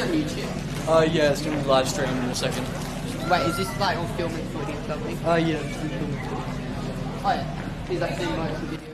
be on YouTube? Yeah, it's gonna be live streamed in a second. Wait, is this like all filming footage or something? Yeah. Oh yeah. Is that the most of the videos?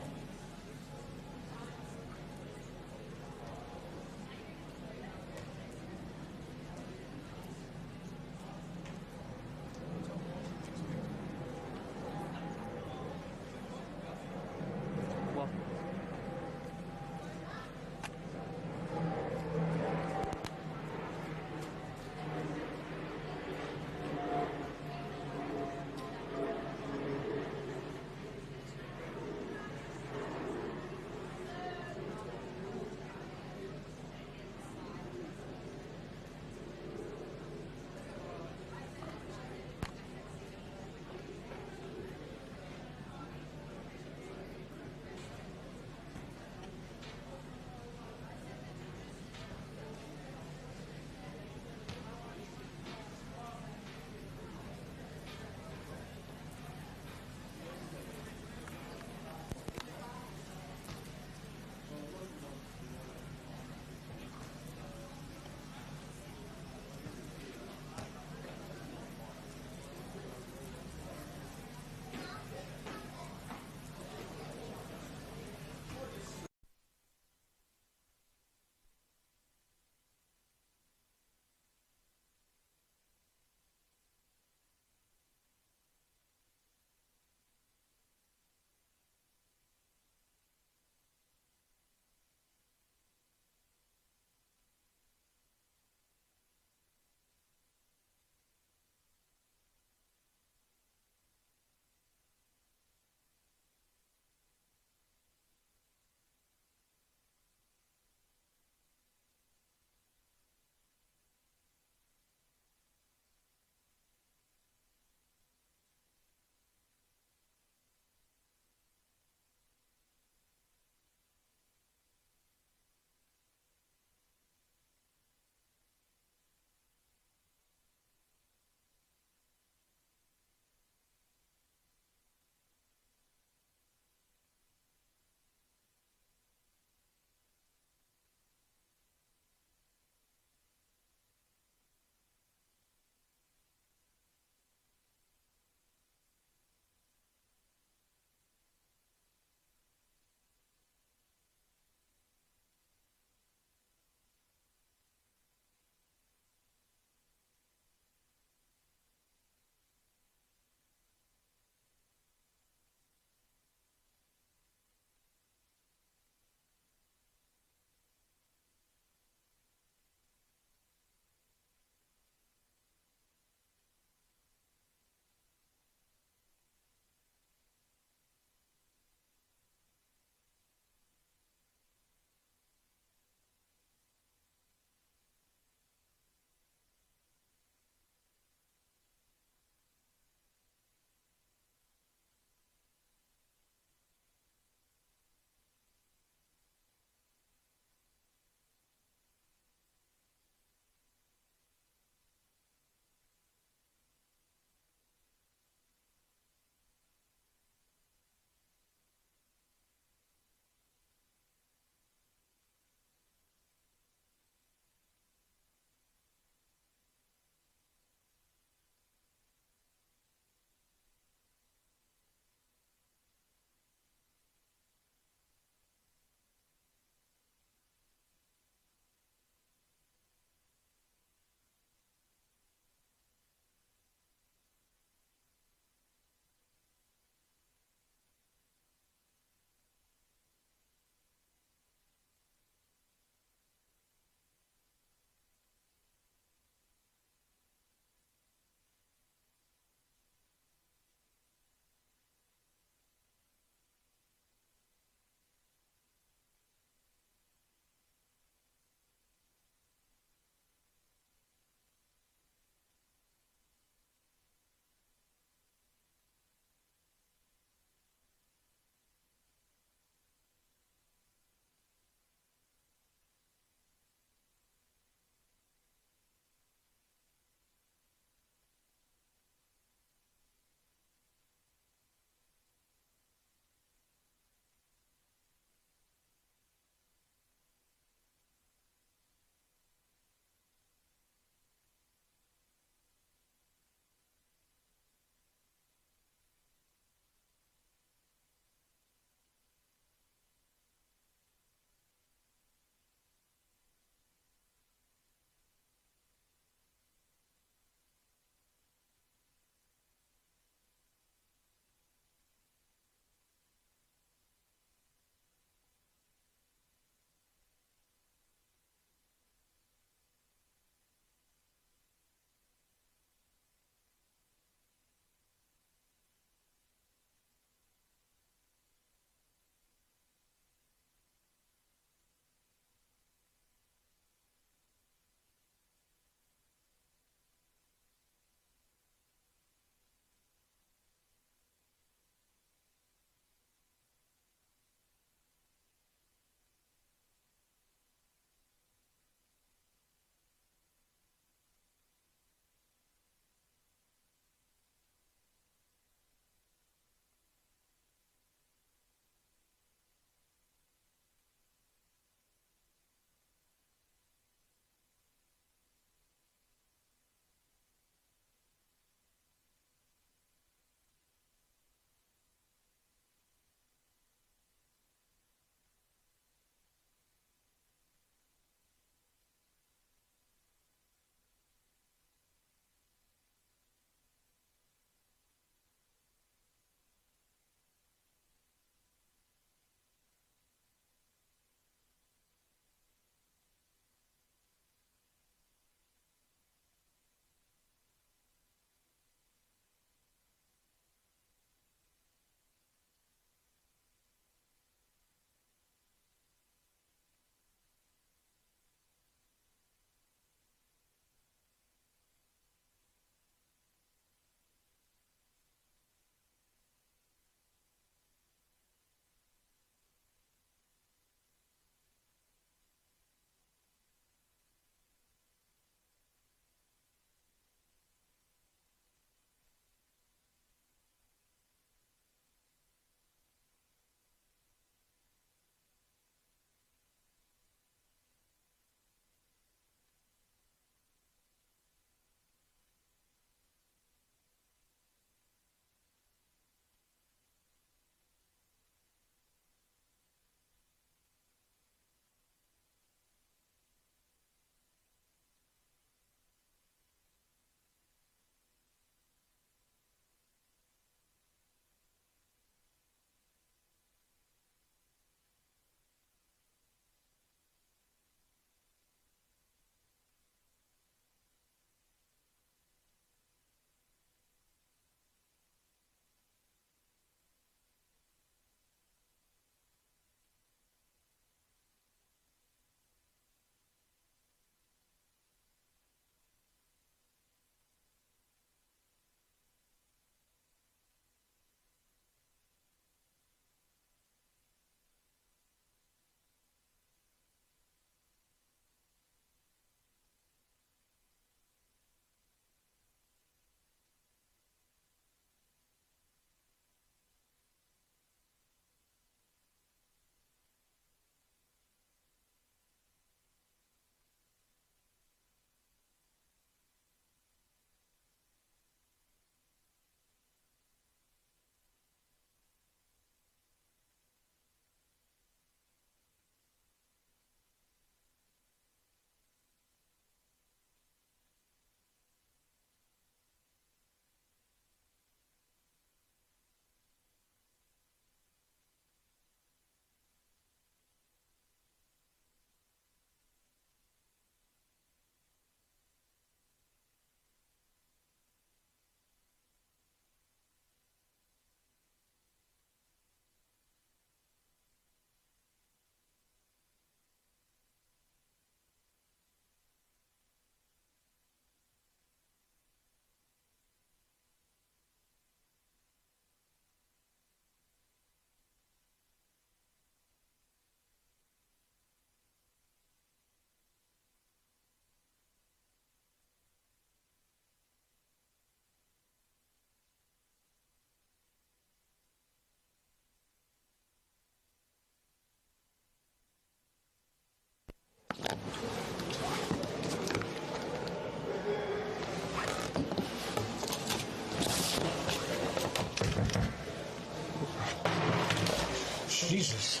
Jesus.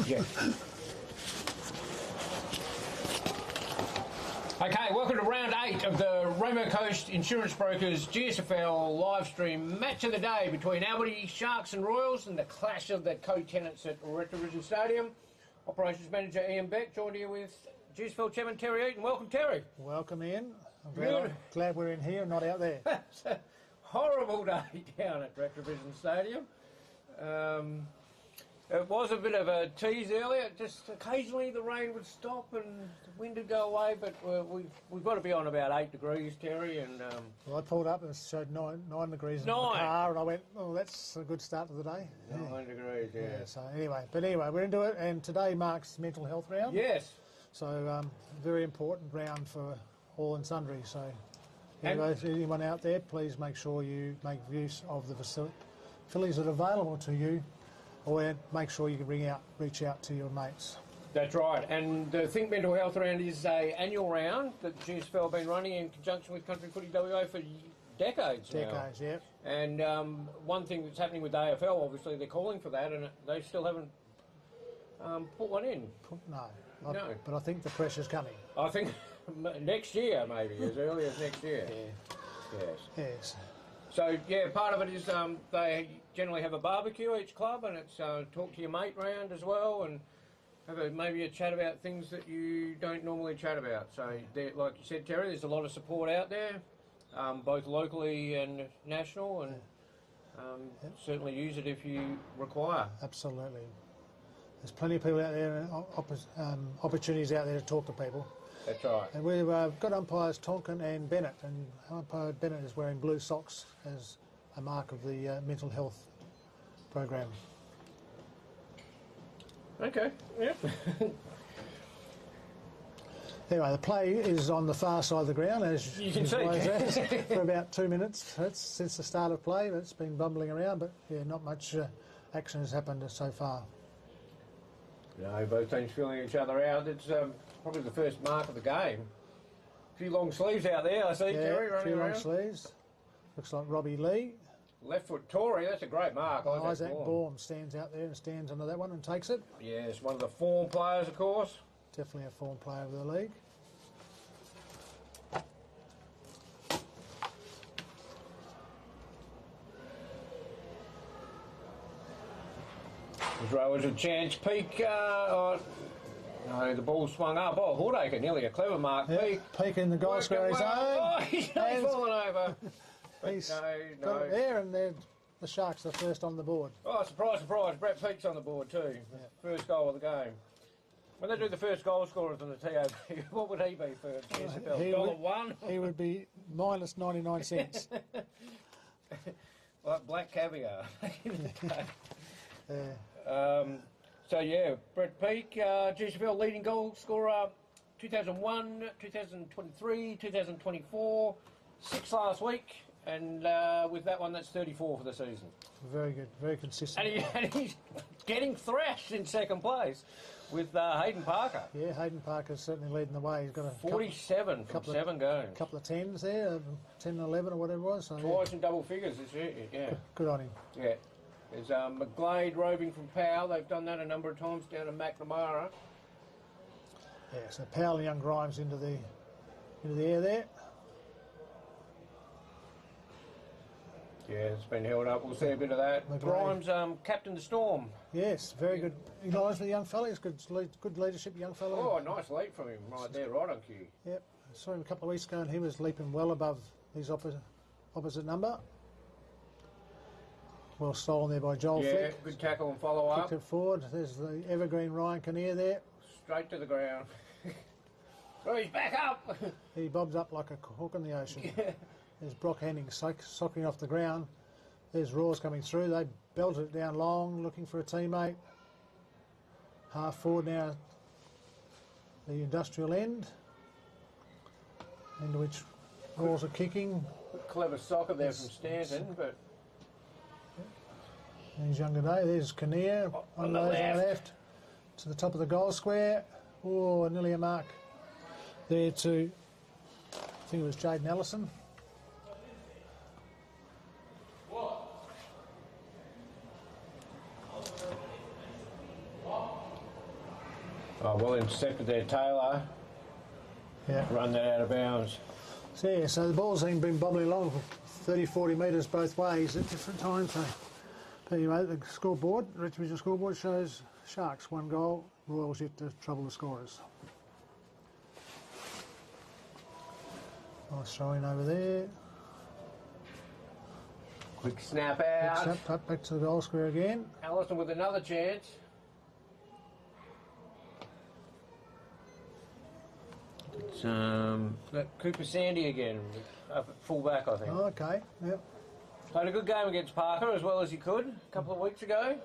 Yeah. Okay, welcome to round 8 of the Rainbow Coast Insurance Brokers GSFL live stream match of the day between Albany Sharks and Royals and the clash of the co-tenants at Retrovision Stadium. Operations Manager Ian Beck joined here with GSFL Chairman Terry Eaton. Welcome, Terry. Welcome, Ian. I'm glad we're in here and not out there. It's a horrible day down at Retrovision Stadium. It was a bit of a tease earlier. Just occasionally the rain would stop and the wind would go away, but we've got to be on about 8 degrees, Terry. And well, I pulled up and it showed 9 degrees in the car, and I went, "Oh, that's a good start to the day." 9 degrees, yeah. So anyway, we're into it, and today marks Mental Health Round. Yes. So very important round for all and sundry. So anyone out there, please make sure you make use of the facilities that are available to you. Or make sure you can reach out to your mates. That's right. And the Think Mental Health Round is an annual round that GSFL have been running in conjunction with Country Footy WA for decades now. Decades, yeah. And one thing that's happening with AFL, obviously, they're calling for that, and they still haven't put one in. No. No. But I think the pressure's coming. I think next year, maybe, as early as next year. Yeah. Yes. So, yeah, part of it is they generally have a barbecue each club, and it's talk to your mate round as well, and have maybe a chat about things that you don't normally chat about. So, like you said, Terry, there's a lot of support out there, both locally and national, and certainly use it if you require. Absolutely. There's plenty of people out there, and opportunities out there to talk to people. That's right. And we've got umpires Tonkin and Bennett, and umpire Bennett is wearing blue socks as a mark of the mental health program. Okay, yep. Anyway, the play is on the far side of the ground, as you can see, for about 2 minutes. That's since the start of play. It's been bumbling around, but yeah, not much action has happened so far. No, both teams feeling each other out. It's probably the first mark of the game. A few long sleeves out there, I see, Terry, running around. A few long sleeves. Looks like Robbie Lee. Left foot Tory, that's a great mark. Isaac Baum stands out there and stands under that one and takes it. Yes, one of the form players, of course. Definitely a form player of the league. Rowers a chance. Peak. No, the ball swung up. Oh, Hordacre, nearly a clever mark. Yep. Peak in the goal scoring zone. Oh, he's fallen over. He's got it there, and the Sharks are first on the board. Oh, surprise, surprise. Brett Peak's on the board too. Yep. First goal of the game. When they do the first goal scorers on the TAB, what would he be for GSFL? $1? He would be minus 99 cents. Like black caviar. Yeah. So yeah, Brett Peak, GSFL leading goal scorer, 2001, 2023, 2024, 6 last week, and with that one, that's 34 for the season. Very good, very consistent. And he's getting thrashed in second place with Hayden Parker. Yeah, Hayden Parker's certainly leading the way. He's got a 47 from 7 games. A couple of 10s there, 10 and 11 or whatever it was. So, twice in double figures this year, yeah. Good on him. Yeah. There's McGlade roving from Powell. They've done that a number of times down to McNamara. Yeah, so Powell and young Grimes into the air there. Yeah, it's been held up. We'll see a bit of that. McGlade. Grimes captained the Storm. Yes, very good. He lies with the young fella. He's good leadership, young fella. Oh, nice leap from him right there, right on cue. Yep. I saw him a couple of weeks ago, and he was leaping well above his opposite number. Well stolen there by Joel Flick. Yeah, good tackle and follow up. Kicked it forward. There's the evergreen Ryan Kinnear there. Straight to the ground. Oh, he's back up. He bobs up like a hook in the ocean. Yeah. There's Brock Henning socking off the ground. There's Raws coming through. They belted it down long, looking for a teammate. Half forward now, the industrial end, into which Raws are kicking. Clever soccer there from Stanton, but... In his younger day, there's Kinnear on the left to the top of the goal square. Oh, nearly a mark there to, I think it was Jaden Ellison. Oh, well intercepted there, Taylor. Yeah. Run that out of bounds. So, yeah, so the ball's been bobbling along for 30, 40 metres both ways at different times. So, but anyway, the scoreboard, the Rich Regional scoreboard shows Sharks 1 goal, Royals yet to trouble the scorers. Nice throw in over there. Quick snap out. Snap up back to the goal square again. Allison with another chance. It's that Cooper Sandy again, up at full back, I think. Oh, okay, yep. Played a good game against Parker as well as he could a couple of weeks ago.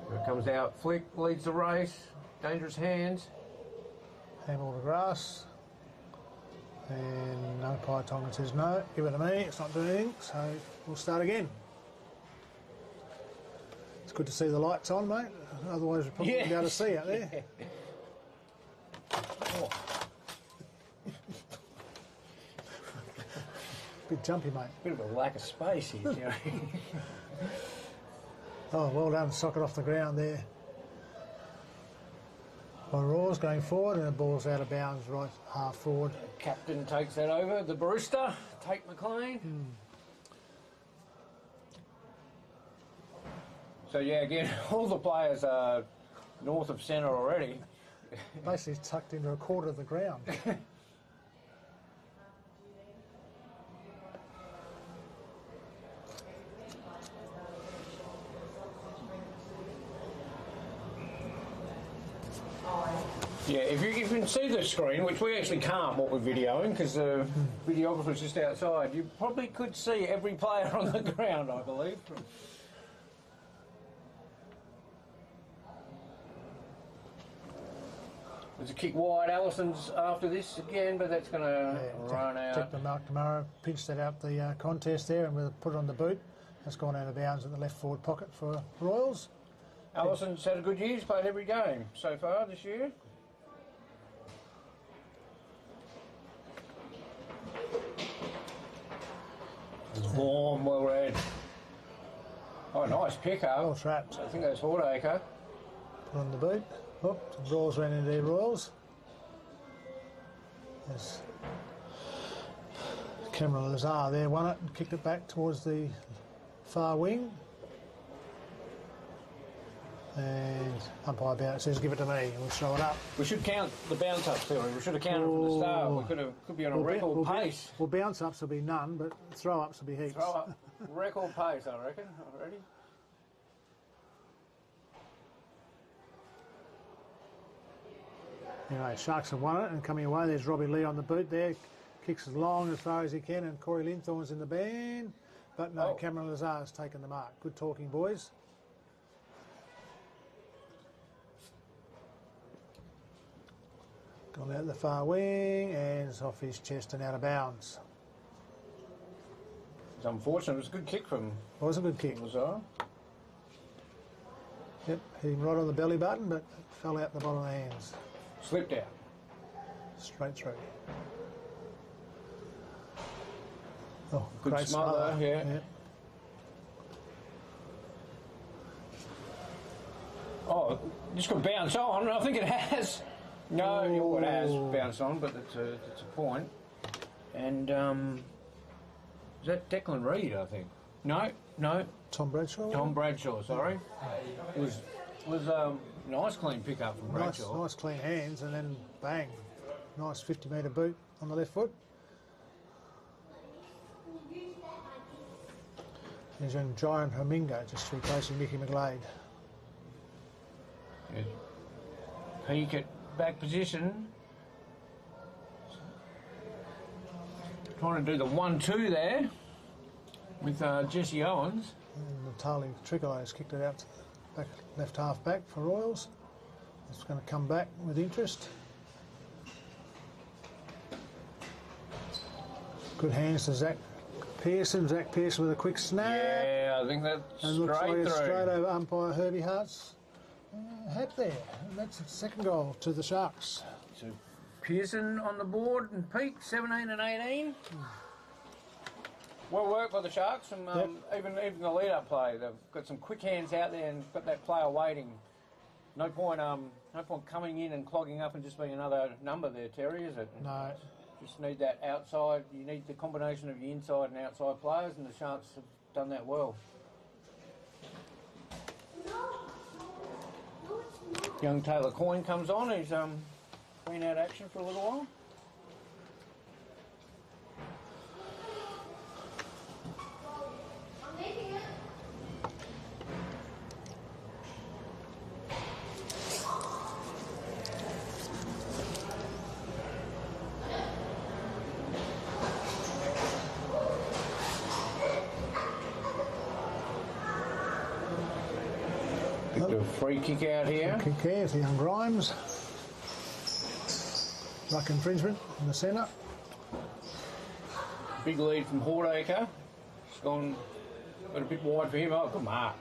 Here it comes out, Flick leads the race, dangerous hands. Handball to grass. And no, Pai Tongan says no, give it to me, it's not doing anything, so we'll start again. It's good to see the lights on, mate, otherwise we'll probably wouldn't be able to see out there. Oh. Bit jumpy, mate. Bit of a lack of space here, you know. Oh, well done, sock it off the ground there. By Raws going forward and the ball's out of bounds right half forward. Captain takes that over, the barista, Tate McLean. So yeah, again, all the players are north of centre already. Basically tucked into a quarter of the ground. Yeah, if you can see the screen, which we actually can't, what we're videoing, because the videographer's just outside, you probably could see every player on the ground, I believe. There's a kick wide. Allison's after this again, but that's going to run out. Check the mark tomorrow, pinched it out the contest there and we'll put it on the boot. That's gone out of bounds in the left forward pocket for Royals. Allison's had a good year. He's played every game so far this year. It's warm, well read. Oh, nice pick-up. Well trapped. I think that's Hordacre. Put on the boot. Oh, some draws ran into their Royals. There's Cameron Lazar there, won it and kicked it back towards the far wing. And umpire bounce says, give it to me, and we'll throw it up. We should count the bounce up theory. We should have counted from the start. We could be on a record pace. Well, bounce ups will be none, but throw ups will be heaps. Throw up record pace, I reckon. Already. Anyway, Sharks have won it and coming away. There's Robbie Lee on the boot there. Kicks as long as far as he can, and Corey Linthorne's in the band. But no, Cameron Lazar's taken the mark. Good talking, boys. Gone out the far wing and it's off his chest and out of bounds. It's unfortunate. It was a good kick from It was a good kick. Lazar. Yep, hit him right on the belly button, but fell out the bottom of the hands. Slipped out. Straight through. Oh, Good great smother, yeah. Yep. Oh, just got bounce on. I think it has. No, it has bounced on, but it's a point. And is that Declan Reid? I think. No. Tom Bradshaw. Tom Bradshaw. Sorry. It was nice clean pick up from Bradshaw. Nice clean hands, and then bang, nice 50-metre boot on the left foot. There's young Giant Homingo just replacing Mickey McGlade. Yeah. Peak at back position. Trying to do the 1-2 there with Jesse Owens. And Natali Tricolo has kicked it out to the back, left half back for Royals. It's going to come back with interest. Good hands to Zach Pearson. Zach Pearson with a quick snap. Yeah, I think that's and looks like it's through. straight over umpire Herbie Hart's hat there. And that's the second goal to the Sharks. So Pearson on the board and Peak, 17 and 18. Well worked by the Sharks, and even the lead-up play. They've got some quick hands out there and got that player waiting. No point coming in and clogging up and just being another number there, Terry, is it? No. Just need that outside. You need the combination of your inside and outside players, and the Sharks have done that well. Young Taylor Coyne comes on. He's been out of action for a little while. Free kick out here. Kick here to young Grimes. Ruck infringement in the centre. Big lead from Hordacre. It's gone a bit wide for him. Oh, good mark.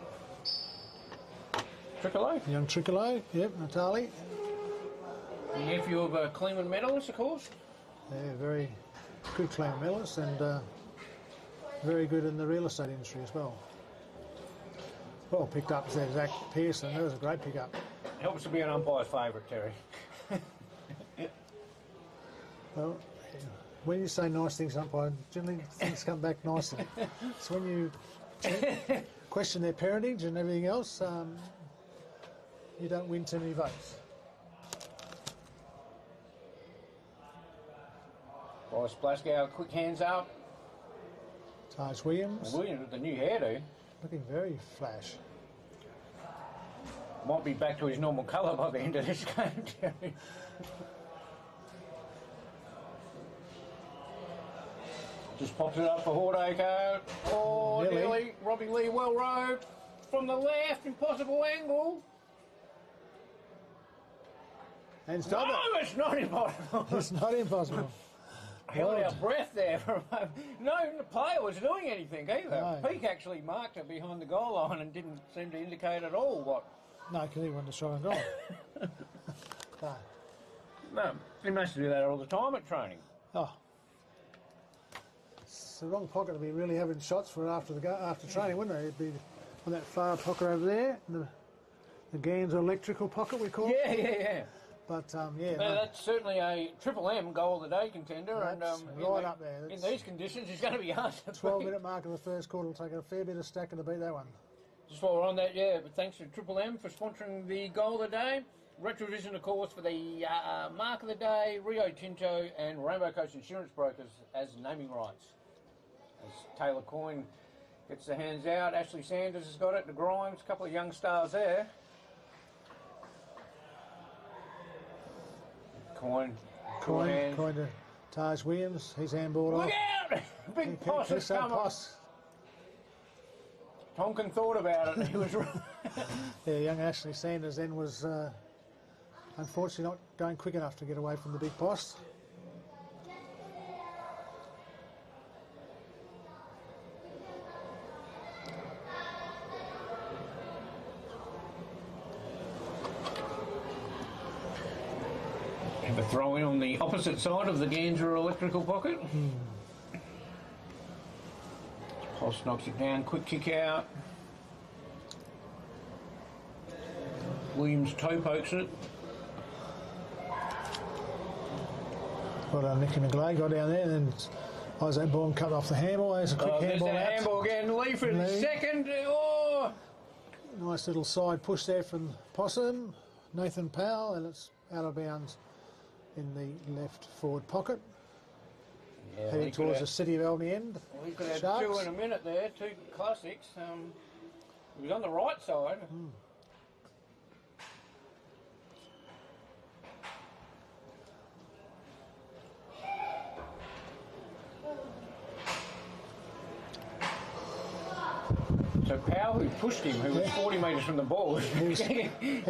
Tricolo. Young Tricolo, yep, Natali. Nephew of a Cleveland medalist, of course. Yeah, very good Cleveland medalist and very good in the real estate industry as well. Well picked up there, Zach Pearson. That was a great pickup. Helps to be an umpire's favourite, Terry. Well, when you say nice things, umpire, generally things come back nicely. So when you question their parentage and everything else, you don't win too many votes. Bryce Blaskow, quick hands up. Taj Williams. Williams with the new hairdo. Looking very flash. Might be back to his normal colour by the end of this game, Terry. Just pops it up for Hordacre. Oh, nearly. Robbie Lee well rode from the left, impossible angle. And stop no, it. It's not impossible. It's not impossible. Held our breath there for a moment. No the player was doing anything either. No. Peake actually marked it behind the goal line and didn't seem to indicate at all what. No, because he wanted to try and goal. No. No, he must do that all the time at training. Oh. It's the wrong pocket to be really having shots for after training, wouldn't it? It'd be on that far pocket over there, the Gans electrical pocket we call it. Yeah. But yeah, No, that's certainly a Triple M goal of the day contender, that's and right up there. In these conditions, he's going to be hard to 12-minute mark of the first quarter will take a fair bit of stacking to beat that one. Just while we're on that, yeah, but thanks to Triple M for sponsoring the goal of the day. Retrovision, of course, for the mark of the day, Rio Tinto and Rainbow Coast Insurance Brokers as naming rights. As Taylor Coyne gets the hands out, Ashley Sanders has got it, the Grimes, a couple of young stars there. Coyne to Taj Williams, his handball off. Look out! Big Poss has come up. Tonkin thought about it, he was right. Yeah, young Ashley Sanders then was unfortunately not going quick enough to get away from the big post. Have a throw in on the opposite side of the Ganser electrical pocket. Post knocks it down, quick kick out. Williams toe pokes it. Well done, Nicky McGlade got down there, and then Isaac Bourne cut off the handball. There's a quick handball out. Handball again, Lee for the second. Oh! Nice little side push there from Possum, Nathan Powell, and it's out of bounds in the left forward pocket. Yeah, heading towards the City of Albany end. We could have two in a minute there, two classics. He was on the right side. So Powell, who pushed him, who was 40 metres from the ball, he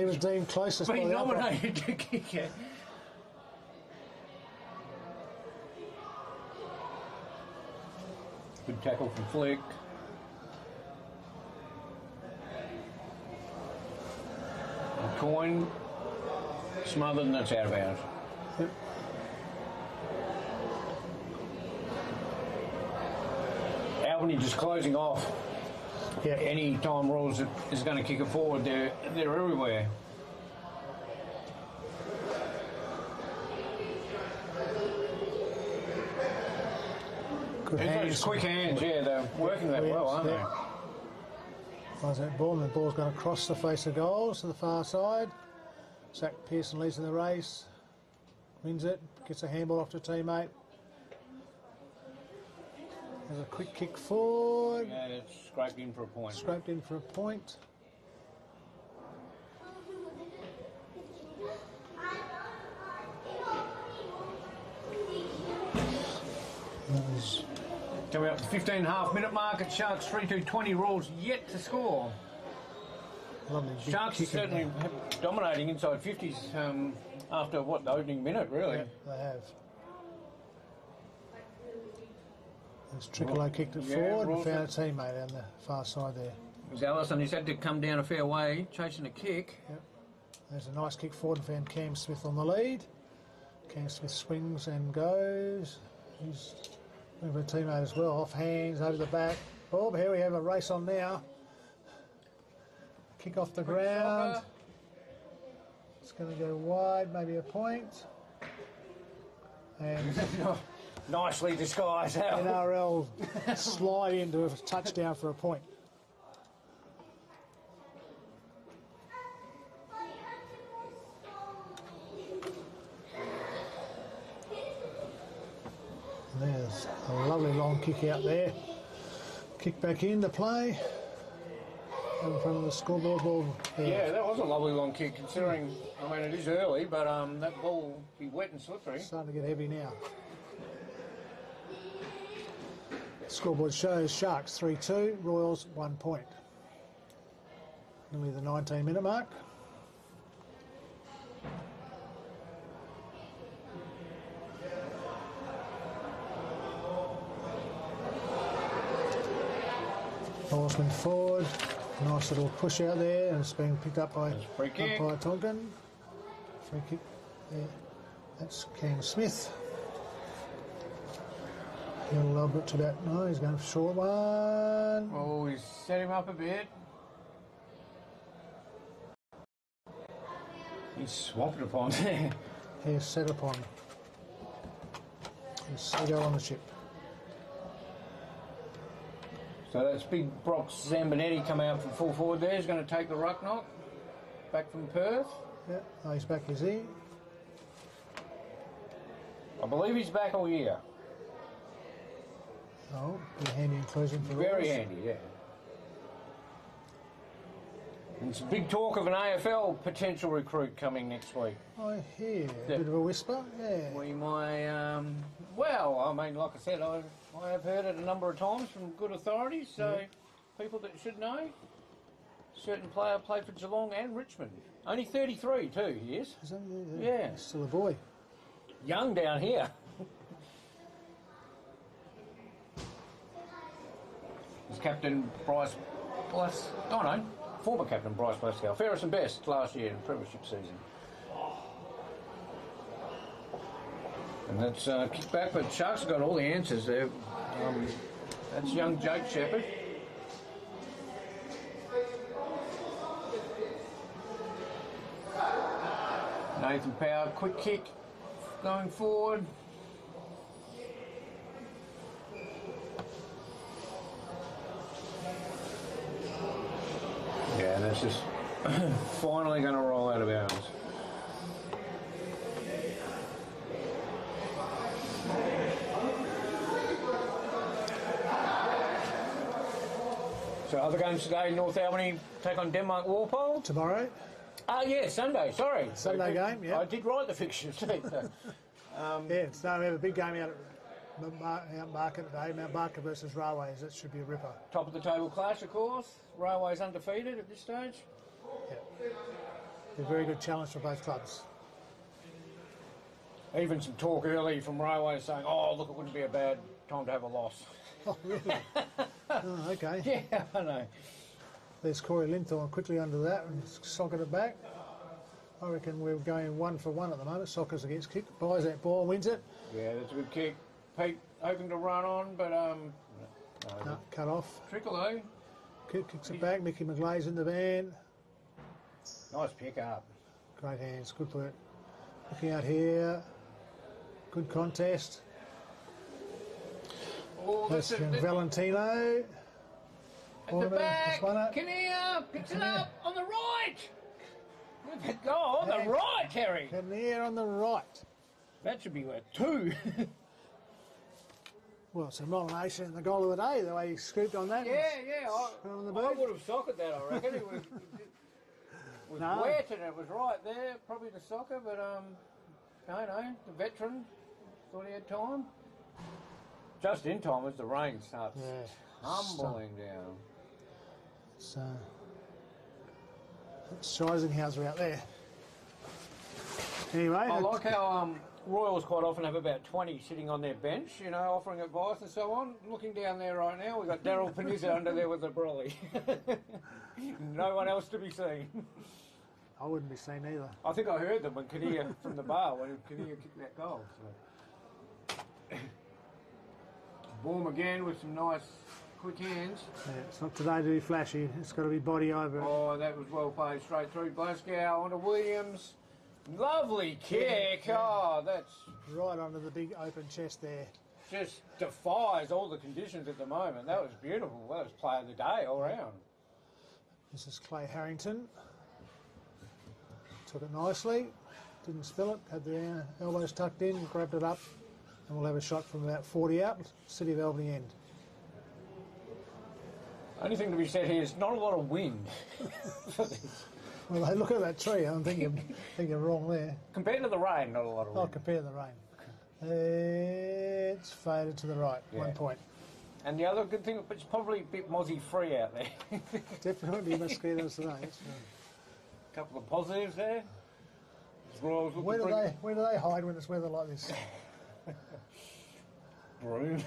was deemed closest by been the nominated to kick it. Good tackle from Flick. Coyne smothered and that's out of bounds. Yep. Albany just closing off. Yeah. Any time Royals is going to kick it forward, they're everywhere. Good Those hands. quick hands, yeah, they're working that well, aren't they? Finds that ball, and the ball's going to cross the face of goals to the far side. Zach Pearson leads in the race, wins it, gets a handball off to a teammate. There's a quick kick forward. Yeah, it's scraped in for a point. Scraped in for a point. Coming up to 15.5-minute mark at Sharks 3-2-20. Royals yet to score. Lovely big Sharks are kick in certainly there. dominating inside 50s after, what, the opening minute, really? Yeah, they have. As Tricolo kicked it Yeah, forward and Royals found a teammate on the far side there. It was Allison. He's had to come down a fair way, chasing a kick. Yep. There's a nice kick forward and found Cam Smith on the lead. Cam Smith swings and goes. He's looking for a teammate as well. Off hands, over the back. Oh, here we have a race on now. Kick off the ground. Soccer. It's going to go wide, maybe a point. And Nicely disguised, Al. NRL slide into a touchdown for a point. There's a lovely long kick out there. Kick back into play. In front of the scoreboard ball. There. Yeah, that was a lovely long kick, considering, I mean, it is early, but that ball will be wet and slippery. Starting to get heavy now. Scoreboard shows Sharks 3-2, Royals 1 point. Nearly the 19-minute mark. Horseman forward, nice little push out there, and it's been picked up by Free kick. umpire Tonkin. Free kick there. That's Cam Smith. He'll lob it to about, no, he's going for a short one. Oh, he's set him up a bit. He's swamped upon there. He's set upon. He's Sego on the ship. So that's big Brock Zambonetti come out from full forward there. He's going to take the ruck knock back from Perth. Yeah, oh, he's back, is he? I believe he's back all year. Oh, be a handy inclusion for Very Royals. handy, yeah. And some big talk of an AFL potential recruit coming next week. I hear Yeah. a bit of a whisper, yeah. We might, well, I mean, like I said, I have heard it a number of times from good authorities, so people that should know. Certain player played for Geelong and Richmond. Only 33 too, he is. Is that, Yeah. He's still a boy. Young down here. His captain Bryce, oh no, former captain Bryce Glasgow. Fairest and best last year in premiership season. And that's kicked back, but Sharks have got all the answers there. That's young Jake Shepherd. Nathan Power, quick kick going forward. Yeah, that's just finally going to roll out of bounds. So other games today, North Albany take on Denmark Walpole. Tomorrow, Yeah, Sunday, sorry. Sunday game, yeah. I did write the fixtures too. So. Yeah, so we have a big game out at Mount Barker today, Mount Barker versus Railways. That should be a ripper. Top of the table clash, of course. Railways undefeated at this stage. Yeah. Be a very good challenge for both clubs. Even some talk early from Railways saying, oh, look, it wouldn't be a bad time to have a loss. Oh, really? Oh, okay. Yeah, I know. There's Corey Linthorne quickly under that and socket it back. I reckon we're going 1 for 1 at the moment. Sockers against kick, buys that ball, wins it. Yeah, that's a good kick. Pete hoping to run on, but No, cut off. Trickle, eh? Kicks it back. Mickey McGlay's in the van. Nice pick up. Great hands. Good work. Looking out here. Good contest. Oh, That's from Valentino. At the back. Kinnear picks it up on the right. Where'd that go? On the right, Terry. Kinnear on the right. That should be worth 2. Well, it's a nomination in the goal of the day, the way he scooped on that. Yeah. On the I boot. would have sockered that, I reckon. It was No. wet and it was right there. Probably the soccer, but no. The veteran thought he had time. Just in time as the rain starts tumbling down. So, Scheisenhauser out there. Anyway, I like how Royals quite often have about 20 sitting on their bench, you know, offering advice and so on. Looking down there right now, we've got Daryl Panizza under there with a brolly. No one else to be seen. I wouldn't be seen either. I think I heard them when Kinnear from the bar when Kinnear kicked that goal. So. Boom again with some nice quick hands. Yeah, it's not today to be flashy. It's got to be body over. Oh, that was well played straight through. Glasgow onto Williams. Lovely kick. Oh, that's Right onto the big open chest there. just defies all the conditions at the moment. That was beautiful. That was play of the day all round. This is Clay Harrington. Took it nicely. Didn't spill it. Had the elbows tucked in. Grabbed it up. And we'll have a shot from about 40 out. City of Albany end. Only thing to be said here is not a lot of wind. Well, hey, look at that tree. I think you're wrong there. Compared to the rain, not a lot of Oh, wind. compare the rain. It's faded to the right. Yeah. 1 point. And the other good thing, it's probably a bit mozzie free out there. Definitely mosquitoes today. That's right. Couple of positives there. Royals looking Where do pretty- they hide when it's weather like this? Broom.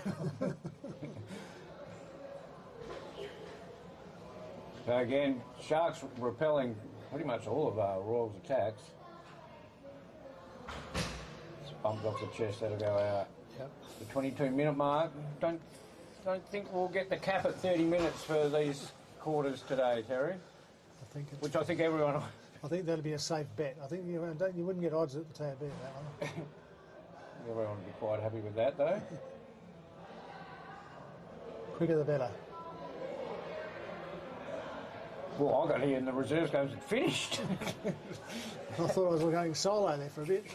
So again, Sharks repelling pretty much all of our Royals' attacks. It's bumped off the chest, that'll go out. Yep. The 22-minute mark. Don't think we'll get the cap at 30 minutes for these quarters today, Terry. I think it's, Which I think everyone. I think that'll be a safe bet. I think you wouldn't get odds at the tab bet that one. Everyone would be quite happy with that, though. Quicker the better. Well, I got here and the reserves games had finished. I thought I was going solo there for a bit.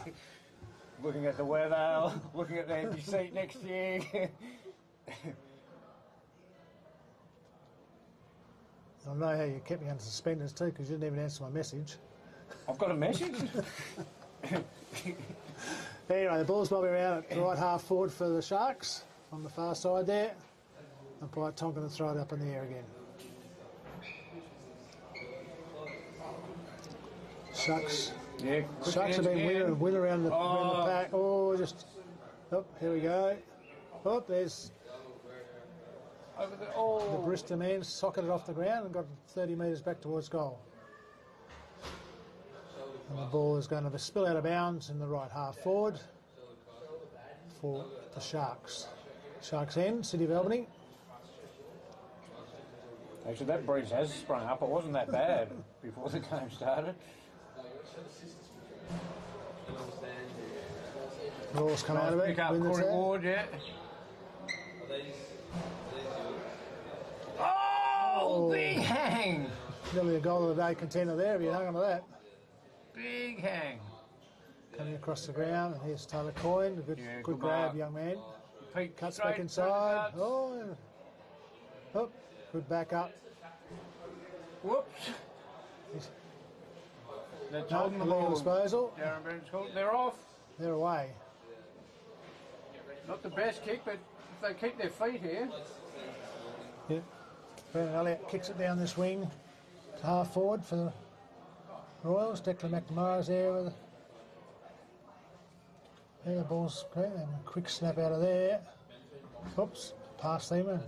Looking at the weather, looking at the empty seat next to you. I know how you kept me under suspenders too, because you didn't even answer my message. I've got a message. Anyway, the ball's bobbing around at the right half forward for the Sharks on the far side there. Umpire Tonkin to throw it up in the air again. Sharks. Yeah, Sharks have been winning around the pack. Oh, just. Oh, here we go. Oh, there's over the, the Bristol man socketed off the ground and got 30 metres back towards goal. And the ball is going to spill out of bounds in the right half forward for the Sharks. Sharks end, City of Albany. Actually, that breeze has sprung up. It wasn't that bad before the game started. Royals come out of it. Pick up win the Corey tag. Ward, yeah. Oh, big hang! Nearly a goal of the day contender there if you hung on to that. Big hang. Coming across the ground, and here's Taylor Coyne. A good, Yeah, good good grab, mark. young man. Pete Cuts straight back inside. through the Oh, yeah. Oh, good back up. Whoops. That's No, holding the illegal ball. disposal. Darren Burns called. They're off. They're away. Not the best kick, but if they keep their feet here. Yep. Brendan Elliott kicks it down this wing. Half forward for the Royals. Declan McNamara's there with there, the ball's great, and a quick snap out of there. Oops, past them. And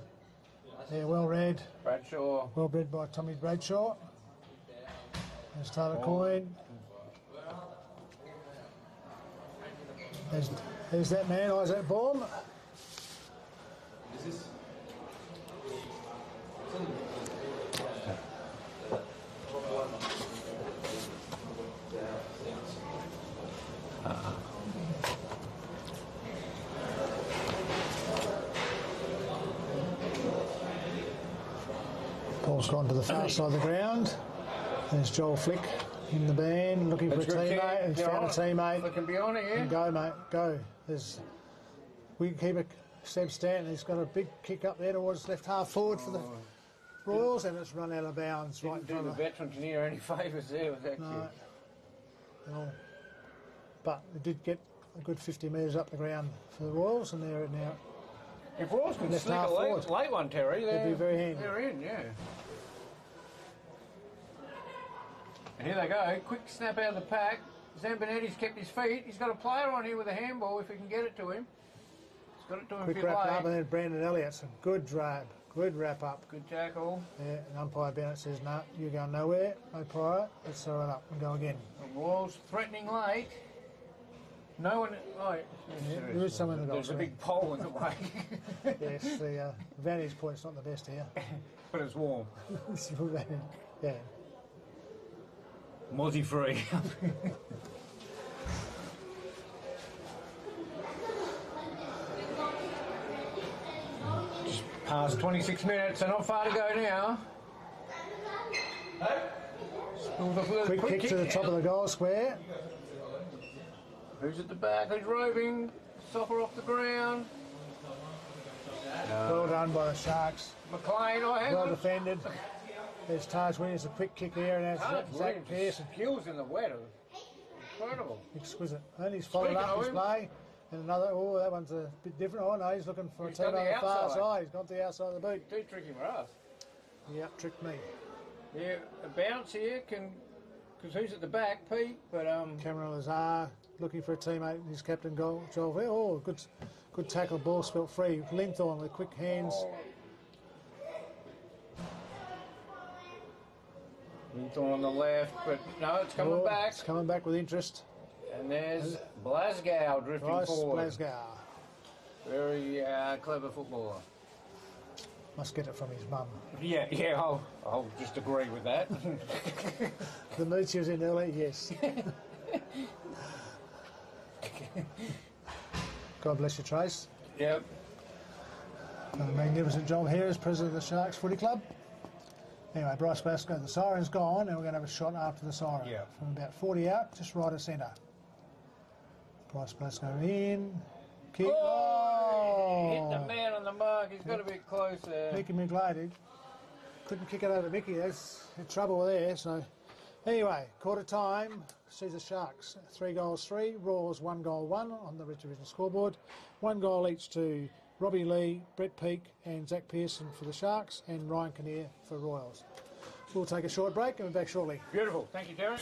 they're well read. Bradshaw. Well bred by Tommy Bradshaw. There's Taylor Coyne. There's that man, Isaac Baum. Paul's gone to the far side of the ground. There's Joel Flick in the band looking for a teammate. He's found a teammate. Flicking beyond it, yeah. Go, mate, go. There's wicketkeeper Seb Stanton. He's got a big kick up there towards left half forward for the Royals, and it's run out of bounds right in Didn't front do of the veteran Kinnear any favours there with that No. kick. No. But it did get a good 50 metres up the ground for the Royals, and they're now. If Royals can Left sneak half a forward. late one, Terry, They'd be very handy. They're in, yeah. And here they go. Quick snap out of the pack. Zambonetti's kept his feet. He's got a player on here with a handball if he can get it to him. He's got it to him Quick if wrap late. up, and then Brandon Elliott's a good drive, good wrap up. Good tackle. Yeah, and umpire Bennett says, no, you're going nowhere, no prior, let's throw it up and go again. The Royals threatening late. No one. Oh, Yeah, there is someone in the There's a goal. big pole in the way. Yes, the vantage point's not the best here. But it's warm. Yeah. Mozzie free. Just past 26 minutes, so not far to go now. Quick kick to the top of the goal square. Who's at the back? Who's roving? Soccer off the ground. Well done by the Sharks. McLean, oh, hang Well on. defended. There's Taj Williams, a quick kick there, and that's Zach Pearson. Skills in the weather. Incredible. Exquisite. And he's followed Speaking up of his him- play. And another, oh, that one's a bit different. Oh, no, he's looking for He's a team gone on the the far outside. side. He's gone to the outside of the boot. Too tricky for us. Yep, tricked me. Yeah, a bounce here can, because who's at the back, Pete? But Cameron Lazar looking for a teammate. His captain, Joel. Oh, good tackle. Ball spelt free. Linthorn with quick hands. Linthorn on the left, but no, it's coming Oh, back. It's coming back with interest. And there's Glasgow drifting Bryce forward. Glasgow. Very clever footballer. Must get it from his mum. Yeah, I'll just agree with that. The mood she was in earlier, yes. God bless you, Trace. Yep. Done a magnificent job here as president of the Sharks Footy Club. Anyway, Bryce Glasgow, the siren's gone, and we're going to have a shot after the siren. Yeah. From about 40 out, just right of centre. Bryce Glasgow in. Kick. Hit the man on the mark. He's got a bit close there. Mickey McGlade couldn't kick it over Mickey. There's trouble there. So, anyway, quarter time sees the Sharks 3-3, Roars 1-1 on the Red Division scoreboard. 1 goal each to Robbie Lee, Brett Peake, and Zach Pearson for the Sharks, and Ryan Kinnear for Royals. We'll take a short break and we're back shortly. Beautiful. Thank you, Terry.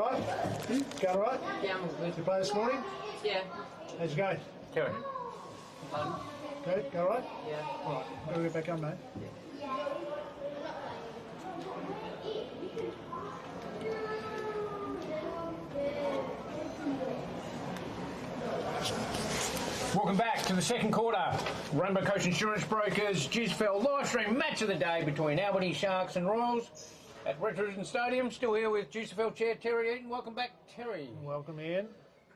right? Going all right? Yeah, I'm all good. You play this morning? Yeah. How's it going? Terry. Fun. Good? Go all right? Yeah. All right. Gotta get back on, mate. Welcome back to the second quarter. Rainbow Coast Insurance Brokers Gisfeld live stream match of the day between Albany Sharks and Royals at Richardson Stadium. Still here with Gisfeld Chair Terry Eaton. Welcome back, Terry. Welcome in.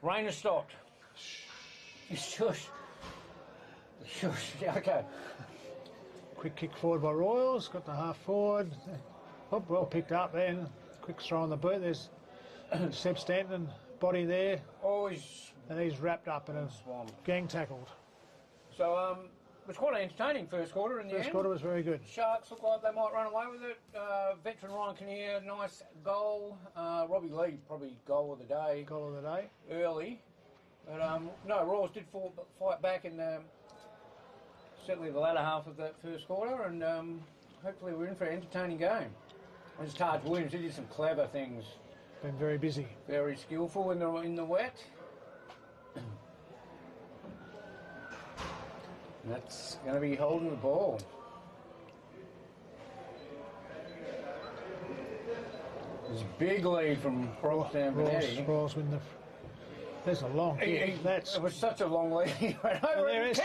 Rain has stopped. Shush. Shush. Yeah, okay. Quick kick forward by Royals. Got the half forward. Oh, well picked up then. Quick throw on the boot. There's Seb Stanton body there. Always. And he's wrapped up in a gang tackled. So, it was quite an entertaining first quarter in the end. First quarter was very good. Sharks look like they might run away with it. Veteran Ryan Kinnear, nice goal. Robbie Lee, probably goal of the day. Goal of the day. Early. But, no, Royals did fight back in certainly the latter half of that first quarter, and hopefully we're in for an entertaining game. As Taj Williams, he did some clever things. Been very busy. Very skillful in the wet. And that's going to be holding the ball. There's a big lead from Brock Zambinetti. Royals win the... There's a long kick. It was such a long lead. He ran over it.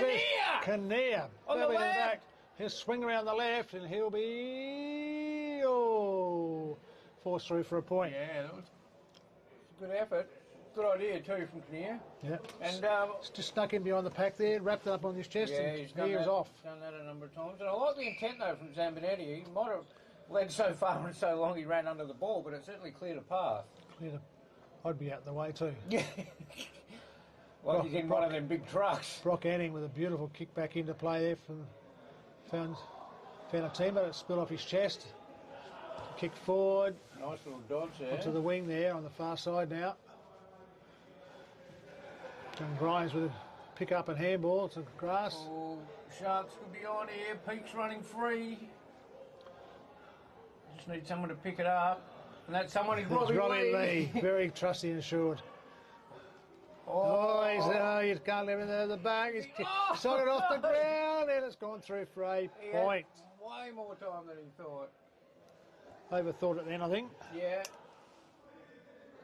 Kinnear. On the Belly to left. back. He'll swing around the left and he'll be... Oh! Forced through for a point. Yeah, that was a good effort. Good idea too from Kinnear. Yeah. And just snuck in behind the pack there, wrapped it up on his chest, yeah, and he's done he was that, off. Done that a number of times. And I like the intent though from Zambinetti. He might have led so far and so long he ran under the ball, but it certainly cleared a path. I'd be out the way too. Yeah. Like he's in one of them big trucks. Brock Anning with a beautiful kick back into play there. Found a teammate that spilled off his chest. Kick forward. Nice little dodge there. Onto the wing there on the far side now. And Grimes with a pick up and handball to grass. Oh, Sharks could be on here. Peake's running free. Just need someone to pick it up. And that someone is Robbie Lee. Very trusty and assured. You can't leave it there at the back. He's shot it off the ground and it's gone through for a point. Way more time than he thought. Overthought it then, I think. Yeah.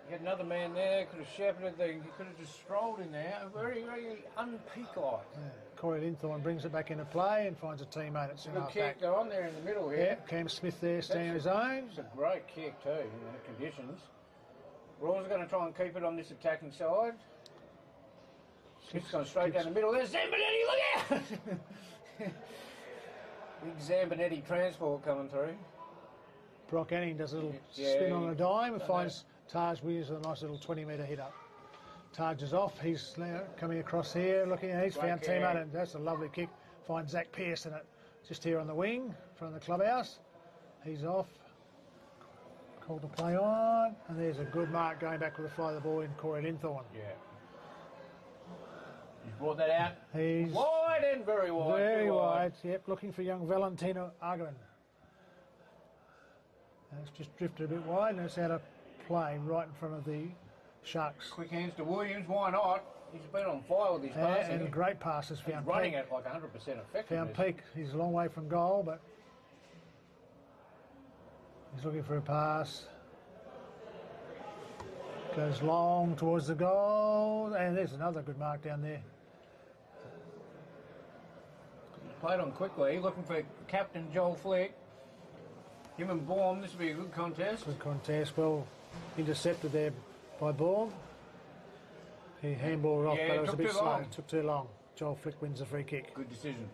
He had another man there, could have shepherded, he could have just strolled in there. Very, very un-Peake-like. Yeah. Corey Linthorne brings it back into play and finds a teammate at centre Good kick back. go on there in the middle here. Yeah, Cam Smith there staying on his own. It's a great kick too, in the conditions. Royals are going to try and keep it on this attacking side. It's going straight down the middle. There's Zambinetti, look out! Big Zambinetti transport coming through. Brock Anning does a little spin on a dime and finds Taj Williams with a nice little 20-metre hit up. Taj is off. He's now coming across here, looking at. He's found teammate, and that's a lovely kick. Finds Zach Pearson at just here on the wing, in front of the clubhouse. He's off. Called to play on, and there's a good mark going back with a fly of the ball in Corey Linthorne. Yeah. He's brought that out. He's wide and very wide. Very wide. Yep, looking for young Valentino Argon. And it's just drifted a bit wide, and it's out of play right in front of the Sharks. Quick hands to Williams. Why not? He's been on fire with his passing. And great passes. Found He's running Peake. at like 100% effectiveness. Found Peake. He's a long way from goal, but he's looking for a pass. Goes long towards the goal, and there's another good mark down there. Played on quickly, looking for Captain Joel Flick. Him and Baum, this will be a good contest. Good contest, well intercepted there by Baum. He handballed it off, but it was a bit slow. It took too long. Joel Flick wins the free kick. Good decision.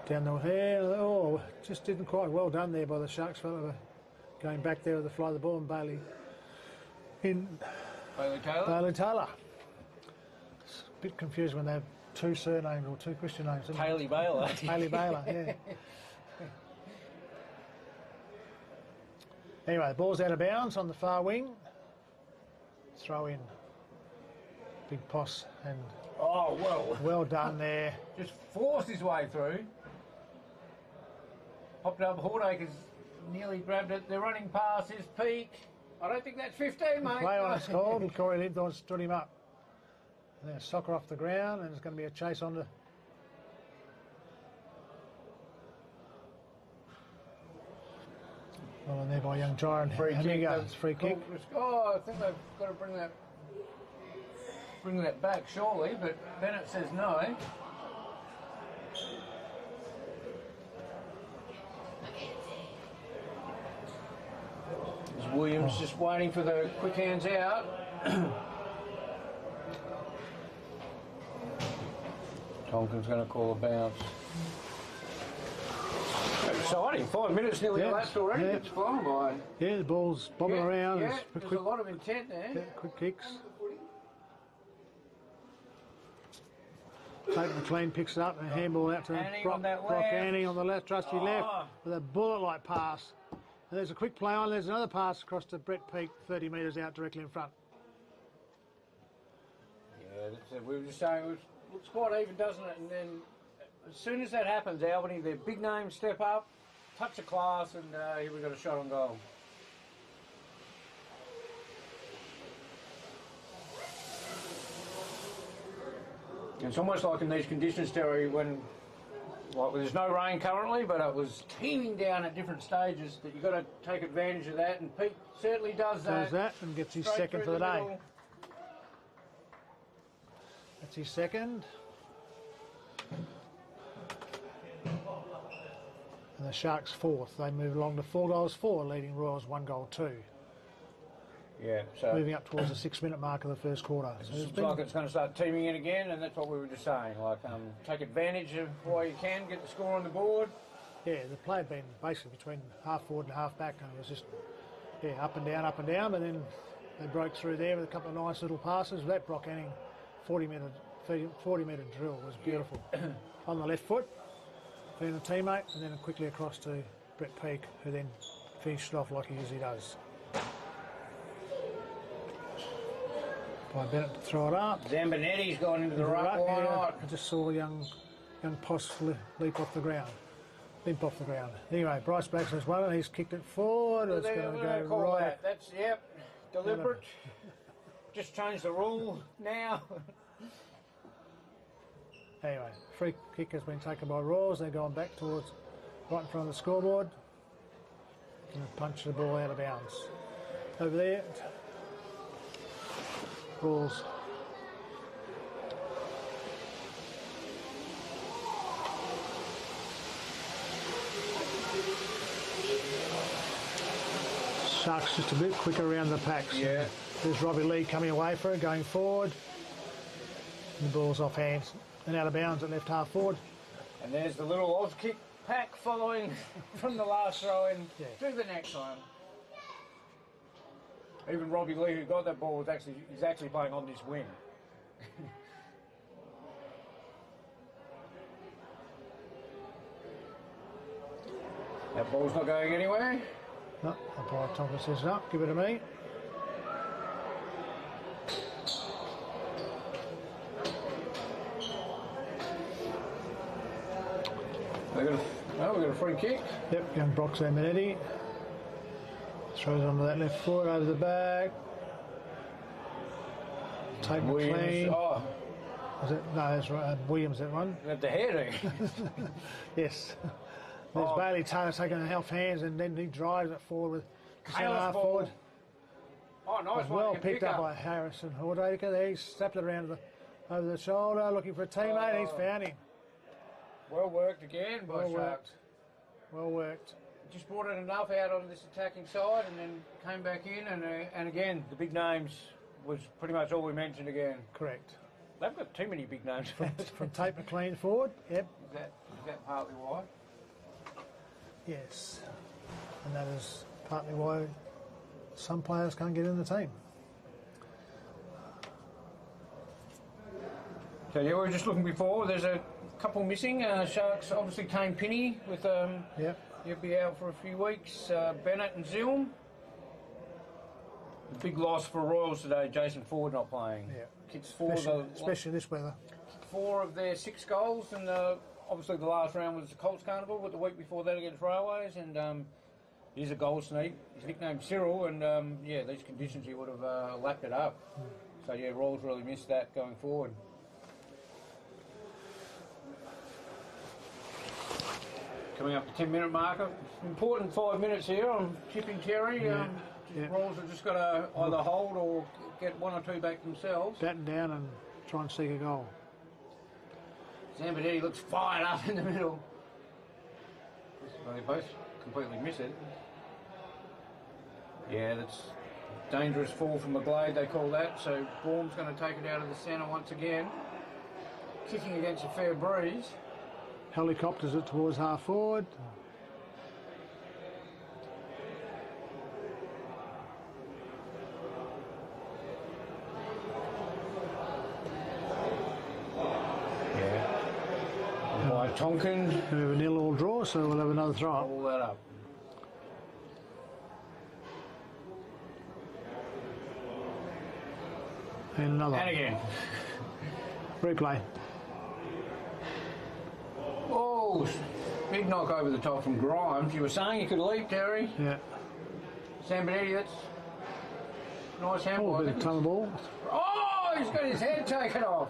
Down the here, oh, just didn't quite well done there by the Sharks fella. Going back there with the fly of the ball and Bailey. Bailey Taylor. It's a bit confused when they have two surnames or two Christian names. Haley Baylor. Haley Baylor, yeah. Anyway, the ball's out of bounds on the far wing. Throw in. Big Poss and well done there. Just forced his way through. Popped up Hordacre's nearly grabbed it. They're running past his peak. I don't think that's 15, mate. Play on it's called, and Corey Linthorne stood him up. And then soccer off the ground, and there's going to be a chase on the. Well, and there by young Gyron. Free And there kick. you go, it's free kick. Oh, I think they've got to bring that back, surely, but Bennett says no. There's Williams just waiting for the quick hands out. Tonkin's going to call a bounce. Exciting, 5 minutes nearly elapsed already. Yeah. It's flying by. Yeah, the ball's bobbing around. Yeah, There's there's a lot of intent there. yeah, quick kicks. Tate McLean picks it up and a handball out to Anning Brock, on that Brock left. Anning on the left, trusty left, with a bullet-like pass. And there's a quick play on, there's another pass across to Brett Peake, 30 metres out directly in front. Yeah, that's it. We were just saying, it looks quite even, doesn't it? And then as soon as that happens, Albany, their big names step up, touch of class, and here we've got a shot on goal. It's almost like in these conditions, Terry, when there's no rain currently, but it was teeming down at different stages, that you've got to take advantage of that, and Pete certainly does that. Does that and gets his Straight second for through the day. middle. That's his second. And the Sharks fourth. They move along to 4 goals 4, leading Royals 1 goal 2. Yeah, so Moving up towards the 6-minute mark of the first quarter. So it looks like it's going to start teaming in again, and that's what we were just saying. Like, take advantage of while you can, get the score on the board. yeah, the play had been basically between half forward and half back, and it was just up and down, but then they broke through there with a couple of nice little passes. That Brock Anning 40-metre drill was beautiful. On the left foot, being a teammate, and then quickly across to Brett Peake, who then finished it off like he usually does. By Bennett to throw it up. Zambonetti's gone into the ruck, why not? I just saw young Poss leap off the ground. Limp off the ground. Anyway, Bryce Baxter's won it. He's kicked it forward. It's going to go right. That's, deliberate. Just change the rule now. Anyway, free kick has been taken by Royals. They're going back towards right in front of the scoreboard. And punch the ball out of bounds. Over there, Royals. Sharks just a bit quicker around the packs. Yeah. There's Robbie Lee coming away for it, going forward. And the ball's off hands and out of bounds at left half forward. And there's the little Oz kick pack following from the last throw in to the next one. Even Robbie Lee, who got that ball, is actually playing on this wing. That ball's not going anywhere. No, umpire Thompson says no, give it to me. We've got a free kick. Yep, young Brock Zambonetти. Throws onto that left foot, over the back. Tate McLean. Oh, Was it? No, that's right. Williams, that one. at the heading. Yes. There's Bailey Taylor taking it off hands, and then he drives it forward with the centre half ball. forward. Oh, nice one. Well Good picked pick up by Harrison Hordaker there. He snapped it around over the shoulder, looking for a teammate, and he's found him. Well worked again by Well Sharks. worked. Well worked. Just brought it enough out on this attacking side, and then came back in, and again the big names was pretty much all we mentioned again. Correct. They've got too many big names. From Tate McLean forward. Yep. Is that partly why? Yes. And that is partly why some players can't get in the team. So yeah, we were just looking before. There's a couple missing. Sharks obviously Kane Pinney with Yep. he'll be out for a few weeks. Bennett and Zilm. Big loss for Royals today. Jason Ford not playing. Yeah. Kicks Especially this weather. 4 of their 6 goals, and obviously the last round was the Colts Carnival, but the week before that against Railways, and He's a goal sneak. He's nicknamed Cyril, and yeah, these conditions he would have lapped it up. So yeah, Rawls really missed that going forward. Coming up the 10-minute marker. Important 5 minutes here on Chipping Terry. Rawls have just got to either hold or get one or two back themselves. Batten down and try and seek a goal. Zambinetti looks fired up in the middle. Well, they both completely miss it. Yeah, that's dangerous fall from McGlade, they call that. So Baum's going to take it out of the centre once again. Kicking against a fair breeze. Helicopters it towards half forward. By Tonkin. We have a 0-all draw, so we'll have another throw. All that up. And another. And again. Replay. Oh, big knock over the top from Grimes. You were saying he could leap, Terry. Yeah. Zambinetti, that's nice handball. Oh, a bit of tunnel ball. Oh, he's got his head taken off.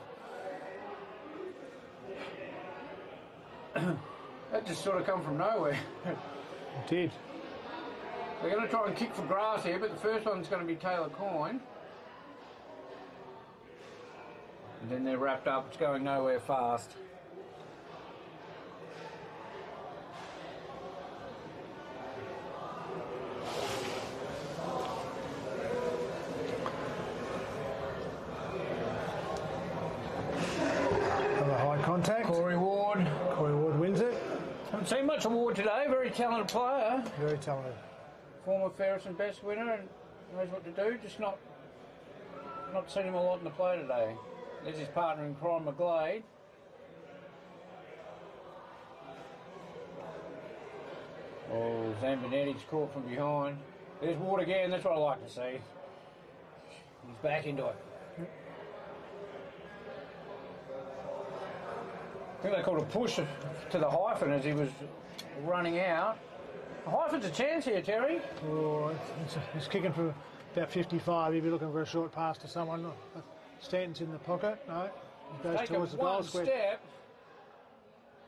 That just sort of come from nowhere. It did. They're going to try and kick for grass here, but the first one's going to be Taylor Coyne. And then they're wrapped up. It's going nowhere fast. Another high contact. Corey Ward. Corey Ward wins it. Haven't seen much of Ward today. Very talented player. Very talented. Former Ferris and Best winner and knows what to do. Just not seen him a lot in the play today. There's his partner in crime, McGlade. Oh, Zambinetti's caught from behind. There's Ward again. That's what I like to see. He's back into it. I think they called a push to the hyphen as he was running out. The hyphen's a chance here, Terry. Oh, he's kicking for about 55. He'd be looking for a short pass to someone. Stanton's in the pocket. No, he goes Taken towards the goal one square. step.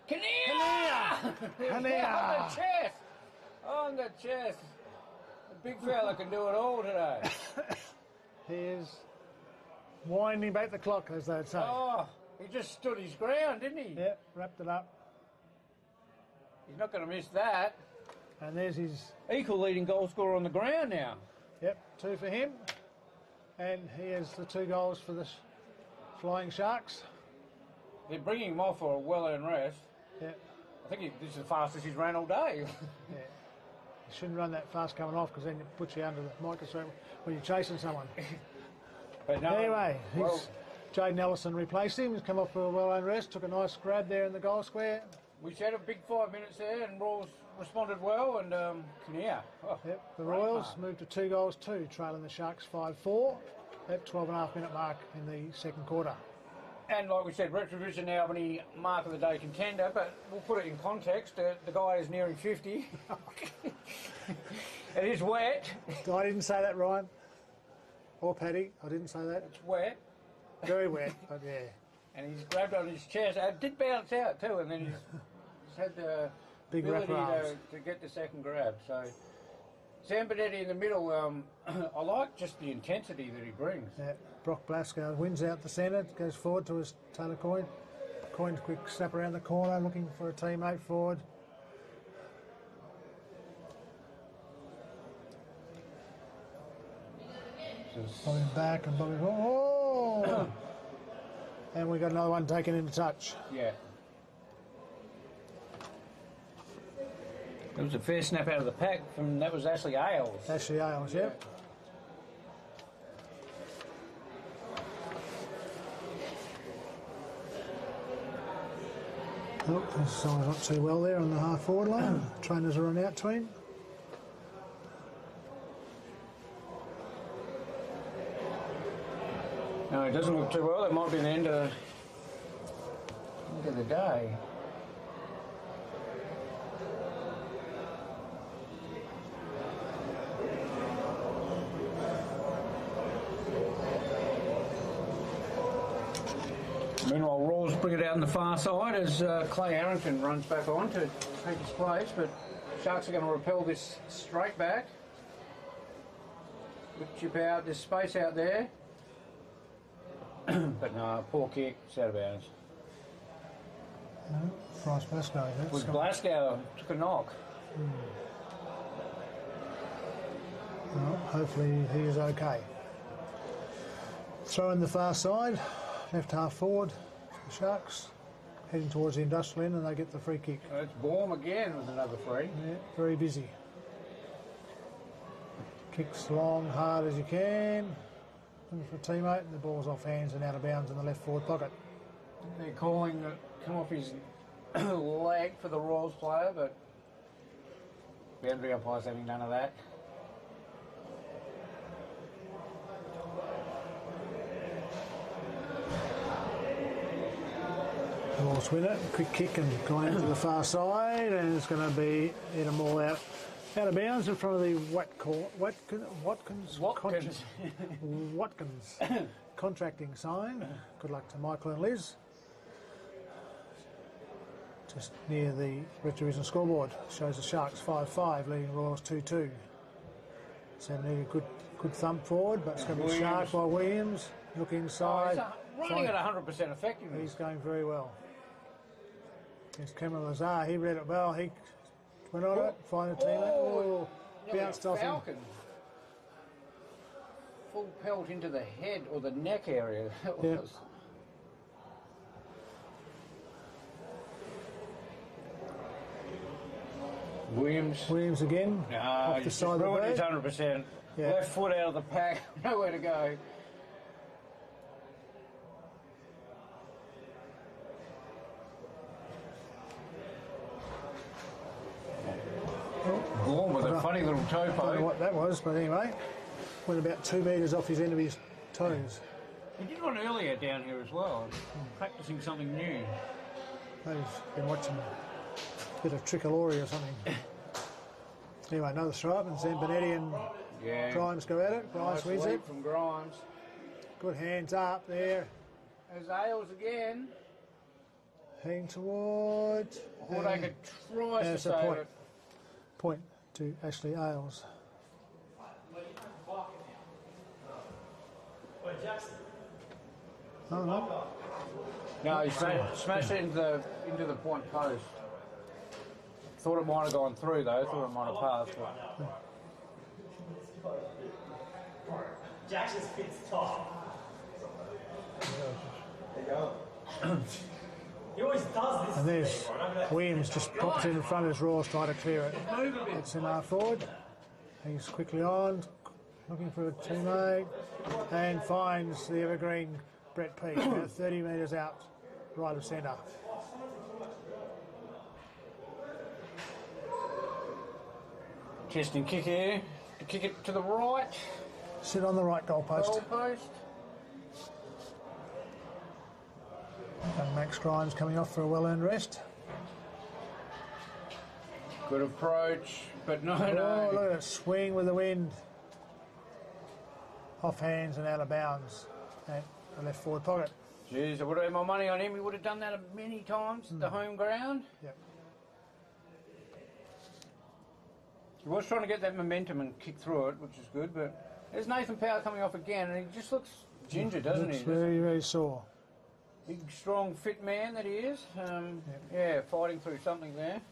Kinnear! Kinnear! On the chest! On the chest. The big fella can do it all today. Here's winding back the clock, as they'd say. Oh, he just stood his ground, didn't he? Yeah, wrapped it up. He's not going to miss that. And there's his... Equal leading goal scorer on the ground now. Yep, 2 for him. And here's the 2 goals for the Flying Sharks. They're bringing him off for a well-earned rest. Yeah. I think this is the fastest he's ran all day. Yeah. You shouldn't run that fast coming off because then it puts you under the microscope when you're chasing someone. But no, Anyway, well, Jaden Ellison replaced him. He's come off for a well-earned rest, took a nice grab there in the goal square. we had a big 5 minutes there and Rawls responded well and Kinnear. Oh, Yep, the Royals moved to 2 goals, 2, trailing the Sharks 5-4 at 12.5-minute mark in the second quarter. And like we said, Retrovision Albany mark of the day contender, but we'll put it in context. The guy is nearing 50. It is wet. I didn't say that, Ryan. Or Paddy, I didn't say that. It's wet. Very wet, but yeah. And he's grabbed on his chest. It did bounce out too, and then he's had the Big ability wrapper arms. to get the second grab. So Zambinetti in the middle, I like just the intensity that he brings. Yeah. Brock Blasco wins out the centre, goes forward to his Taylor Coyne. Coyne's quick snap around the corner, looking for a teammate forward. Bobby back and Bobby. Oh! And we got another one taken into touch. Yeah. It was a fair snap out of the pack from, that was Ashley Ailes. Ashley Ailes, yeah. Oh, someone's not too well there on the half forward line. Trainers are on out tween. No, it doesn't look too well. It might be the end of the day. Meanwhile, Rawls bring it out on the far side as Clay Harrington runs back on to take his place, but Sharks are going to repel this straight back. Good chip out, there's space out there. But no, poor kick, it's out of bounds. No, Bryce Glasgow. Was Glasgow took a knock. Well, hopefully he is okay. Throw in the far side, left half forward, the Sharks heading towards the industrial end, and they get the free kick. It's Baum again with another free. Yeah, very busy. Kicks long, hard as you can. Looking for a teammate, and the ball's off hands and out of bounds in the left forward pocket. They're calling it come off his leg for the Royals player, but boundary umpire's having none of that. Royals win it, quick kick and gone out to the far side, and it's going to be hit them all out of bounds in front of the Watkins contracting sign. Good luck to Michael and Liz. Just near the retrovision scoreboard, shows the Sharks 5-5, leading Royals 2-2. So they need a good thump forward, but it's going to be Shark by Williams. Look inside. Running at 100% effectiveness. He's going very well. Here's Cameron Lazar. He read it well. He went on it, find a teammate. Oh, bounced off him. Full pelt into the head or the neck area. That Yep. was. Williams again. Off the side of the ruined his boat. 100%. Yeah. Left foot out of the pack. Nowhere to go. Gorm with a funny little toe I don't know poke. what that was, but anyway, went about 2 metres off his end of his toes. He did one earlier down here as well, practicing something new. They've been watching a bit of Tricolori or something. Anyway, another throw up, and Zambonetti and Grimes go at it. Grimes Nice wins lead it. from Grimes. Good hands up there. As Ailes again. Heading toward. Hordacre tries to it's a save point. it. Point to Ashley Ailes. Oh, no. No, he smashed it into the point post. Thought it might have gone through though. Thought it might have passed. But... Jackson's fit's top. He always does this. And there's Williams just pops in front of his Royals trying to clear it. It's in our forward. He's quickly on, looking for a teammate, and finds the evergreen Brett Peake, about 30 metres out, right of centre. Testing kick here. To kick it to the right. Sit on the right goalpost. Goalpost. And Max Grimes coming off for a well-earned rest. Good approach, but no. Oh, look at it, swing with the wind. Off hands and out of bounds at the left forward pocket. Jeez, I would have had my money on him. He would have done that many times at the home ground. Yep. He was trying to get that momentum and kick through it, which is good, but there's Nathan Power coming off again, and he just looks ginger, doesn't Looks he? very, very sore. Big, strong, fit man that he is. Yeah, fighting through something there.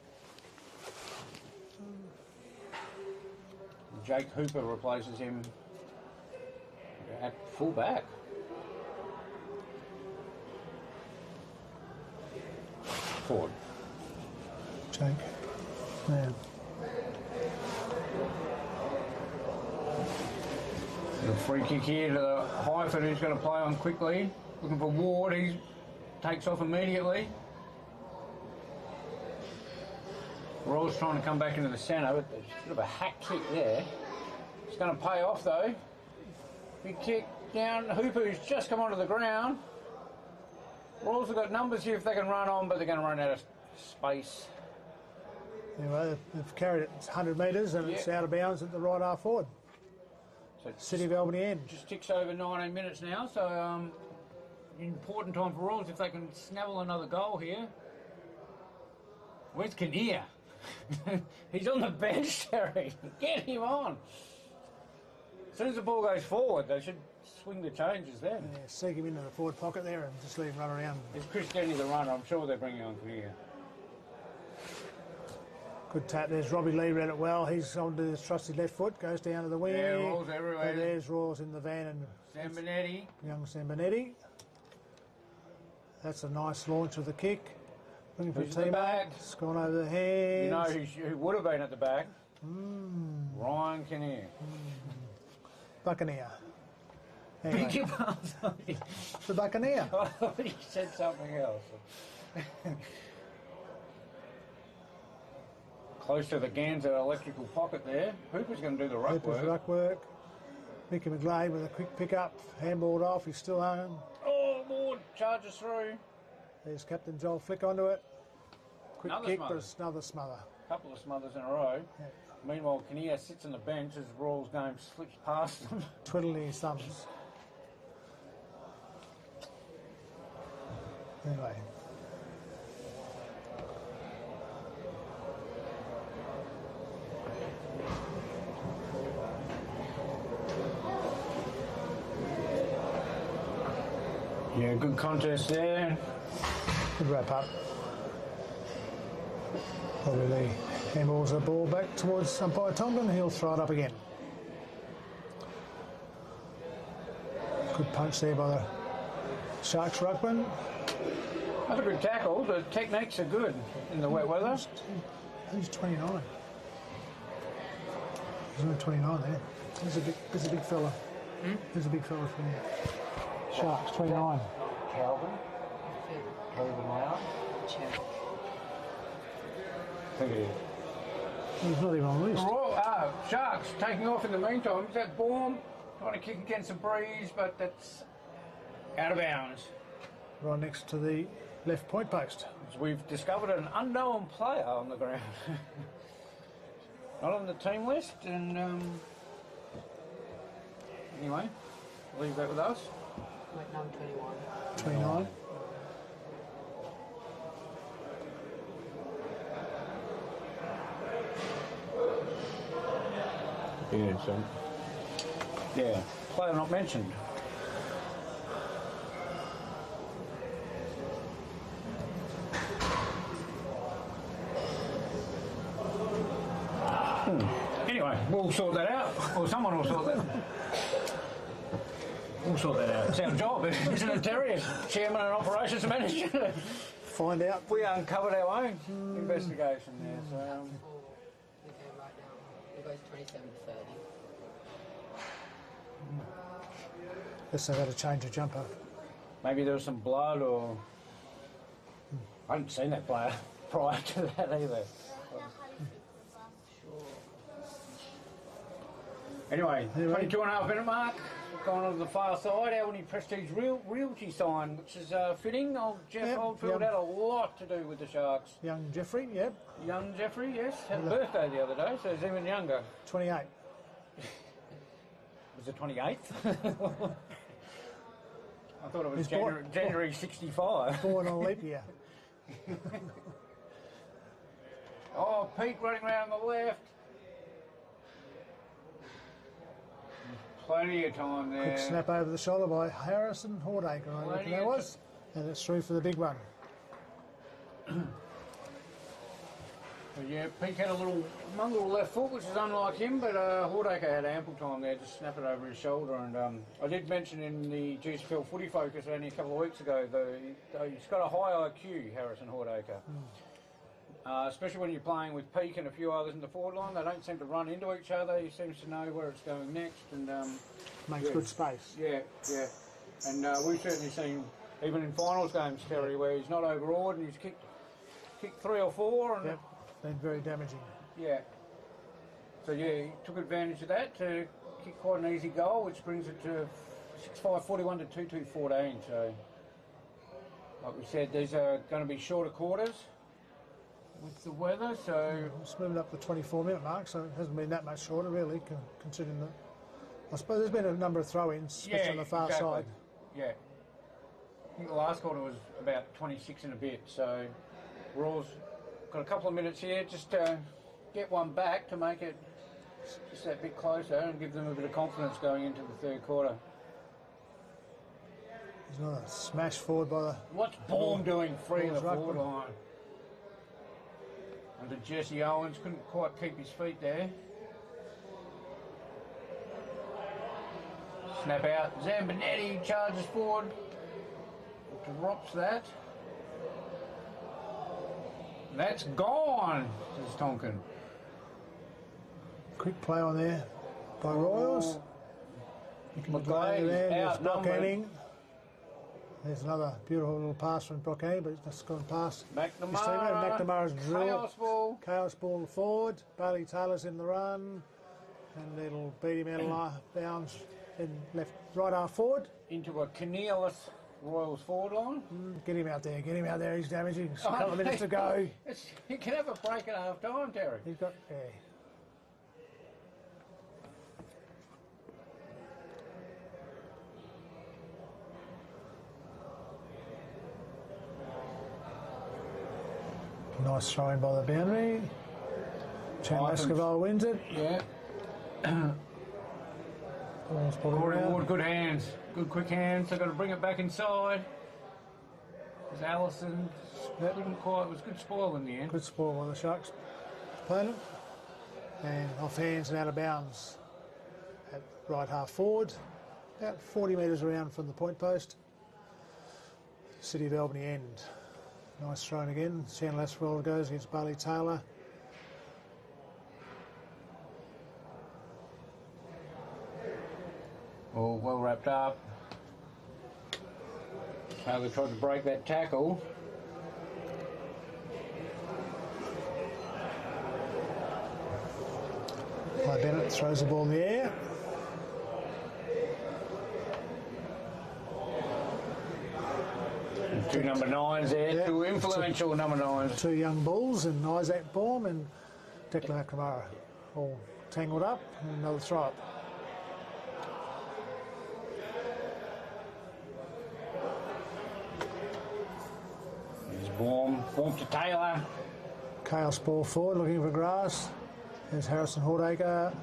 Jake Hooper replaces him at full back. Forward. Jake. Yeah. The free kick here to the Highford, who's going to play on quickly. Looking for Ward, he takes off immediately. Royals trying to come back into the centre, but there's a bit of a hack kick there. It's going to pay off though. Big kick down. Hooper, who's just come onto the ground. Royals have got numbers here if they can run on, but they're going to run out of space. Anyway, they've carried it 100 metres and it's out of bounds at the right half forward. So City of Albany end. just ticks over 19 minutes now, so important time for Royals if they can snavel another goal here. Where's Kinnear? He's on the bench, Terry. Get him on. As soon as the ball goes forward, they should swing the changes then. Yeah, seek him into the forward pocket there and just leave him run around. Is Chris Denny the runner? I'm sure they're bringing on Kinnear. Good tap. There's Robbie Lee, read it well. He's on to his trusty left foot, goes down to the wing. Yeah, Royals everywhere. And there's Royals in the van and Zambonetti. young Zambonetti. That's a nice launch of the kick. Looking for a Who's at the teammate. back? It's gone over the head. You know who would have been at the back? Ryan Kinnear. Buccaneer. Anyway, Beg your pardon. the Buccaneer. I thought he said something else. Close to the Ganser electrical pocket there. Hooper's going to do the ruck Hooper's work. ruck work. Mickey McGlade with a quick pick-up. Handballed off. He's still home. Oh, Ward charges through. There's Captain Joel Flick onto it. Quick Another kick, smother. but it's another smother. Couple of smothers in a row. Yeah. Meanwhile, Kinnear sits on the bench as Royals game slips past them. Twiddling his thumbs. Anyway. Yeah, good contest there. Good wrap up. Robbie Lee handballs the ball back towards umpire Tomlin. He'll throw it up again. Good punch there by the Sharks ruckman. That's a good tackle. The techniques are good in the wet weather. He's 29. He's only 29 there. He's a big fella. He's a big fella from Sharks, 29. Calvin. Calvin Lau. I think it is. He's not even on the list. Sharks taking off in the meantime. Is that Baum trying to kick against the breeze, but that's out of bounds. Right next to the left point post. So we've discovered an unknown player on the ground. Not on the team list, and anyway, leave that with us. Wait, no, I'm 21. 29. Yeah, so. Yeah, player not mentioned. Anyway, we'll sort that out, or someone will sort that. We'll sort that out. It's our job, isn't it, Terry? As chairman and operations manager. Find out. We uncovered our own investigation there. So, Okay, right now. It goes 27 to 30. Guess they've had to change a jumper. maybe there was some blood, or I hadn't seen that player prior to that either. Anyway, 22.5 minute mark. Going on to the far side, Albany Prestige Realty sign, which is fitting. Old Jeff Yep, Oldfield yep. had a lot to do with the Sharks. Young Jeffrey, yep, Young Jeffrey, yes, had a birthday the other day, so he's even younger. 28. Was it 28th? I thought it was He's January 65. Born on a leap year. Oh, Pete running around the left. Plenty of time there. Quick snap over the shoulder by Harrison Hordacre, I reckon that was. And it's through for the big one. But yeah, Pete had a little mongrel left foot, which is unlike him, but Hordacre had ample time there to snap it over his shoulder. And I did mention in the GSPL Footy Focus only a couple of weeks ago that he's got a high IQ, Harrison Hordacre. Especially when you're playing with Peake and a few others in the forward line. They don't seem to run into each other. He seems to know where it's going next. And Makes good space. yeah. And we've certainly seen, even in finals games, Terry, where he's not overawed and he's kicked 3 or 4. And Yep, been very damaging. yeah. So yeah, he took advantage of that to kick quite an easy goal, which brings it to 6-5-41 to 2-2-14. So, like we said, these are going to be shorter quarters with the weather. So It's moving up the 24-minute mark, so it hasn't been that much shorter, really, considering that. I suppose there's been a number of throw-ins, especially on the far exactly. side. Yeah. I think the last quarter was about 26 and a bit, so Royals got a couple of minutes here just to get one back to make it just that bit closer and give them a bit of confidence going into the third quarter. There's another smash forward by the... What's Baum doing free of the Ball's forward ruckman. line? Under Jesse Owens, couldn't quite keep his feet there. Snap out, Zambonetti charges forward, drops that. That's gone, says Tonkin. Quick play on there by Royals. McGlade's There's Brock outnumbered. Henning. There's another beautiful little pass from Brock Henning, but it's just gone past his teammate. McNamara's drill. Chaos ball. Chaos ball forward. Bailey Taylor's in the run. And it'll beat him out of bounds in right half forward. Into a Cornelius Royals forward line. Get him out there, he's damaging. Just a couple of minutes to go. He can have a break at half time, Terry. He's got, yeah. Nice throwing by the boundary. Chan Escobar wins it. Yeah. Ball's put it Corey around. Ward, good hands. Good quick hands. They've got to bring it back inside. There's Allison. Couldn't quite. It was good spoil in the end. Good spoil by the Sharks opponent. And off hands and out of bounds at right half forward. About 40 metres around from the point post. City of Albany end. Nice thrown again. Chandler Aswell goes against Bailey Taylor. All well wrapped up. Taylor tried to break that tackle. By Bennett throws the ball in the air. Two number nines there. Yeah. Two influential number nines. Two young bulls and Isaac Baum and Declan McNamara all tangled up and another throw up. There's Baum to Taylor. Chaos ball forward looking for grass. There's Harrison Hordacre.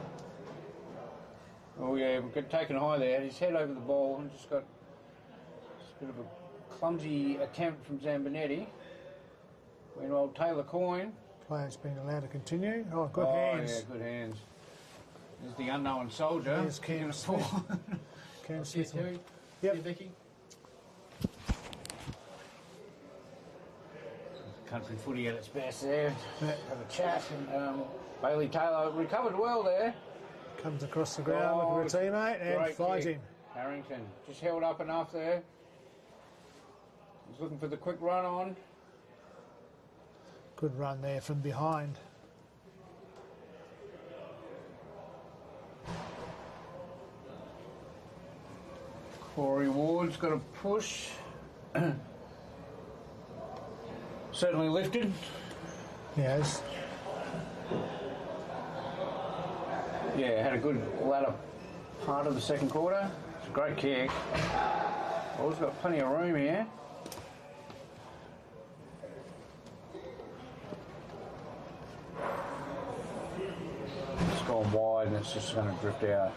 Oh yeah, we've got taken high there. Had his head over the ball and just got a bit of a clumsy attempt from Zambonetti. Meanwhile, Taylor Coyne. Player's been allowed to continue. Oh, good Oh hands. yeah, good hands. There's the unknown soldier. There's Cam Smith. Cam Smith. Terry. Yep. Yeah, Vicky. Country footy at its best there. Yeah. Have a chat. And Bailey Taylor recovered well there. Comes across the ground looking for a teammate and Great finds kick. him. Harrington just held up enough there. He's looking for the quick run on. Good run there from behind. Corey Ward's got a push. Certainly lifted. Yes. Yeah, had a good latter part of the second quarter. It's a great kick. Ward's got plenty of room here. It's gone wide and it's just going to drift out.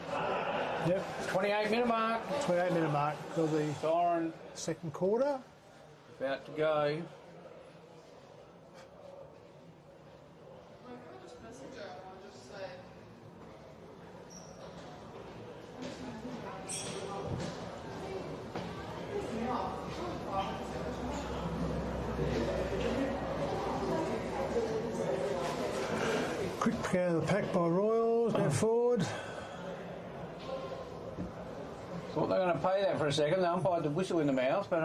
Yep. 28-minute mark. 28-minute mark for the Siren second quarter. about to go. Quick pick out of the pack by Royals. Go forward. Thought they were going to pay that for a second. The umpire had the whistle in the mouth, but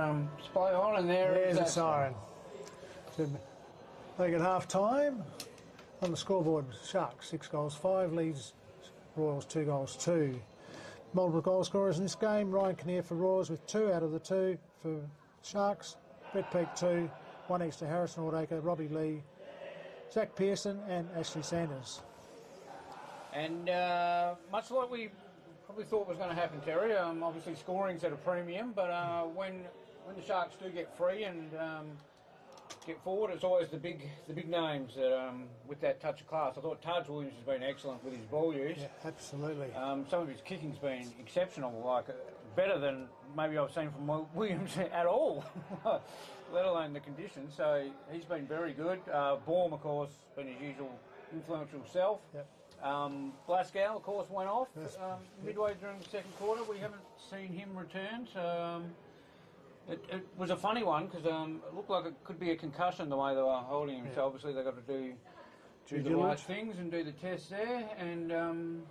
play on, and There's that a siren. So make it half time. On the scoreboard, Sharks 6 goals 5, leads Royals 2 goals 2. Multiple goal scorers in this game. Ryan Kinnear for Royals with 2 out of the 2 for Sharks. Brett Peake 2, 1 extra Harrison Hordacre, Robbie Lee, Zach Pearson and Ashley Sanders. And much like we probably thought was going to happen, Terry, obviously scoring's at a premium, but when when the Sharks do get free and get forward, it's always the big names that, with that touch of class. I thought Taj Williams has been excellent with his ball use. Yeah, absolutely. Some of his kicking's been exceptional, like better than maybe I've seen from Williams at all, let alone the conditions. So he's been very good. Baum, of course, been his usual influential self. Yep. Glasgow, of course, went off Yes. midway during the second quarter. We haven't seen him return. So, it was a funny one because it looked like it could be a concussion the way they were holding him. So obviously they've got to do the right things and do the test there, and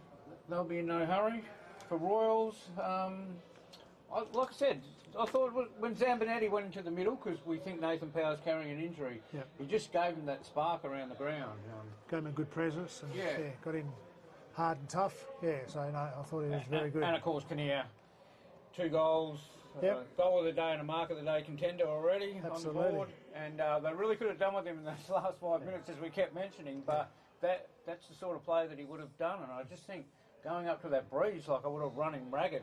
they'll be in no hurry. For Royals, like I said, I thought when Zambonetti went into the middle, because we think Nathan Power's carrying an injury, Yep. he just gave him that spark around the ground. Gave him a good presence and Yeah. got in hard and tough. Yeah, so no, I thought he was very good. And of course, Kinnear, 2 goals, Yep. goal of the day and a mark of the day contender already Absolutely. on the board. And they really could have done with him in those last 5 minutes, as we kept mentioning. But that's the sort of play that he would have done. And I just think going up to that breeze, like I would have run him ragged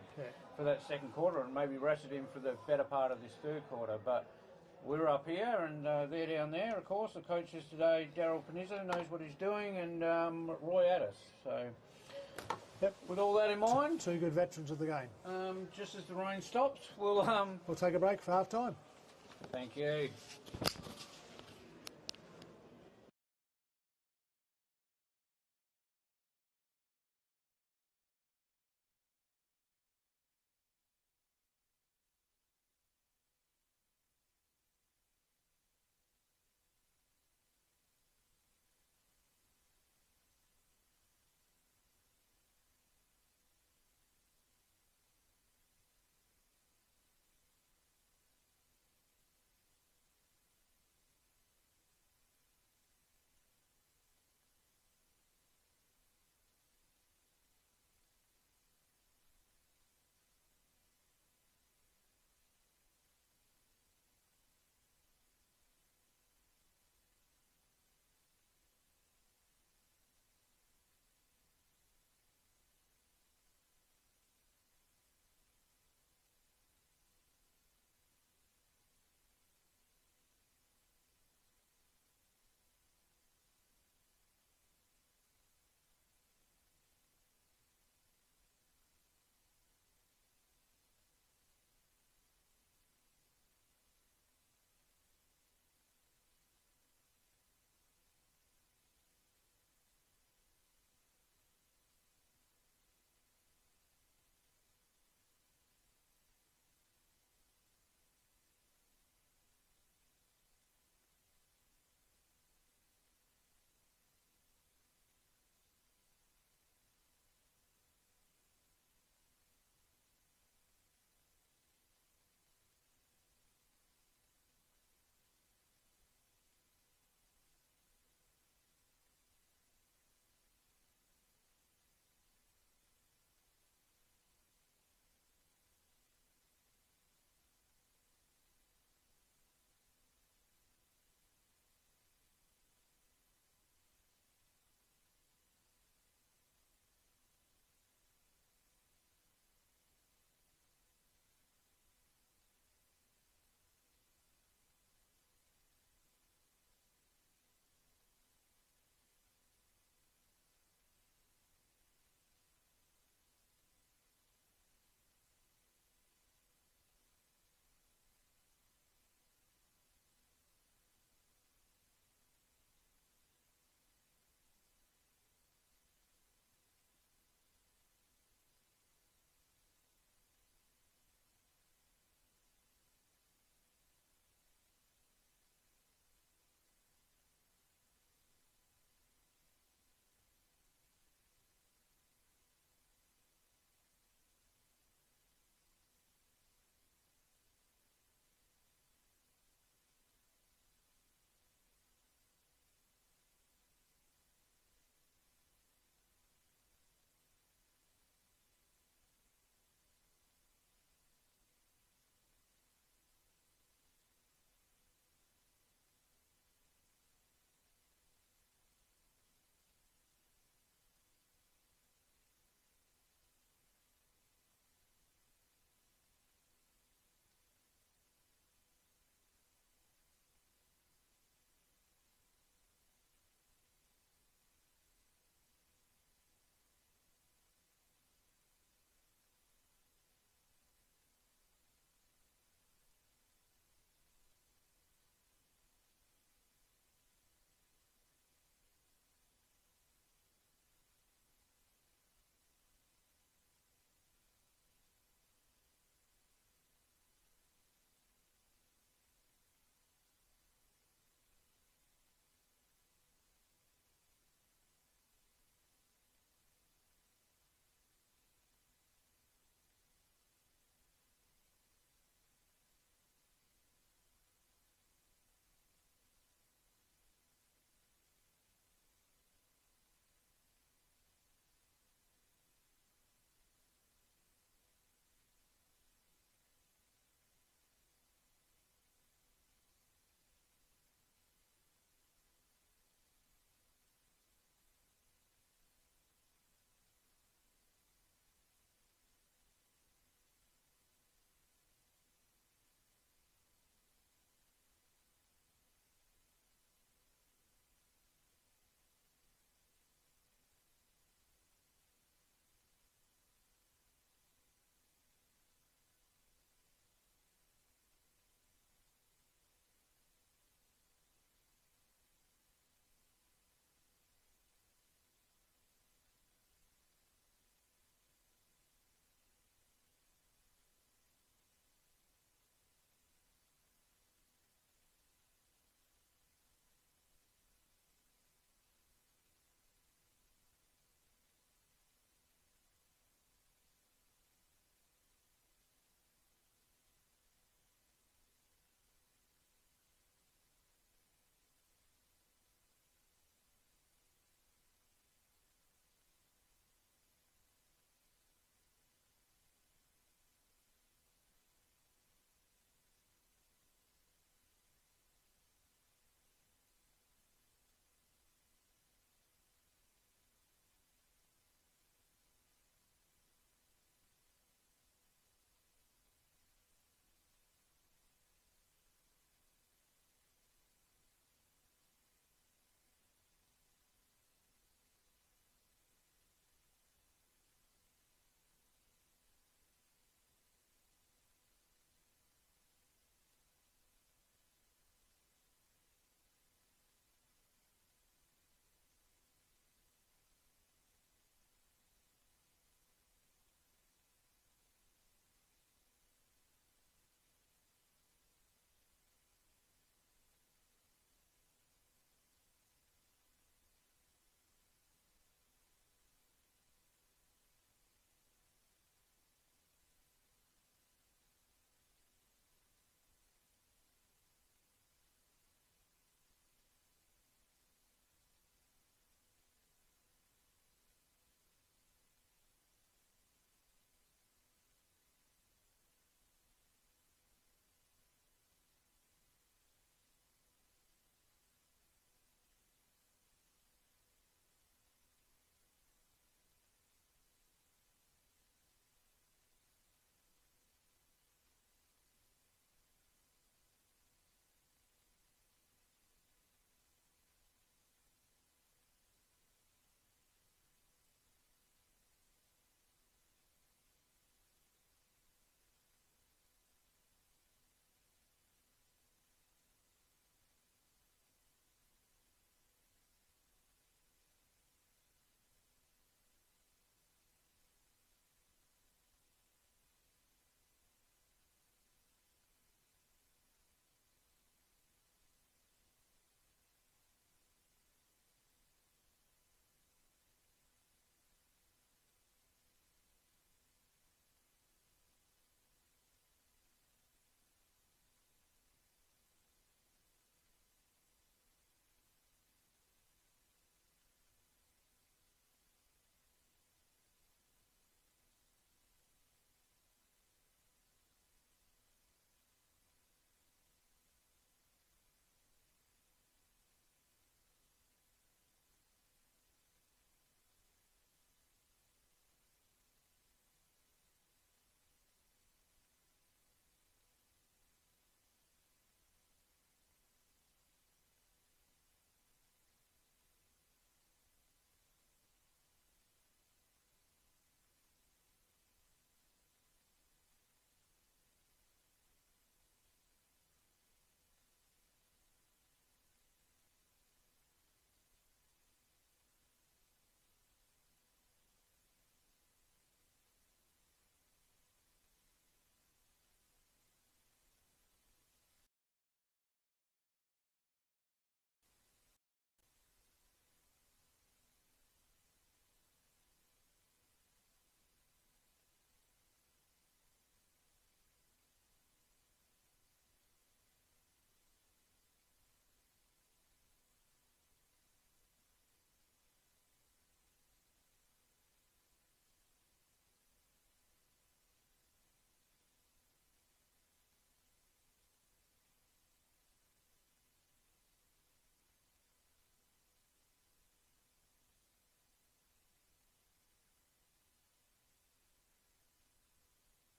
for that second quarter and maybe rested him for the better part of this third quarter. But we're up here and they're down there. Of course, the coach is today, Daryl Panizza, knows what he's doing, and Roy Addis. So, with all that in mind, 2 good veterans of the game. just as the rain stops, we'll We'll take a break for half time. thank you.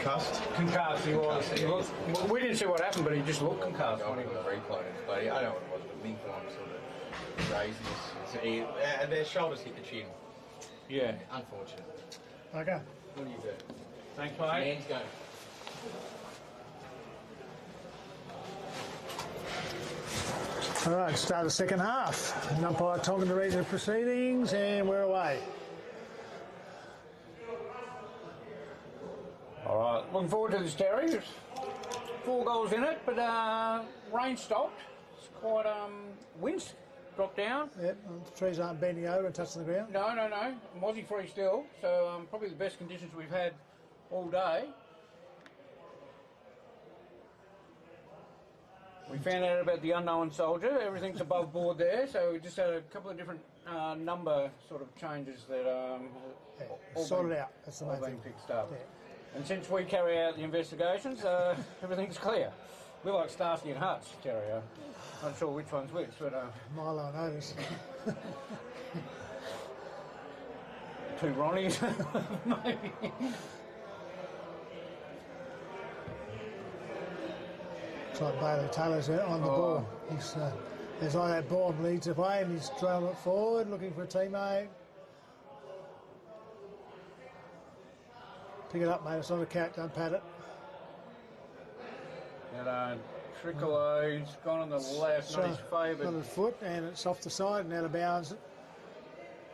concussed. Concussed, he was. He looked, we didn't see what happened, but he just looked concussed. I think it was replay, but I don't know what it was, but big one sort of raised and their shoulders hit the chin. Yeah. Unfortunate. Okay. What do you do? Thanks, mate. Man's go. All right, start the second half. An umpire talking to regional proceedings, and we're away. All right, looking forward to this, Terry. There's 4 goals in it, but rain stopped. It's quite winds dropped down. Yep, the trees aren't bending over and touching the ground. No. Mozzie free still, so probably the best conditions we've had all day. We found out about the unknown soldier. Everything's above board there, so we just had a couple of different number sort of changes that all Sorted been- out. That's the all main been thing. fixed up. Yeah. And since we carry out the investigations, everything's clear. We're like Starsky and Hutch, Terry. Not sure which one's which, but Milo knows. 2 Ronnies, maybe. It's like Bailey Taylor's on the ball. He's like that ball leads away and he's drilled it forward, looking for a teammate. Pick it up, mate. It's not a cat. Don't pat it. And Trickolo's gone on the left, not his On favoured. the foot, and it's off the side and out of bounds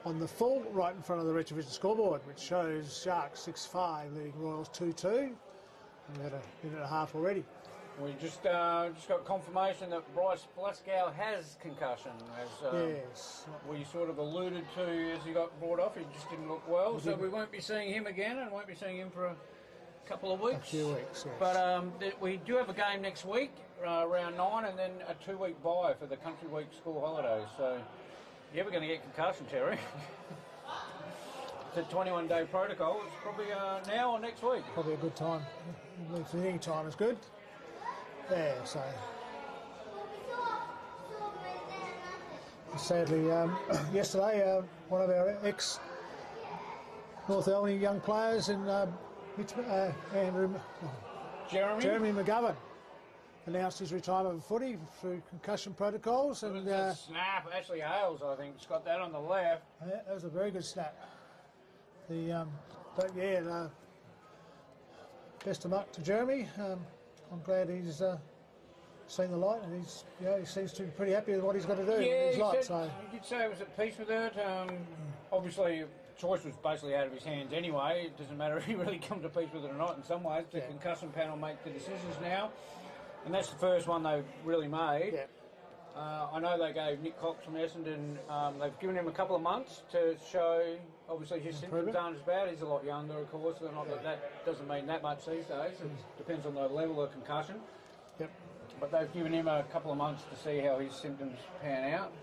on the full, right in front of the Retro Vision scoreboard, which shows Sharks 6-5 leading Royals 2-2. And we had a minute and a half already. We just got confirmation that Bryce Blaskow has concussion, as Yes. we sort of alluded to as he got brought off. He just didn't look well, so we won't be seeing him again, and won't be seeing him for a couple of weeks. A few weeks, yes. But we do have a game next week, round 9, and then a 2-week bye for the country week school holidays. So you're ever going to get concussion, Terry? It's a 21-day protocol. It's probably now or next week. Probably a good time. If any time is good. There, so. Sadly, yesterday, one of our ex-North Albany young players in Jeremy McGovern announced his retirement from footy through concussion protocols. And Snap, Ashley Hales, I think, has got that on the left. yeah, that was a very good snap. But yeah, best of luck to Jeremy. I'm glad he's seen the light, and he seems to be pretty happy with what he's got to do in his life. He did say he was at peace with it. Obviously, choice was basically out of his hands anyway. It doesn't matter if he really comes to peace with it or not in some ways. The concussion panel make the decisions now, and that's the first one they've really made. Yeah. I know they gave Nick Cox from Essendon, they've given him a couple of months to show, obviously his symptoms aren't as bad. He's a lot younger, of course, so that doesn't mean that much these days. It depends on the level of concussion. Yep. But they've given him a couple of months to see how his symptoms pan out.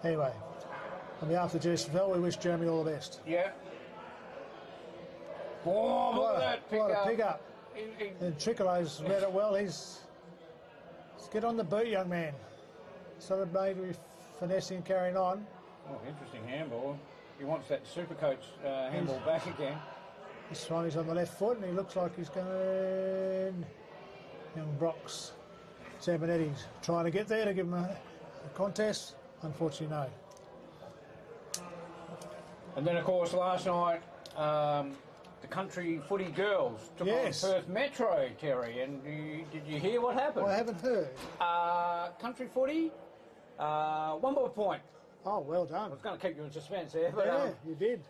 Anyway, on behalf of the GSFL, we wish Jeremy all the best. Yeah. Oh, look at that pick What up. a pick up. And Trickolo's read it well. Let's get on the boot, young man. Sort of maybe finessing and carrying on. Oh, interesting handball. He wants that super coach handball back again. This time he's on the left foot and he looks like he's going. Young Brox Zambonetti's trying to get there to give him a contest. Unfortunately, no. And then, of course, last night, the country footy girls took on Perth Metro, Terry. And did you hear what happened? I haven't heard. Country footy, 1 more point. Oh, well done. I was going to keep you in suspense there, but yeah, you did.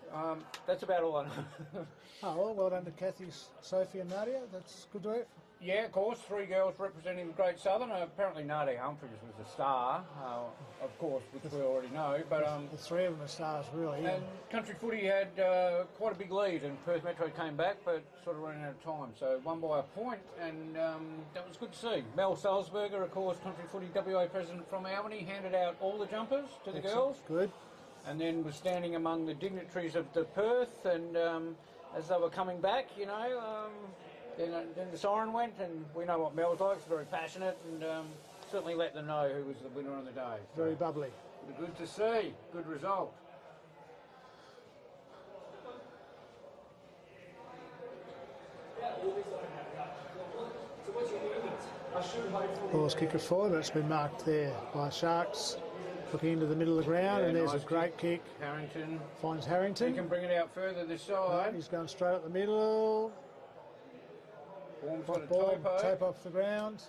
that's about all I know. Oh, well done to Kathy, Sophie and Nadia. That's good work. Yeah, of course, 3 girls representing the Great Southern. Apparently Nadia Humphries was the star, of course, which we already know. But the 3 of them are stars, really. And country footy had quite a big lead, and Perth Metro came back, but sort of running out of time. So won by a point, and that was good to see. Mel Salzberger, of course, country footy WA president from Albany, handed out all the jumpers to the girls. Good. And then was standing among the dignitaries of the Perth, and as they were coming back, then the siren went, and we know what Mel's like. He's very passionate, and certainly let them know who was the winner on the day. So, very bubbly. Good to see. Good result. Ball's kick it forward, but it's been marked there by Sharks. Looking into the middle of the ground, and there's nice a great kick. Harrington. Finds He Harrington. can bring it out further this side. He's going straight up the middle. Warm's got a Ball, topo. tape off the ground.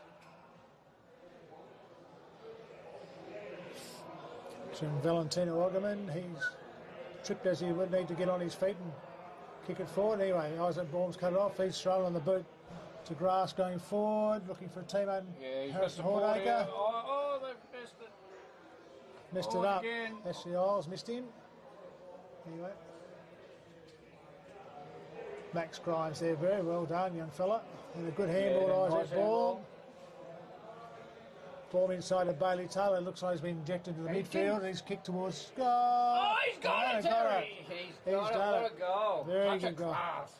From Valentino Oggerman. He's tripped as he would need to get on his feet and kick it forward. Anyway, Isaac Baum's cut it off. He's thrown on the boot to grass going forward, looking for a teammate. Yeah, he's got Harrison support here. Hornaker. Oh, they've missed it. Missed Oh, it up. again. Ashley Isles missed him. Anyway. Max Grimes there, very well done, young fella. And a good handball, Yeah, Isaac nice Baum. handball. Ball inside of Bailey Taylor. Looks like he's been injected to the midfield. And he's kicked towards goal. Oh, he's got it, Got Terry. He's got it. done What it. a goal. Very Touch good of goal. class.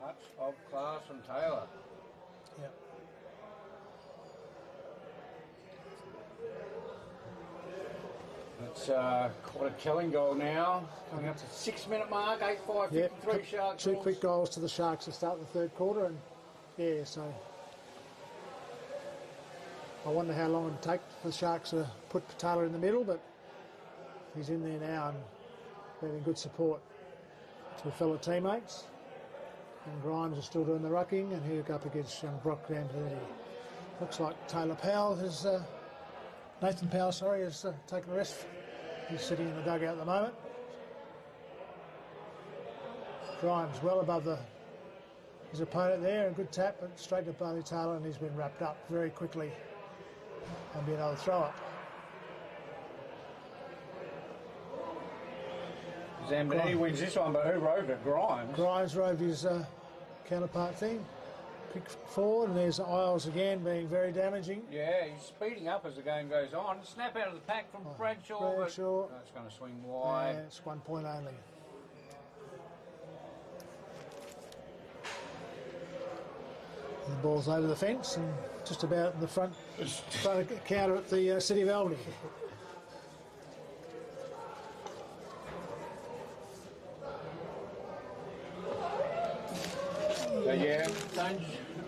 Touch of class from Taylor. Yep. It's quite a telling goal now. Coming up to 6-minute mark, 8-5, 53 Sharks. Two quick goals to the Sharks to start the third quarter, and yeah, so I wonder how long it'll take for the Sharks to put Taylor in the middle, but he's in there now and having good support to fellow teammates. And Grimes is still doing the rucking, and he'll go up against young Brock Grampetti. Looks like Taylor Powell has, Nathan Powell, sorry, has taken a rest. He's sitting in the dugout at the moment. Grimes well above his opponent there, a good tap, but straight to Bailey Taylor, and he's been wrapped up very quickly and be another throw up. Zambinetti wins this one, but who rode it? Grimes. Grimes rode his counterpart thing. Kick forward, and there's Isles again being very damaging. Yeah, he's speeding up as the game goes on. Snap out of the pack from Bradshaw. Bradshaw. But that's going to swing wide. And it's 1 point only. And the ball's over the fence and just about in the front counter at the City of Albany. So yeah,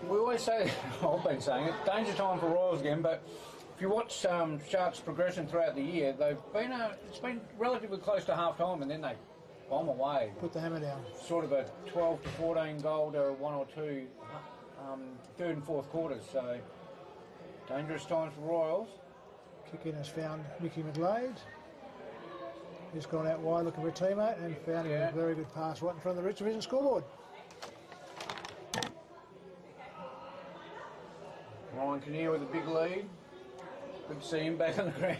we always say, I've been saying it, danger time for Royals again, but if you watch Sharks' progression throughout the year, it's been relatively close to half time, and then they bomb away. Put the hammer down. Sort of a 12 to 14 goal to 1 or 2 third and fourth quarters, so dangerous times for Royals. Kick in has found Mickey McGlade. He's gone out wide looking for a teammate and found him a very good pass right in front of the Rich Division scoreboard. Ryan Kinnear with a big lead. Good to see him back on the ground.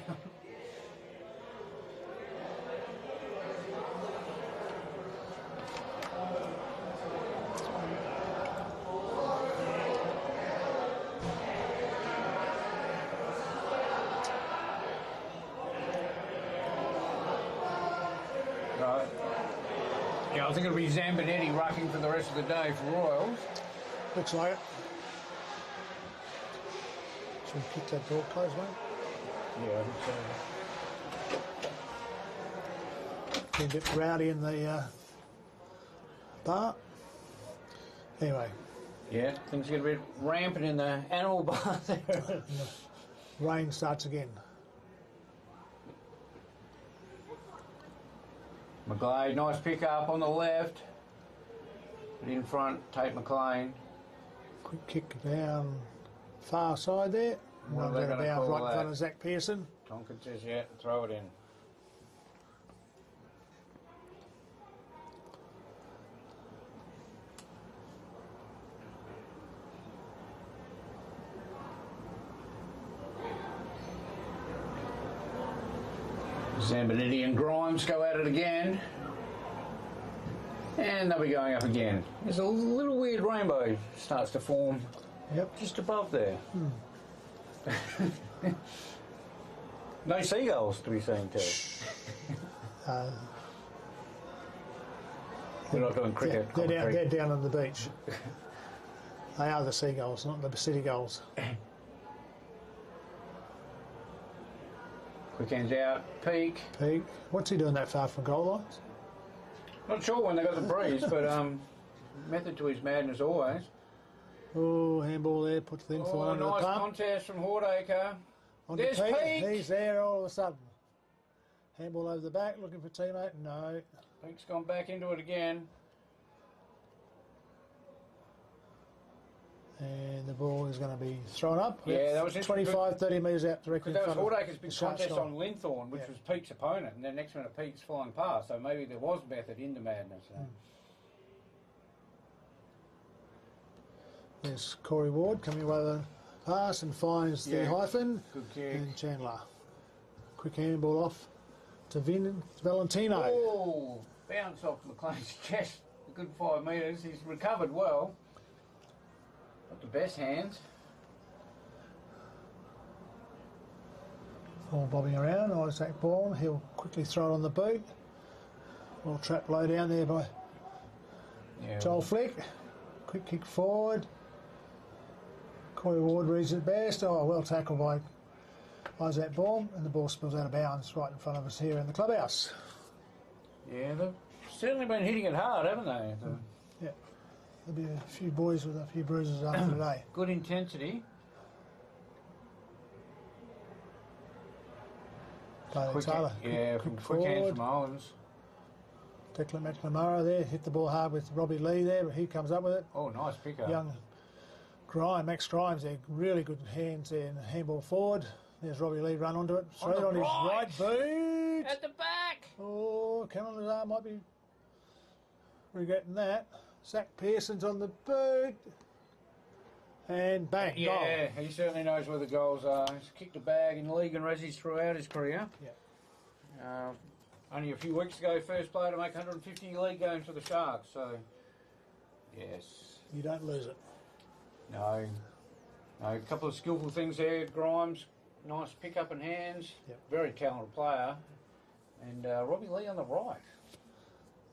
Right. Yeah, I think it'll be Zambinetti rucking for the rest of the day for Royals. Looks like it. Should we kick that door closed, mate? Yeah, I think so. Been a bit rowdy in the bar. Anyway, Yeah, things get a bit rampant in the animal bar there. rain starts again. McGlade, nice pick up on the left. In front, Tate McLean. Quick kick down far side there. What are One they down gonna about call right in that? front of Zach Pearson. Tonkin says, yeah, throw it in. Zambinetti and Grimes go at it again. And they'll be going up again. There's a little weird rainbow starts to form Yep. just above there. No seagulls to be seen too. We're not doing cricket. They're down on the beach. They are the seagulls, not the city gulls. Quick hands out, peak. Pete, what's he doing that far from goal lines? Not sure when they got the breeze, but method to his madness always. Oh, handball there, puts the info Oh, under nice the pump. contest from Hordacre. On to There's Peak. Peak. He's there all of a sudden. Handball over the back, looking for teammate. No. Peak's gone back into it again. And the ball is going to be thrown up. Yeah, that was 25, 30 metres out directly Because in that was front of Hordacre's big the sharp contest stop. on Linthorn, which Yeah. was Peak's opponent, and then next minute Peak's flying past, so maybe there was method in the madness. There's Corey Ward coming away with a pass and finds the Yeah. hyphen. Good kick. And Chandler. Quick handball off to Valentino. Oh, bounce off McLean's chest, a good 5 metres. He's recovered well. Not the best hands. Ball bobbing around, Isaac Bourne. He'll quickly throw it on the boot. Well trapped low down there by Yeah. Joel Flick. Quick kick forward. Corey Ward reads it best. Oh, well tackled by Isaac Bourne. And the ball spills out of bounds right in front of us here in the clubhouse. Yeah, they've certainly been hitting it hard, haven't they? Yeah. There'll be a few boys with a few bruises after today. Good intensity. Bailey Taylor. Yeah, quick quick hands forward. from Owens. Declan McNamara there, hit the ball hard with Robbie Lee there, but he comes up with it. Oh, nice pickup. Young Max Grimes there, really good hands there, and handball forward. There's Robbie Lee run onto it, throw it on his right boot. At the back. Oh, Cameron Lazar might be regretting that. Zach Pearson's on the boot. And bang, goal. Yeah, he certainly knows where the goals are. He's kicked a bag in league and Resi's throughout his career. Yeah. Only a few weeks ago, first player to make 150 league games for the Sharks. So, yes. You don't lose it. No. A couple of skillful things there. Grimes, nice pick up and hands. Yep. Very talented player. And Robbie Lee on the right.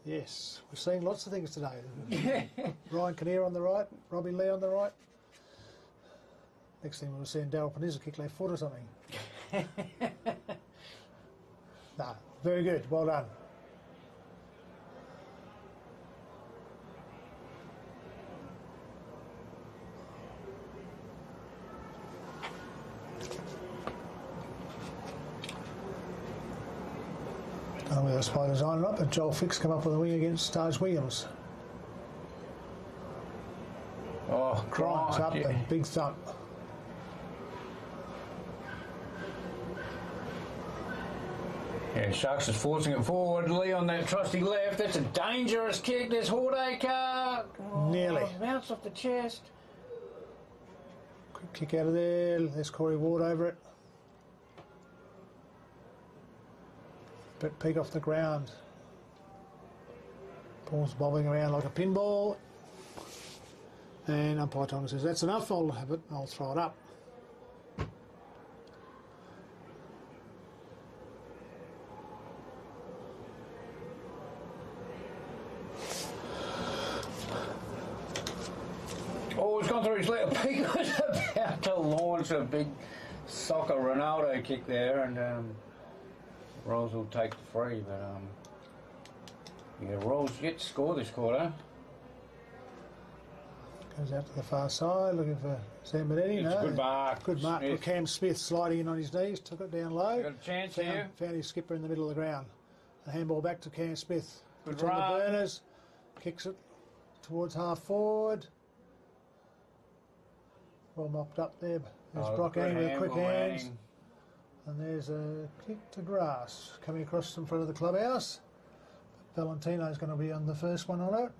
Yes, we've seen lots of things today. Ryan Kinnear on the right, Robbie Lee on the right. Next thing we'll see Darryl Peniza kick left foot or something. No, very good, well done. And with the Spiders on up, and Joel Fix come up with a wing against Taj Williams. Oh, Grimes up yeah. and big thump. Yeah, Sharks is forcing it forward. Lee on that trusty left. That's a dangerous kick. There's Hordacre. Oh, Nearly. Bounce off the chest. Quick kick out of there. There's Corey Ward over it. But Peak off the ground. Ball's bobbing around like a pinball. And umpire Tonga says, that's enough, I'll have it, I'll throw it up. Oh, it's gone through his leg. Peak was about to launch a big soccer Ronaldo kick there, and Rolls will take the free, but yeah, Rolls yet to score this quarter. Goes out to the far side, looking for Sam Benetti. It's a good mark. Good mark. Smith. Cam Smith sliding in on his knees, took it down low. Got a chance here. Found his skipper in the middle of the ground. A handball back to Cam Smith. Good Puts on the run. burners, kicks it towards half forward. Well mopped up there. There's Oh, Brock good Anning with hand, quick Will hands. Anning. And there's a kick to grass coming across in front of the clubhouse. Valentino's going to be on the first one on it.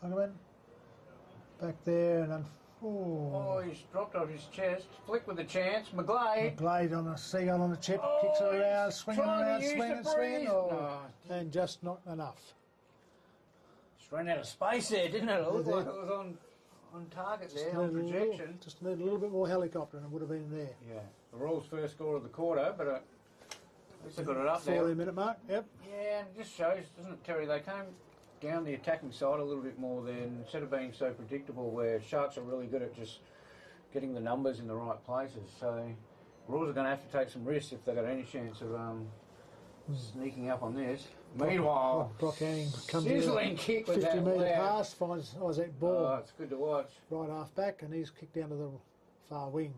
Argument. Back there and Oh, he's dropped off his chest. Flick with a chance. McGlade. Blade on a seagull on the chip, Oh, kicks it around, he's swinging trying to around, use the swinging, swinging. breeze. Oh, and just not enough. Just ran out of space there, didn't it? It looked Yeah, like it was on target there, Just on needed a projection. little- Just need a little bit more helicopter and it would have been there. Yeah, the Royals' first score of the quarter, but at least they got it up there. 40-minute mark, yep. Yeah, and it just shows, doesn't it, Terry? They came down the attacking side a little bit more then, instead of being so predictable, where Sharks are really good at just getting the numbers in the right places. So Royals are going to have to take some risks if they've got any chance of Sneaking up on this. Meanwhile, Brock Anning comes in sizzling kick with 50 that metre left. pass, finds Isaac Ball Oh, it's good to watch. right half back, and he's kicked down to the far wing.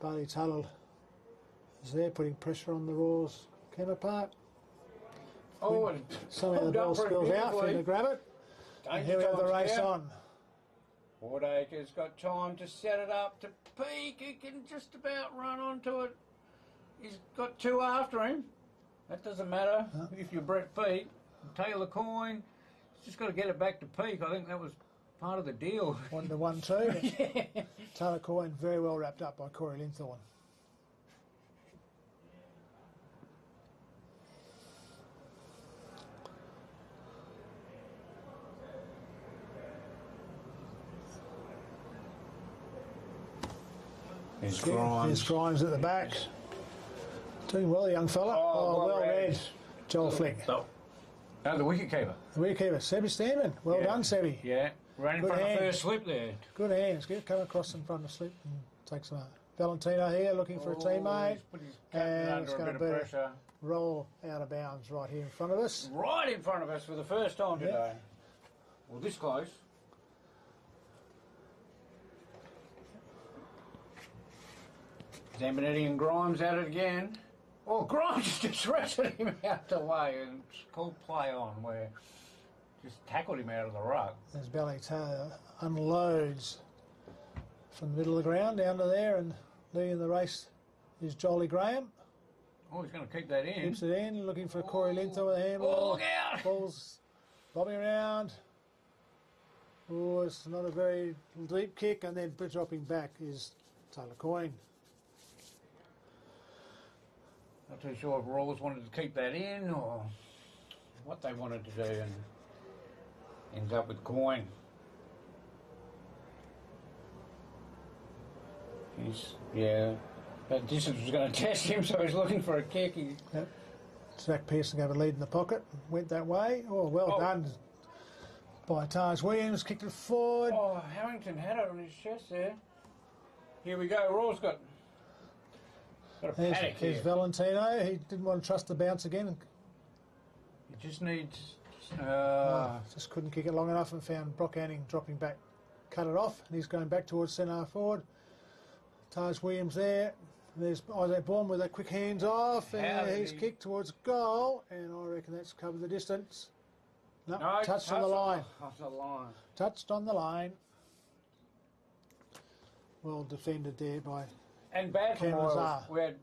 Bailey Taylor is there putting pressure on the Roars counterpart. Oh, and Somehow the pulled up ball very spills out, beautifully. finna grab it. And here we have the Danger race time's on. Woodacre's got time to set it up to Peak. He can just about run onto it. He's got 2 after him. That doesn't matter if you're Brett Peak. Taylor Coyne, he's just got to get it back to Peak. I think that was part of the deal. 1-2. Taylor Coyne very well wrapped up by Corey Linthorne. There's There's Grimes at the back. Doing well, the young fella. Oh, well well read. read. Joel Flick. No, the wicketkeeper. The wicketkeeper, Sebby Stanman. Well done, Sebby. Yeah, right in Good front hand. of the first slip there. Good hands. Come across in front of the slip and take some out. Valentino here looking for a teammate. He's put his captain And under it's a going bit to of be pressure. roll out of bounds right here in front of us. Right in front of us for the first time Yeah. today. Well, this close. Zambonetti and Grimes at it again. Oh, Grimes just wrestled him out the way and it's called play on where just tackled him out of the ruck. As Bailey Taylor unloads from the middle of the ground down to there, and leading the race is Jolly Graham. Oh, he's going to keep that in. Keeps it in, looking for Corey Linthorne with a handball. Oh, look out! Ball's bobbing around. Oh, it's not a very deep kick, and then dropping back is Taylor Coyne. Not too sure if Rawls wanted to keep that in or what they wanted to do, and ends up with Coyne. That distance was going to test him, so he's looking for a kick. Yep. Zach Pearson gave a lead in the pocket, went that way. Oh, well done by Taj Williams, kicked it forward. Oh, Harrington had it on his chest there. Here we go. Rawls got a paddock Here's here. Valentino. He didn't want to trust the bounce again. He just needs. Just couldn't kick it long enough and found Brock Anning dropping back, cut it off, and he's going back towards centre half forward. Taj Williams there. There's Isaac Baum with a quick hands off, and he's kicked towards goal, and I reckon that's covered the distance. No, touched on the line. Off the line. Touched on the line. Well defended there by. And bad for Cameras Royals. are. We had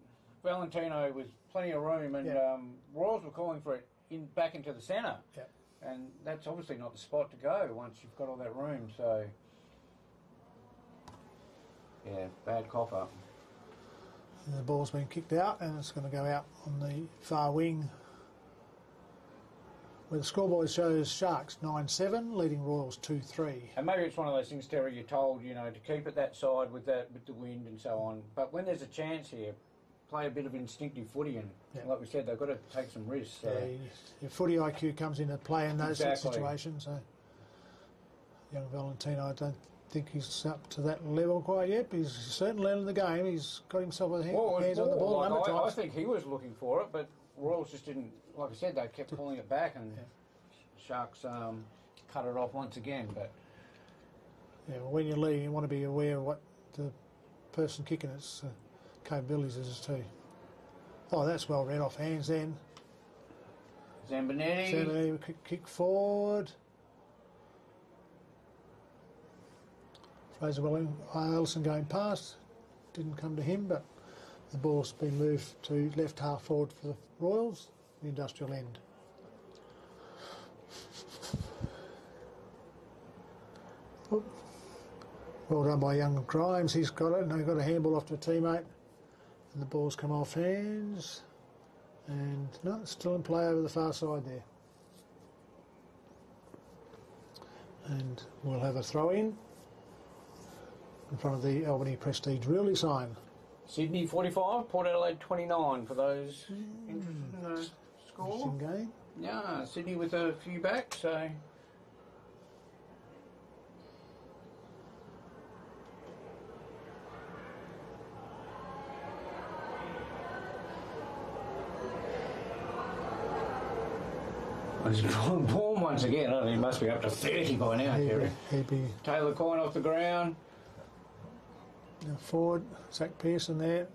Valentino with plenty of room, and Royals were calling for it back into the centre. Yep. And that's obviously not the spot to go once you've got all that room. So, yeah, bad cough up. And the ball's been kicked out, and it's going to go out on the far wing, where the scoreboard shows Sharks 9-7, leading Royals 2-3. And maybe it's one of those things, Terry, you're told, to keep it that side with the wind and so on. But when there's a chance here, play a bit of instinctive footy, and like we said, they've got to take some risks. So. Your footy IQ comes into play in those sorts of Exactly. situations. So young Valentino, I don't think he's up to that level quite yet, but he's certainly learning the game. He's got himself a hands on the ball a number of I times. think he was looking for it, but Royals just didn't, like I said, they kept pulling it back, and Sharks cut it off once again. But Yeah, well, when you're leading, you want to be aware of what the person kicking its capabilities is too. Oh, that's well read off hands then. Zambonetti. Zambonetti kick forward. Fraser Ellison going past. Didn't come to him, but the ball's been moved to left half forward for the Royals, the industrial end. Oh. Well done by young Grimes. He's got it, and he got a handball off to a teammate. And the ball's come off hands. And no, it's still in play over the far side there. And we'll have a throw in front of the Albany Prestige Realty sign. Sydney 45, Port Adelaide 29 for those interested in the score. Interesting game. Yeah, Sydney with a few back, so. He's drawn form once again. I think he must be up to 30 by now, Terry. He'd be Taylor Coyne off the ground. forward. Zach Pearson there.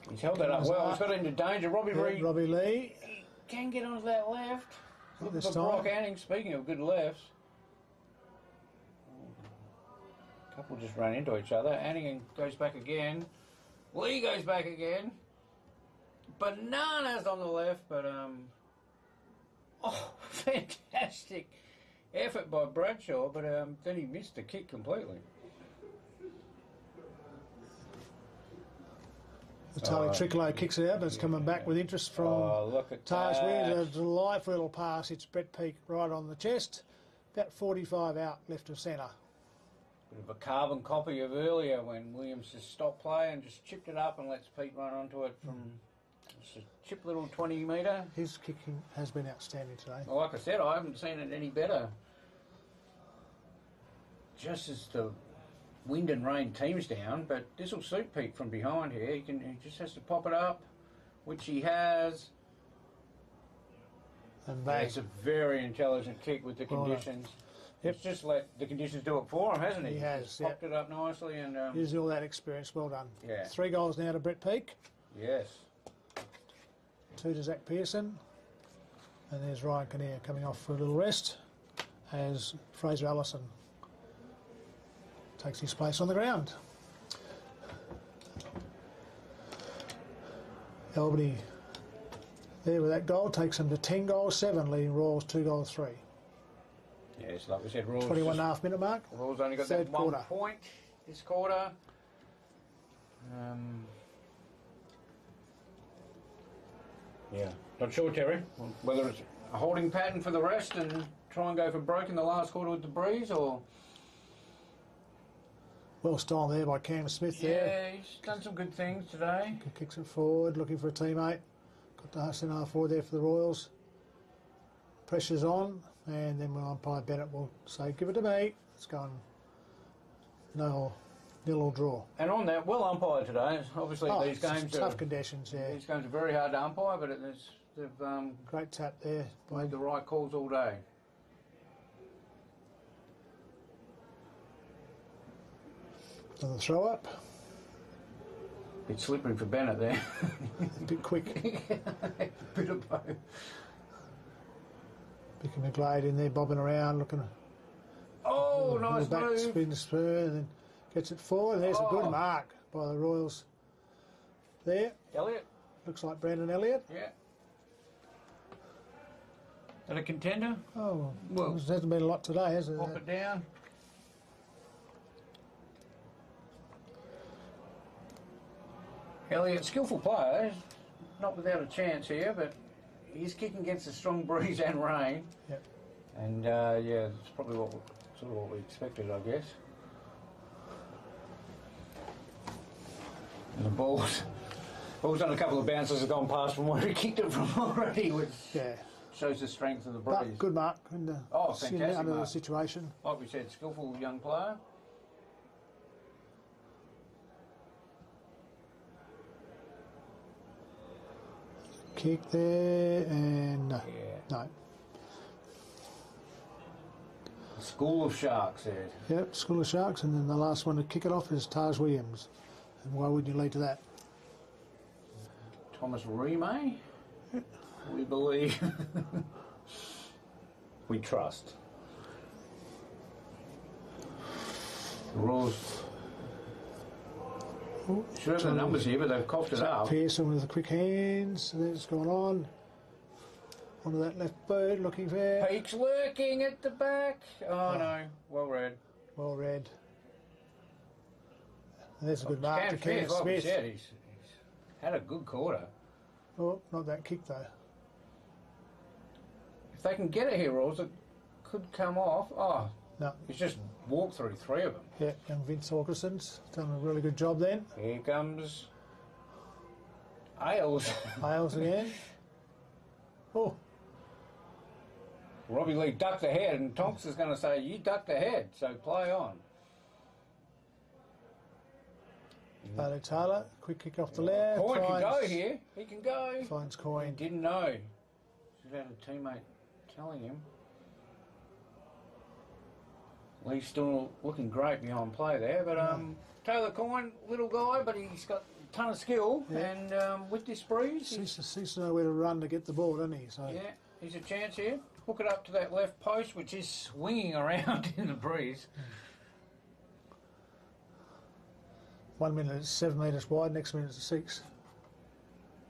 He's held that up well. He's got into danger. Robbie Yeah, Reed Robbie Lee. can get onto that left. Not Looking this for Brock time. Anning. Speaking of good lefts. Couple just ran into each other. Anning goes back again. Lee goes back again. Bananas on the left, but oh, fantastic effort by Bradshaw, but then he missed the kick completely. Charlie Tricolo kicks it out, but it's coming back with interest from Look at Taj that. Williams. A delightful little pass. It's Brett Peake right on the chest. About 45 out left of centre. Bit of a carbon copy of earlier when Williams just stopped play and just chipped it up and lets Pete run onto it from just a chip little 20 metre. His kicking has been outstanding today. Well, like I said, I haven't seen it any better. Just as the wind and rain teams down, but this will suit Pete from behind here. He just has to pop it up, which he has. And Yeah, back. it's a very intelligent kick with the Well done. conditions. Yep. He's just let the conditions do it for him, hasn't he? He has, Just popped it up nicely and Using all that experience. Well done. Yeah. 3 goals now to Brett Peake. yes. 2 to Zach Pearson. And there's Ryan Kinnear coming off for a little rest as Fraser Allison takes his place on the ground. Albany there with that goal takes them to 10 goals 7, leading Royals 2 goals 3. Yes, like we said, Royals 21.5 minute mark. Royals only got Third that 1 quarter. point this quarter. Yeah, not sure, Terry, whether it's a holding pattern for the rest and try and go for broke in the last quarter with the breeze, or Well styled there by Cam Smith yeah, there. he's done some good things today. Kicks it forward, looking for a teammate. Got the centre half forward there for the Royals. Pressure's on, and then when umpire Bennett will say, "Give it to me." It's going nil or draw. And on that, well umpired today. Obviously, these it's games tough are conditions. Yeah, these games are very hard to umpire, but they've great tap there. made the right calls all day. And the throw up, Bit slippery for Bennett there. a bit quick. Bit of both. Vicky McGlade in there bobbing around, looking. Oh, nice back move. spin spur, and then gets it forward. There's a good mark by the Royals. There, Elliott, looks like Brandon Elliott. yeah. Is that a contender? Oh, Well, there hasn't been a lot today, has it? Pop it down. Elliott, skillful player, not without a chance here, but he's kicking against a strong breeze and rain. Yep. And yeah, it's probably sort of what we expected, I guess. And the ball's done a couple of bounces, have gone past from where he kicked it from already, which Yeah. shows the strength of the But breeze. good mark in the, Oh, fantastic under the mark. situation. Like we said, skillful young player. Kick there and no. Yeah. No. School of Sharks there. Yep, School of Sharks, and then the last one to kick it off is Taj Williams. And why wouldn't you lead to that? Thomas Remay. We believe. We trust. The Royals should have the numbers here, but they've coughed it up. Pearson with the quick hands, and then it's gone on. Onto that left boot, looking for. Peake's lurking at the back. Oh no, well read. Well read. And there's a good mark to Cam Cam Smith, like we Smith. said, he's had a good quarter. Oh, not that kick though. If they can get it here, Royals, it could come off. Oh, No. he's just walked through 3 of them. Yeah, young Vince Augustine's done a really good job then. Here comes Ailes. Hales again. Oh, Robbie Lee ducked the head, and Tonks is going to say, you ducked the head, so play on. Bailey Taylor, quick kick off the left. Coyne can go finds- here. He can go. Finds He Coyne. didn't know. without a teammate telling him. Lee's still looking great behind play there, but Taylor Coyne, little guy, but he's got a ton of skill, and with this breeze, seems to know where to run to get the ball, doesn't he? So yeah, he's a chance here. Hook it up to that left post, which is swinging around in the breeze. 1 minute it's 7 metres wide, next minute it's 6.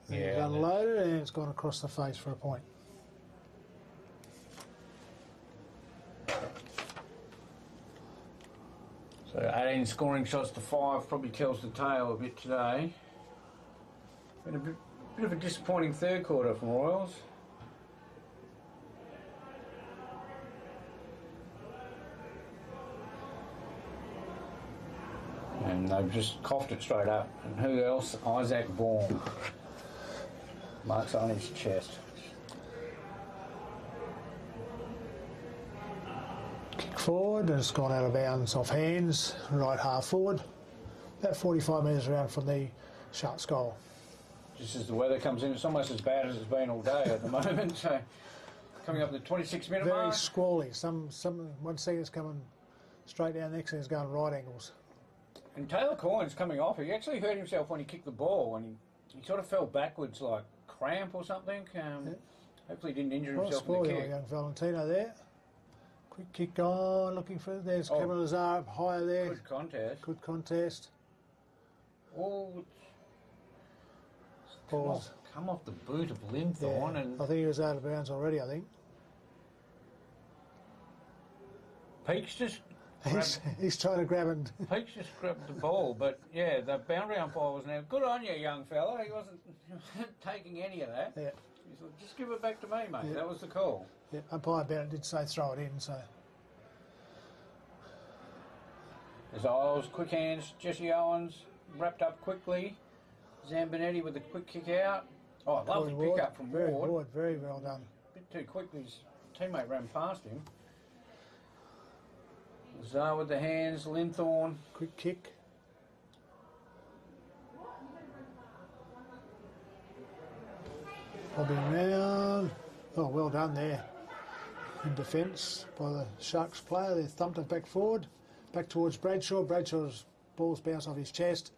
Yeah, It's unloaded and it's gone across the face for a point. So 18 scoring shots to 5 probably tells the tale a bit today. Been a bit of a disappointing third quarter from Royals. And they've just coughed it straight up. And who else? Isaac Vaughan. Marks on his chest. Kick forward and it's gone out of bounds off hands, right half forward. About 45 metres around from the Sharks goal. Just as the weather comes in, it's almost as bad as it's been all day at the moment. So coming up to the 26-minute Very mark. squally. Some 1 second's coming straight down, the next second's going right angles. And Taylor Coyne's coming off. He actually hurt himself when he kicked the ball, and he sort of fell backwards like cramp or something. Hopefully he didn't injure himself in the kick. Young Valentino there. Quick kick on, looking for, there's Kevin Lazar up higher there. Good contest. Good contest. Oh, Pause. come off the boot of Linthorne, Yeah, and I think he was out of bounds already, I think. Peaks just He's trying to grab and Peaks just grabbed the ball, but yeah, the boundary umpire was now good on you, young fella. He wasn't taking any of that. yeah. He said, just give it back to me, mate. That was the call. Yeah, umpire Bennett did say throw it in, so There's Isles, quick hands, Jesse Owens, wrapped up quickly. Zambonetti with a quick kick out. Oh, lovely Corey pick Ward, up from very Ward. Ward, very well done. A bit too quick, his teammate ran past him. Zar with the hands, Linthorne. Quick kick. Bobbing around. Oh, well done there. In defence by the Sharks player. They thumped it back forward. Back towards Bradshaw. Bradshaw's ball's bounced off his chest.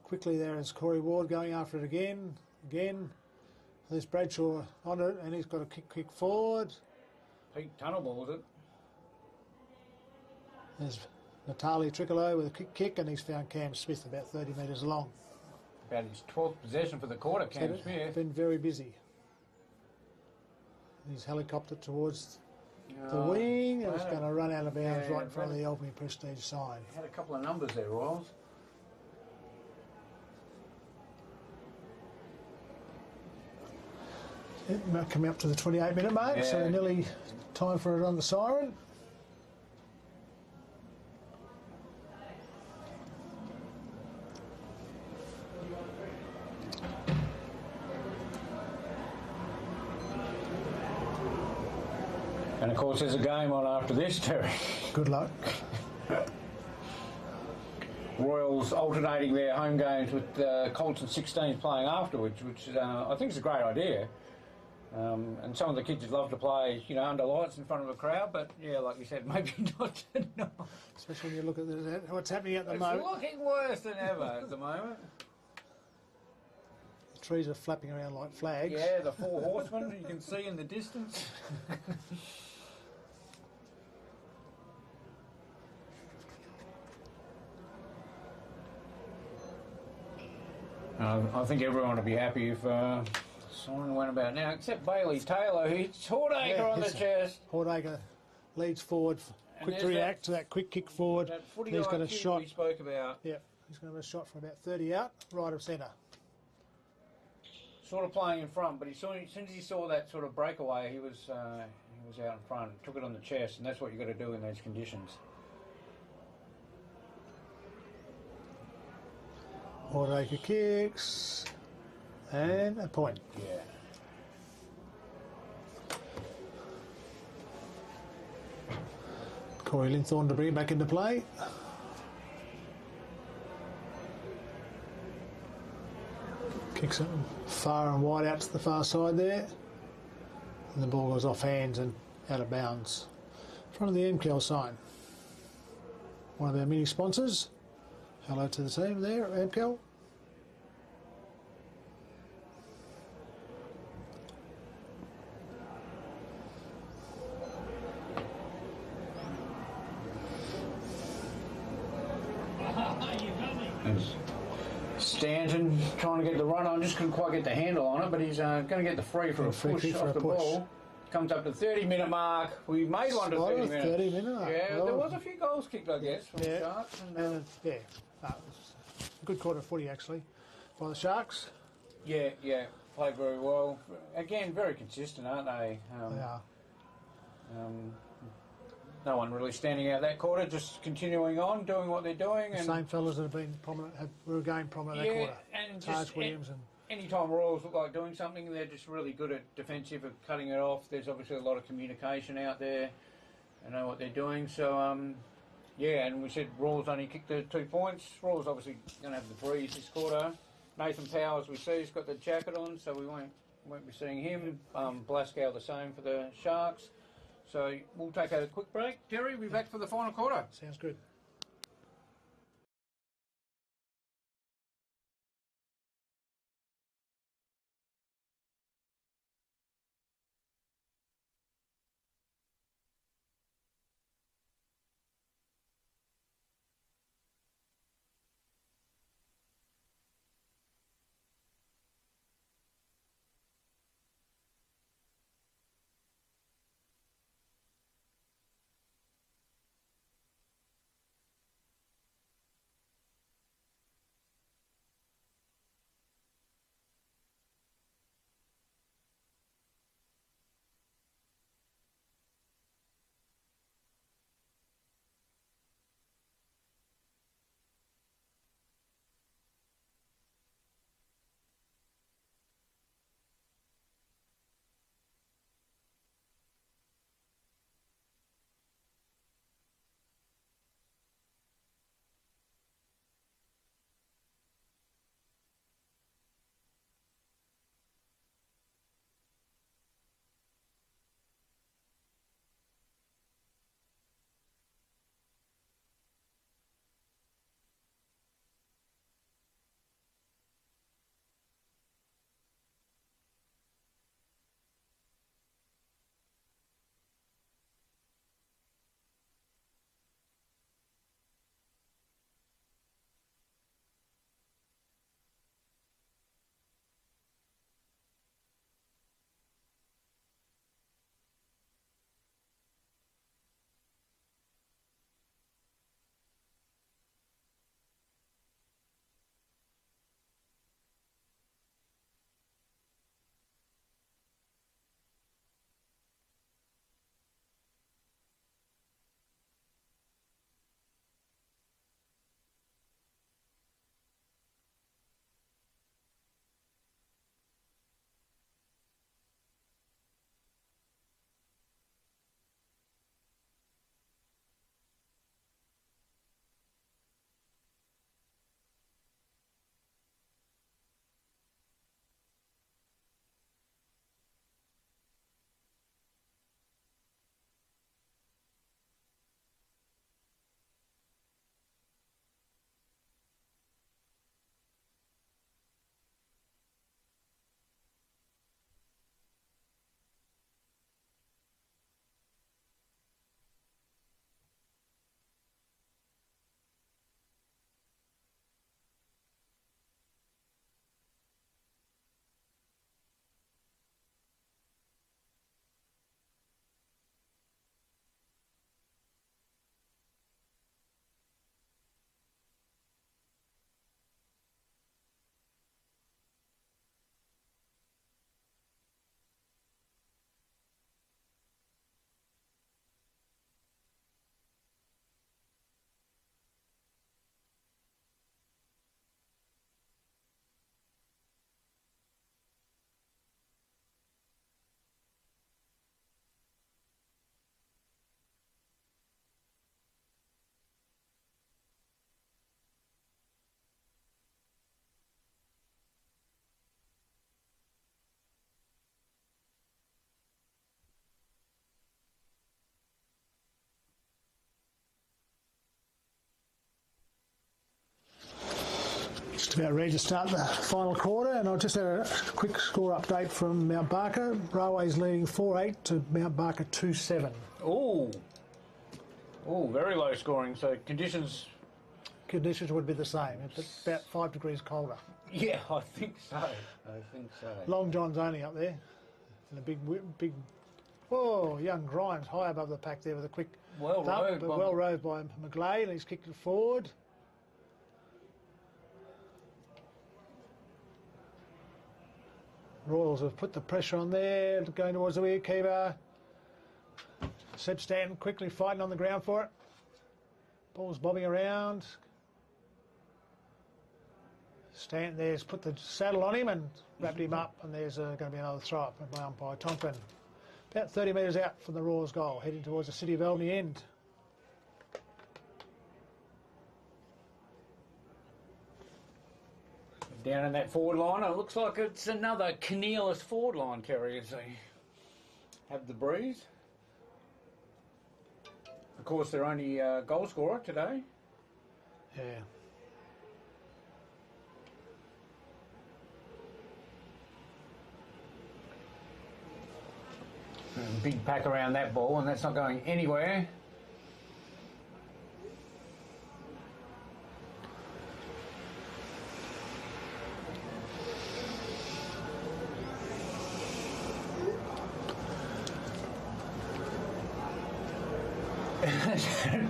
Quickly there is Corey Ward going after it again. There's Bradshaw on it and he's got a kick forward. Pete Tunnel balls it. There's Natali Tricolo with a quick kick and he's found Cam Smith about 30 metres long. About his 12th possession for the quarter, Cam Smith. Been very busy. He's helicoptered towards the wing and it's going to run out of bounds right in front of the Albany Prestige sign. Had a couple of numbers there, Royals. Coming up to the 28-minute mark, so nearly time for it on the siren. And of course there's a game on after this, Terry. Good luck. Royals alternating their home games with Colts and 16s playing afterwards, which I think is a great idea. And some of the kids would love to play, you know, under lights in front of a crowd, but yeah, like you said, maybe not tonight. Especially when you look at what's happening at the It's moment. looking worse than ever at the moment. The trees are flapping around like flags. Yeah, the four horsemen you can see in the distance. I think everyone would be happy if someone went about now, except Bailey Taylor, who's Hordacre on the chest. Hordacre leads forward, quick to react to that quick kick forward. That He's got a shot. we spoke about. Yeah, he's going to have a shot from about 30 out, right of centre. Sort of playing in front, but as soon as he saw that sort of breakaway, he was out in front, took it on the chest, and that's what you've got to do in those conditions. Hordacre kicks, and a point. Yeah. Corey Linthorne to bring it back into play. Kicks it far and wide out to the far side there. And the ball goes off hands and out of bounds. In front of the MKL sign. One of our mini sponsors. Hello to the team there at MKL. Stanton trying to get the run on, just couldn't quite get the handle on it, but he's going to get the free for a Free push kick for off a the push. ball. Comes up to the 30-minute mark. We made one to Spotted 30 a minutes. 30-minute mark. Yeah, Well, there was a few goals kicked, I guess, from the Sharks. And, Yeah, it was a good quarter of footy actually by the Sharks. yeah, played very well. Again, very consistent, aren't they? They are. No one really standing out that quarter, just continuing on, doing what they're doing. The And same fellas that have been prominent were again prominent that quarter. and Taj just Williams and anytime Royals look like doing something, they're just really good at defensive, at cutting it off. There's obviously a lot of communication out there. They know what they're doing. So, and we said Royals only kicked the 2 points. Royals obviously going to have the breeze this quarter. Nathan Powers, we see, has got the jacket on, so we won't be seeing him. Blaskow the same for the Sharks. So we'll take a quick break. Terry, we'll be back for the final quarter. sounds good. Just about ready to start the final quarter, and I'll just have a quick score update from Mount Barker. Railway's leading 4-8 to Mount Barker 2-7. Oh, very low scoring. So conditions. Conditions would be the same. It's about 5 degrees colder. Yeah, I think so. Long John's only up there, and a big. Oh, young Grimes high above the pack there with a quick Well rode by McGlade, and he's kicked it forward. Royals have put the pressure on there, going towards the wicket keeper. Seb Stanton quickly fighting on the ground for it. Ball's bobbing around. Stanton there's put the saddle on him and wrapped him up, and there's going to be another throw up by umpire Tonkin. About 30 metres out from the Royals goal, heading towards the City of Albany end. Down in that forward line, it looks like it's another Kinnearless forward line, Terry, as they have the breeze. Of course, they're only goal scorer today. Yeah. Big pack around that ball, and that's not going anywhere.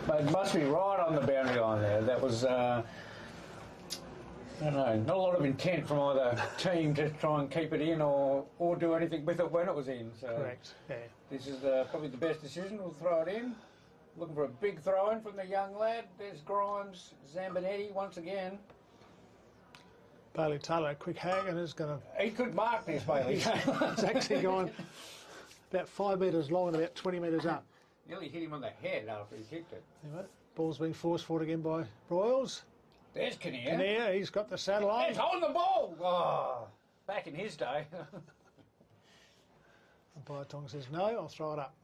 But it must be right on the boundary line there. That was, I don't know, not a lot of intent from either team to try and keep it in or do anything with it when it was in. So Correct, yeah. this is probably the best decision. We'll throw it in. Looking for a big throw in from the young lad. There's Grimes, Zambonetti once again. Bailey Taylor, a quick hang, and is going to... He could mark this, Bailey. It's actually gone about 5 metres long and about 20 metres up. Nearly hit him on the head after he kicked it. Anyway, ball's being forced forward again by Royals. There's Kinnear. Kinnear, he's got the saddle on. He's holding the ball. Oh, back in his day. Umpire Tonkin says, no, I'll throw it up.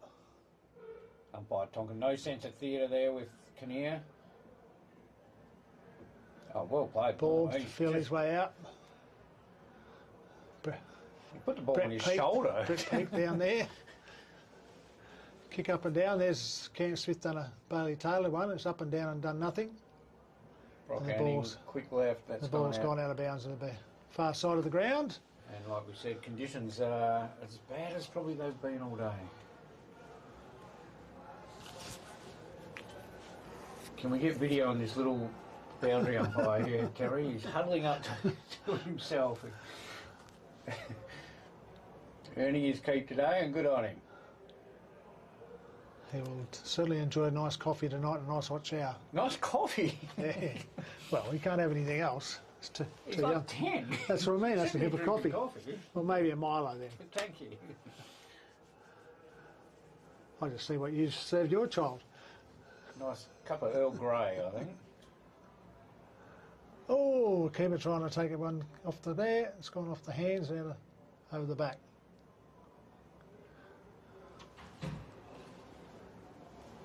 Umpire Tonkin, no sense of theatre there with Kinnear. Oh, well played. Ball to He's feel his way out. He put the ball on his Peake, shoulder. Brett Peake down there. Kick up and down. There's Cam Smith done a Bailey Taylor one. It's up and down and done nothing. Rock And the Anning, ball's- quick left. That's The ball's gone out of bounds at the far side of the ground. And like we said, conditions are as bad as probably they've been all day. Can we get video on this little boundary umpire here, Terry? He's huddling up to himself. Earning his keep today, and good on him. He will certainly enjoy a nice coffee tonight and a nice hot shower. Nice coffee. Yeah. Well, he can't have anything else. It's too He's young. like 10. That's what I mean. That's a Shouldn't cup be of coffee. drinking Well, maybe a Milo then. Thank you. I just see what you served your child. Nice cup of Earl Grey, I think. Oh, keeper trying to take it one off the there. It's gone off the hands and over the back.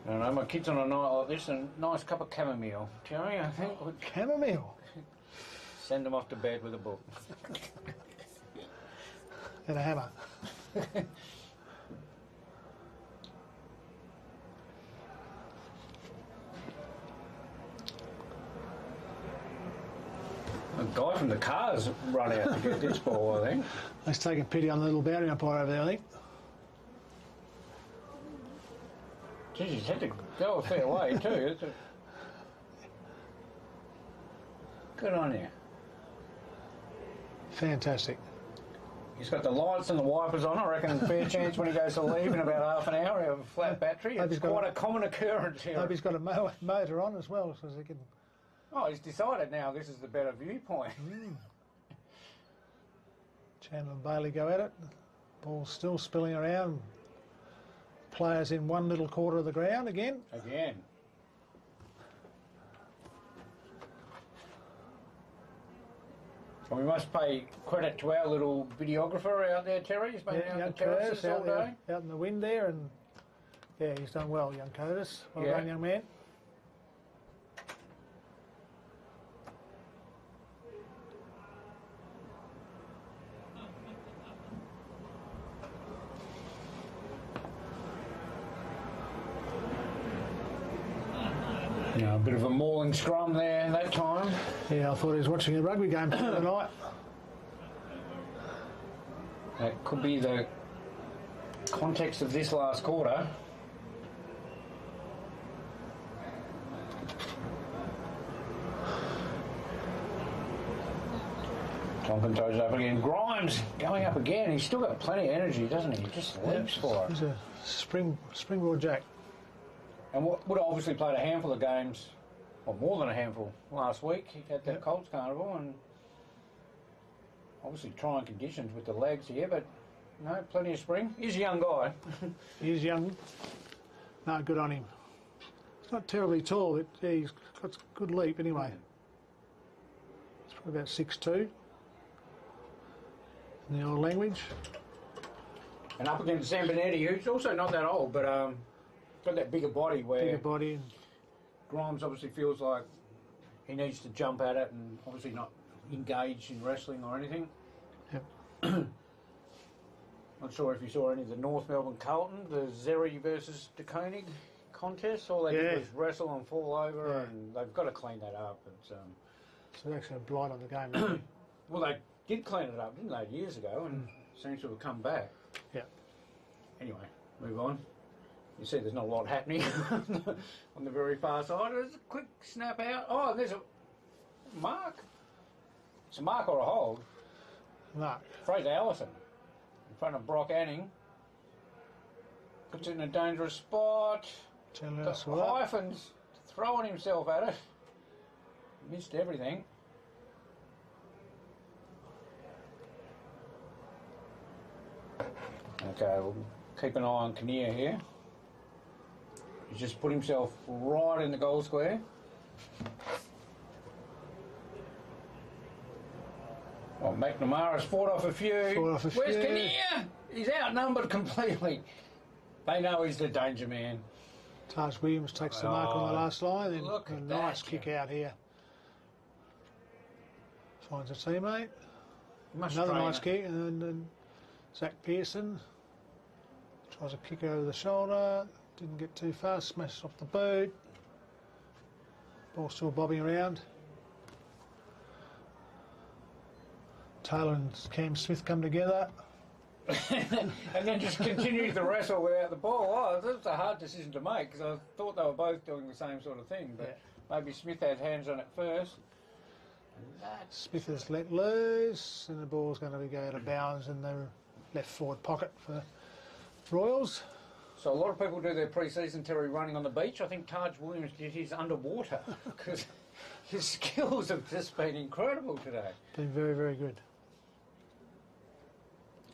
I don't know, my kid's on a night like this, a nice cup of chamomile. Terry, I think would Chamomile send them off to bed with a book. and a hammer. A guy from the cars run out to get this ball, I think. He's taking pity on the little boundary umpire over there, I think. Geez, he's had to go a fair way too. Good on you. Fantastic. He's got the lights and the wipers on. I reckon fair chance when he goes to leave in about half an hour, he'll have a flat battery. Hope he's It's got quite a- a common occurrence here. Hope he's got a motor on as well, so he can. Oh, he's decided now this is the better viewpoint. Chandler and Bailey go at it. Ball's still spilling around. Players in one little quarter of the ground again. Again. And we must pay credit to our little videographer out there, Terry. He's been out young the terraces Curtis all out day. there, out in the wind there, and yeah, he's done well, young Curtis. Well Yeah. done, young man. You know, a bit of a mauling scrum there that time. Yeah, I thought he was watching a rugby game tonight. That could be the context of this last quarter. Tonkin throws it up again. Grimes going up again. He's still got plenty of energy, doesn't he? He just leaps for it. He's a springboard jack. And would have obviously played a handful of games, or more than a handful, last week. He had that Colts Carnival and obviously trying conditions with the legs here, but no, plenty of spring. He's a young guy. He's young. No, good on him. He's not terribly tall, but he's got a good leap anyway. He's probably about 6'2" in the old language. And up against Zambonetti, who's also not that old, but got that bigger body where Bigger body. Grimes obviously feels like he needs to jump at it and obviously not engage in wrestling or anything. Yep. Not sure if you saw any of the North Melbourne Carlton, the Zeri versus De Koning contest. All they did was wrestle and fall over, and they've got to clean that up. It's, So they're actually a blind on the game, aren't they? well, they did clean it up, didn't they, years ago, and seems to have come back. Yeah. Anyway, move on. You see there's not a lot happening on the very far side. There's a quick snap out. Oh, there's a mark. It's a mark or a hold. No. Fraser Allison in front of Brock Anning. Puts it in a dangerous spot. Hyphens throwing himself at it. Missed everything. Okay, we'll keep an eye on Kinnear here. He's just put himself right in the goal square. Well, McNamara's fought off a few. Where's Kinnear? He's outnumbered completely. They know he's the danger man. Taj Williams takes the mark on the last line. Then look a at nice that, kick out here. Finds a teammate. Must Another train nice it. kick. And then Zach Pearson tries a kick over the shoulder. Didn't get too far. Smashes off the boot. Ball still bobbing around. Taylor and Cam Smith come together. And then just continued to wrestle without the ball. Oh, that's a hard decision to make because I thought they were both doing the same sort of thing. But maybe Smith had hands on it first. Smith has let loose, and the ball's going to be going out of bounds in the left forward pocket for Royals. So a lot of people do their pre-season Terry running on the beach. I think Taj Williams did his underwater because his skills have just been incredible today. Been very, very good.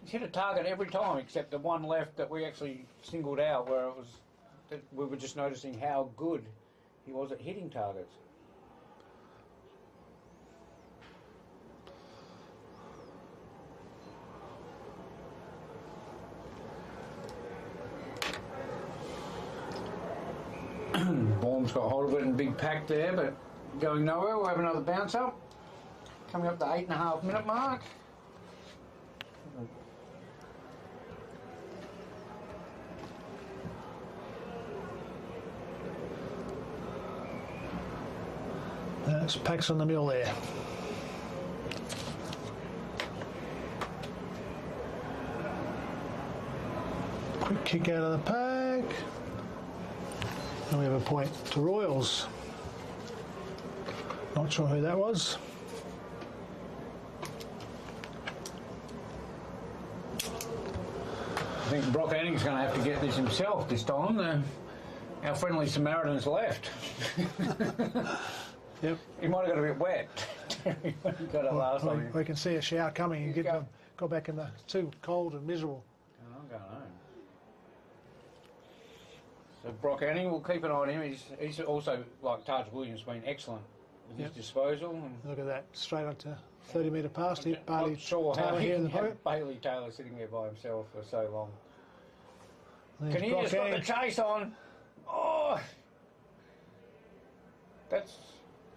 He's hit a target every time except the one left that we actually singled out where it was that we were just noticing how good he was at hitting targets. Baum's got hold of it in big pack there, but going nowhere. We'll have another bounce up. Coming up the 8.5 minute mark. That's packs on the mill there. Quick kick out of the pack. And we have a point to Royals. Not sure who that was. I think Brock Anning's going to have to get this himself this time. Our friendly Samaritans left. Yep. He might have got a bit wet. He got it last time. We can see a shower coming and got back in the too cold and miserable. I'm going home. So Brock Anning, we'll keep an eye on him. He's also, like Taj Williams, been excellent with his disposal. And Look at that, straight onto 30 metre pass. Hit I'm Bailey not sure how Taylor he here in can the pocket. have Bailey Taylor sitting there by himself for so long. There's Can he Brock just got the Anning. chase on? Oh! That's...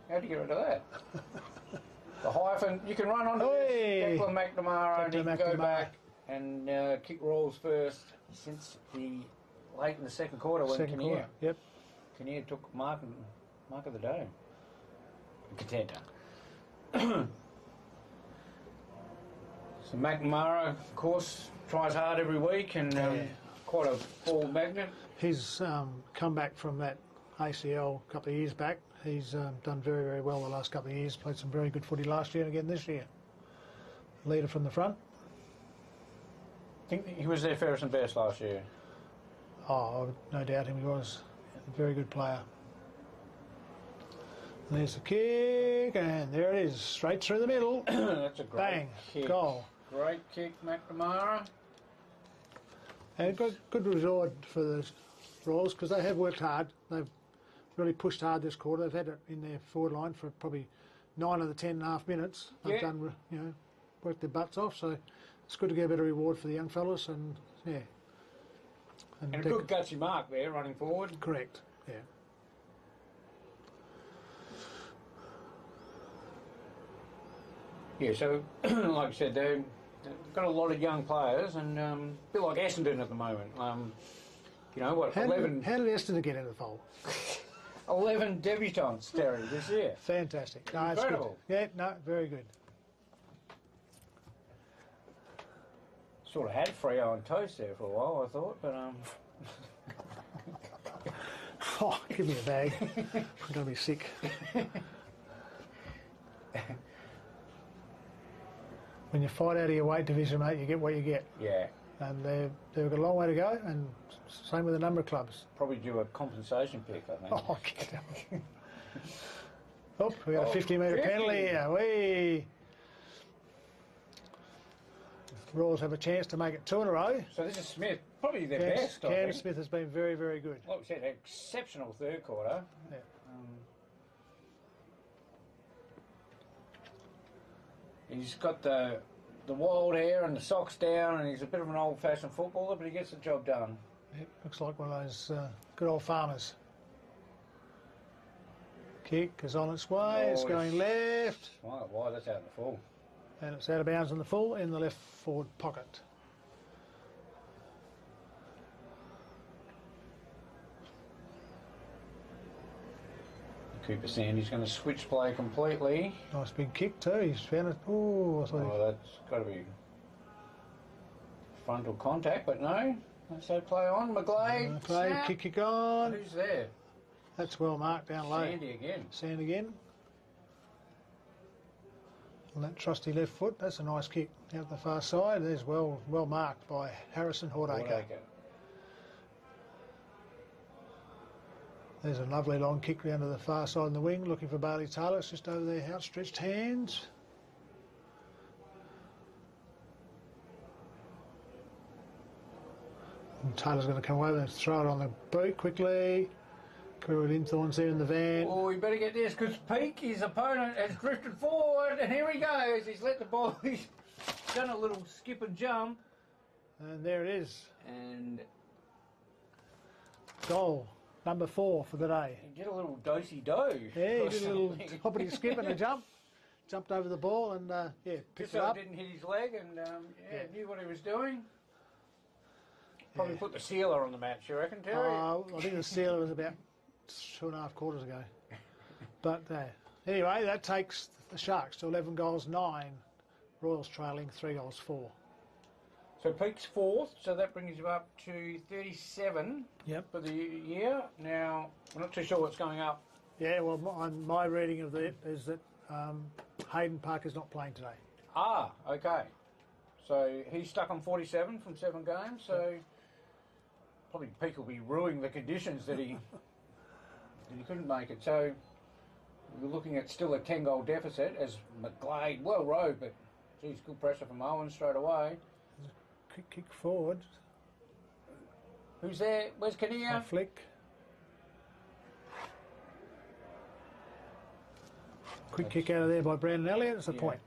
How'd you get rid of that? The hyphen, you can run onto Hey! this. Declan McNamara, and he Declan can go McNamara. back and kick rolls first since the late in the second quarter when Second quarter. Yep. Kinnear took Martin mark of the day. Contender. So McNamara, of course, tries hard every week and quite a ball magnet. He's come back from that ACL a couple of years back. He's done very, very well the last couple of years. Played some very good footy last year and again this year. Leader from the front. I think he was their fairest and best last year. Oh, no doubt he was a very good player. And there's the kick, and there it is, straight through the middle. That's a great Bang, kick. goal. Great kick, McNamara. And good reward for the Royals because they have worked hard. They've really pushed hard this quarter. They've had it in their forward line for probably 9 of the 10.5 minutes. They've done, worked their butts off. So it's good to get a bit of reward for the young fellas. And yeah, And a good gutsy mark there, running forward. Correct. Yeah. Yeah, so like I said, they've got a lot of young players, and a bit like Essendon at the moment. You know what? How 11 did Essendon get in the fold? 11 debutants, Terry, this year. Fantastic. No, Incredible. it's good. Yeah, no, very good. Sort of had Freo on toast there for a while, I thought, but Oh, give me a bag. I'm going to be sick. When you fight out of your weight division, mate, you get what you get. yeah, And they've got a long way to go, and same with a number of clubs. probably due a compensation pick, I think. Oh, get out. Oh, we got a 50-metre 50. penalty here. We Royals have a chance to make it 2 in a row. So this is Smith, probably their Cam, best, I Cam think. Smith has been very, very good. Like we said, exceptional third quarter. Yeah. He's got the wild hair and the socks down, and he's a bit of an old-fashioned footballer, but he gets the job done. Yep, looks like one of those good old farmers. Kick is on its way, it's going left, Why, that's out in the full. and it's out of bounds in the full in the left forward pocket. Cooper Sandy's going to switch play completely. Nice big kick too, he's found it. Oh, I thought Oh, that's got to be frontal contact, but no. So play on, McGlade. play, snap. kick on. Who's there? That's well marked down low. Sandy again. Sand again. On that trusty left foot, that's a nice kick out the far side. There's well marked by Harrison Hordacre. Hordacre. There's a lovely long kick round to the far side in the wing, looking for Bailey Taylor. It's just over their outstretched hands. And Taylor's going to come over and throw it on the boot quickly. Kuru Linthorne's there in the van. Oh, you better get this, because Peake, his opponent, has drifted forward, and here he goes. He's let the ball, he's done a little skip and jump. And there it is. And Goal. Number 4 for the day. he did a little do-si-do. Yeah, he did a little hoppity skip and a jump. Jumped over the ball and, Just picked it so up. it didn't hit his leg, and knew what he was doing. Probably put the sealer on the match, you reckon, Terry? I think the Steeler was about 2.5 quarters ago. But anyway, that takes the Sharks to 11 goals, 9. Royals trailing 3 goals, 4. So Peake's 4th, so that brings him up to 37 Yep. for the year. Now, I'm not too sure what's going up. Yeah, well, my reading of it is that Hayden Parker's not playing today. Ah, okay. So he's stuck on 47 from 7 games, so probably Peake will be ruining the conditions that he couldn't make it. So we're looking at still a 10-goal deficit as McGlade, well rode, but geez, good pressure from Owen straight away. Quick kick forward. Who's there? Where's Kinnear? A flick. Quick kick out of there by Brandon Elliott. It's a point.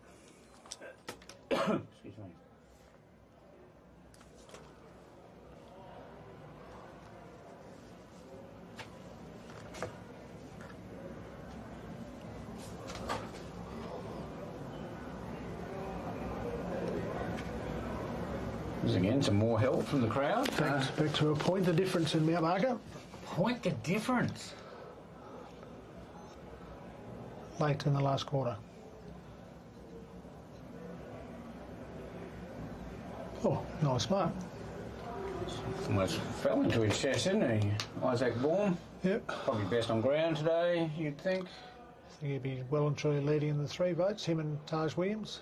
Excuse me. There's again some more help from the crowd. Back to a point, the difference in Mount Barker. Point the difference. late in the last quarter. Oh, nice mark. Almost fell into his chest, didn't he? Isaac Baum. Yep. Probably best on ground today, you'd think. I think he'd be well and truly leading in the 3 votes, him and Taj Williams.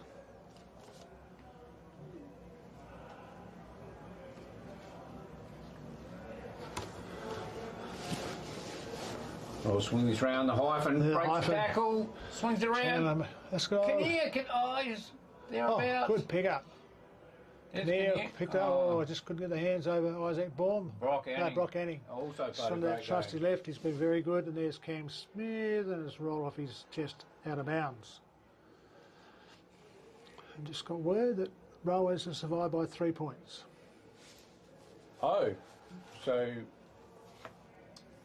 We'll swing this round the hyphen, The breaks hyphen. the tackle, swings it around. Let's go. He's thereabouts. Good pick up. There's There, Kinnear. picked up. Oh, I just couldn't get the hands over Isaac Baum. Brock Anning. Brock Anning. Also played a From that great trusty game. left, he's been very good. And there's Cam Smith, and it's rolled off his chest out of bounds. And just got word that Rowers have survived by 3 points. Oh, so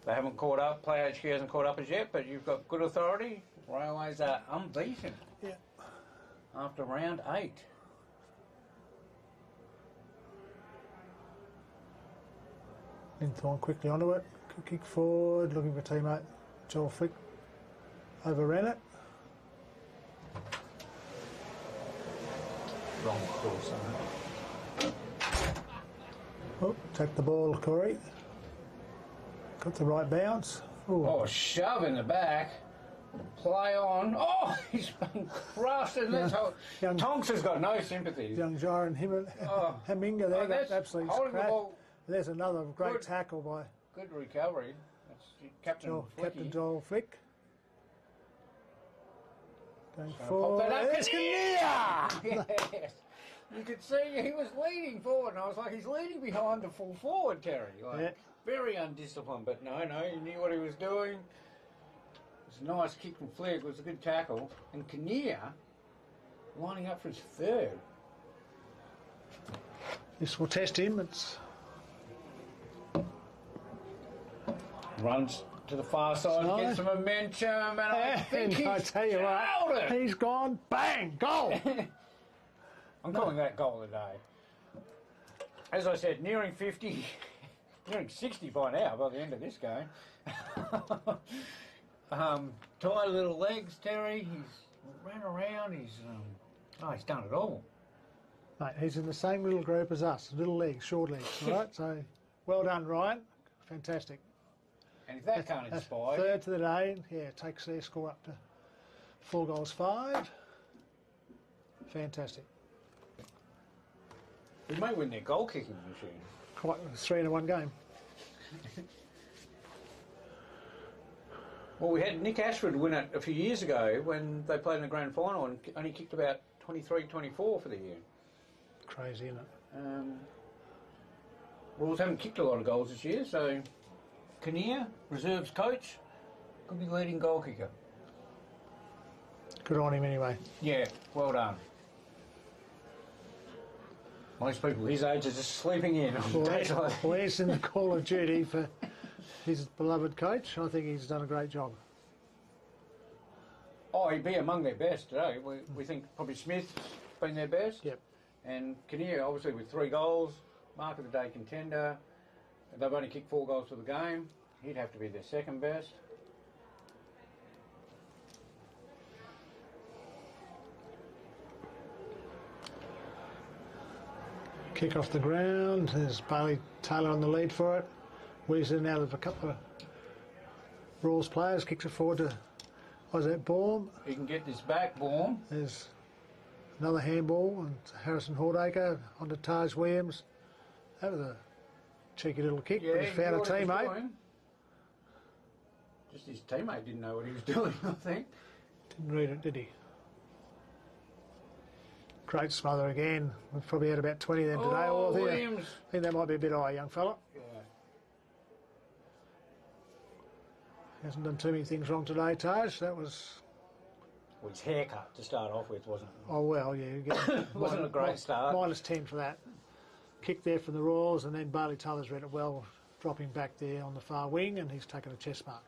they haven't caught up. Play HQ hasn't caught up as yet, but you've got good authority. Railways are unbeaten Yeah. after round 8. Linthorne quickly onto it. Kick forward, looking for teammate. Joel Flick overran it. Wrong course. Oh, take the ball, Corey. Got the right bounce. Ooh. Oh, shove in the back. Play on. Oh, he's been crushed. And that's how young- Tonks has got no sympathy. Young Jaron Oh. Haminga there Oh, got that's absolutely holding the scrapped. ball. There's another great Good. tackle by Good recovery. That's Captain Captain Flicky. Joel Flick. Going Pop forward. that up. There's Kinnear! Yes. You could see he was leading forward, and I was like, he's leading behind the full forward, Terry. Like, Yeah. very undisciplined, but no, he knew what he was doing. It was a nice kick from Flick. It was a good tackle. And Kinnear lining up for his 3rd. This will test him. It's Runs to the far side, No. gets some momentum, and I think and I he's tell you nailed what, it. he's gone bang, goal. I'm calling that goal of the day. As I said, nearing 50, nearing 60 by now by the end of this game. Tight little legs, Terry. He's ran around. He's done it all. Mate, he's in the same little group as us, little legs, short legs, all right? So, well done, Ryan. Fantastic. And if that can't That's inspire you, 3rd to the day. Yeah, takes their score up to 4 goals 5. Fantastic. we may win their goal kicking machine. Quite 3 in 1 game. Well, we had Nick Ashford win it a few years ago when they played in the grand final and only kicked about 23, 24 for the year. Crazy, isn't it? Wolves haven't kicked a lot of goals this year, so Kinnear, reserves coach, could be leading goal kicker. Good on him anyway. Yeah, well done. Most people his age are just sleeping in on days like Well, he's in the Call of Duty for his beloved coach. I think he's done a great job. Oh, he'd be among their best today. We think probably Smith's been their best. Yep. And Kinnear, obviously, with 3 goals, mark of the day contender. They've only kicked 4 goals for the game. He'd have to be their 2nd best. Kick off the ground. There's Bailey Taylor on the lead for it. Weaves in and out of a couple of Rawls players. Kicks it forward to Isaac Baum. He can get this back, Baum. There's another handball, and Harrison Hordacre onto Taj Williams. That was a cheeky little kick, but he he found a knew what he was teammate. doing. Just his teammate didn't know what he was doing, I think. Didn't read it, did he? Great smother again. We've probably had about 20 of them today. Oh, I Williams. think that might be a bit high, young fella. Yeah. Hasn't done too many things wrong today, Taj. That was, Well, his haircut to start off with wasn't. oh well, yeah. You get Wasn't a great start. Minus 10 for that. Kick there from the Royals, and then Bailey Taylor's read it well, dropping back there on the far wing, and he's taken a chest mark.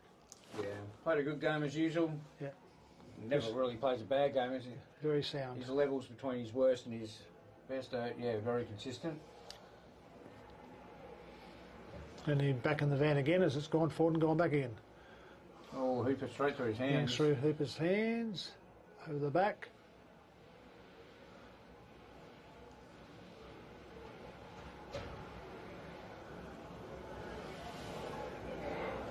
Yeah, played a good game as usual. Yeah, Never really plays a bad game, is he? very sound. His levels between his worst and his best are, very consistent. And he's back in the van again as it's gone forward and gone back again. Oh, ball Hooper straight through his Going hands. through Hooper's hands, over the back.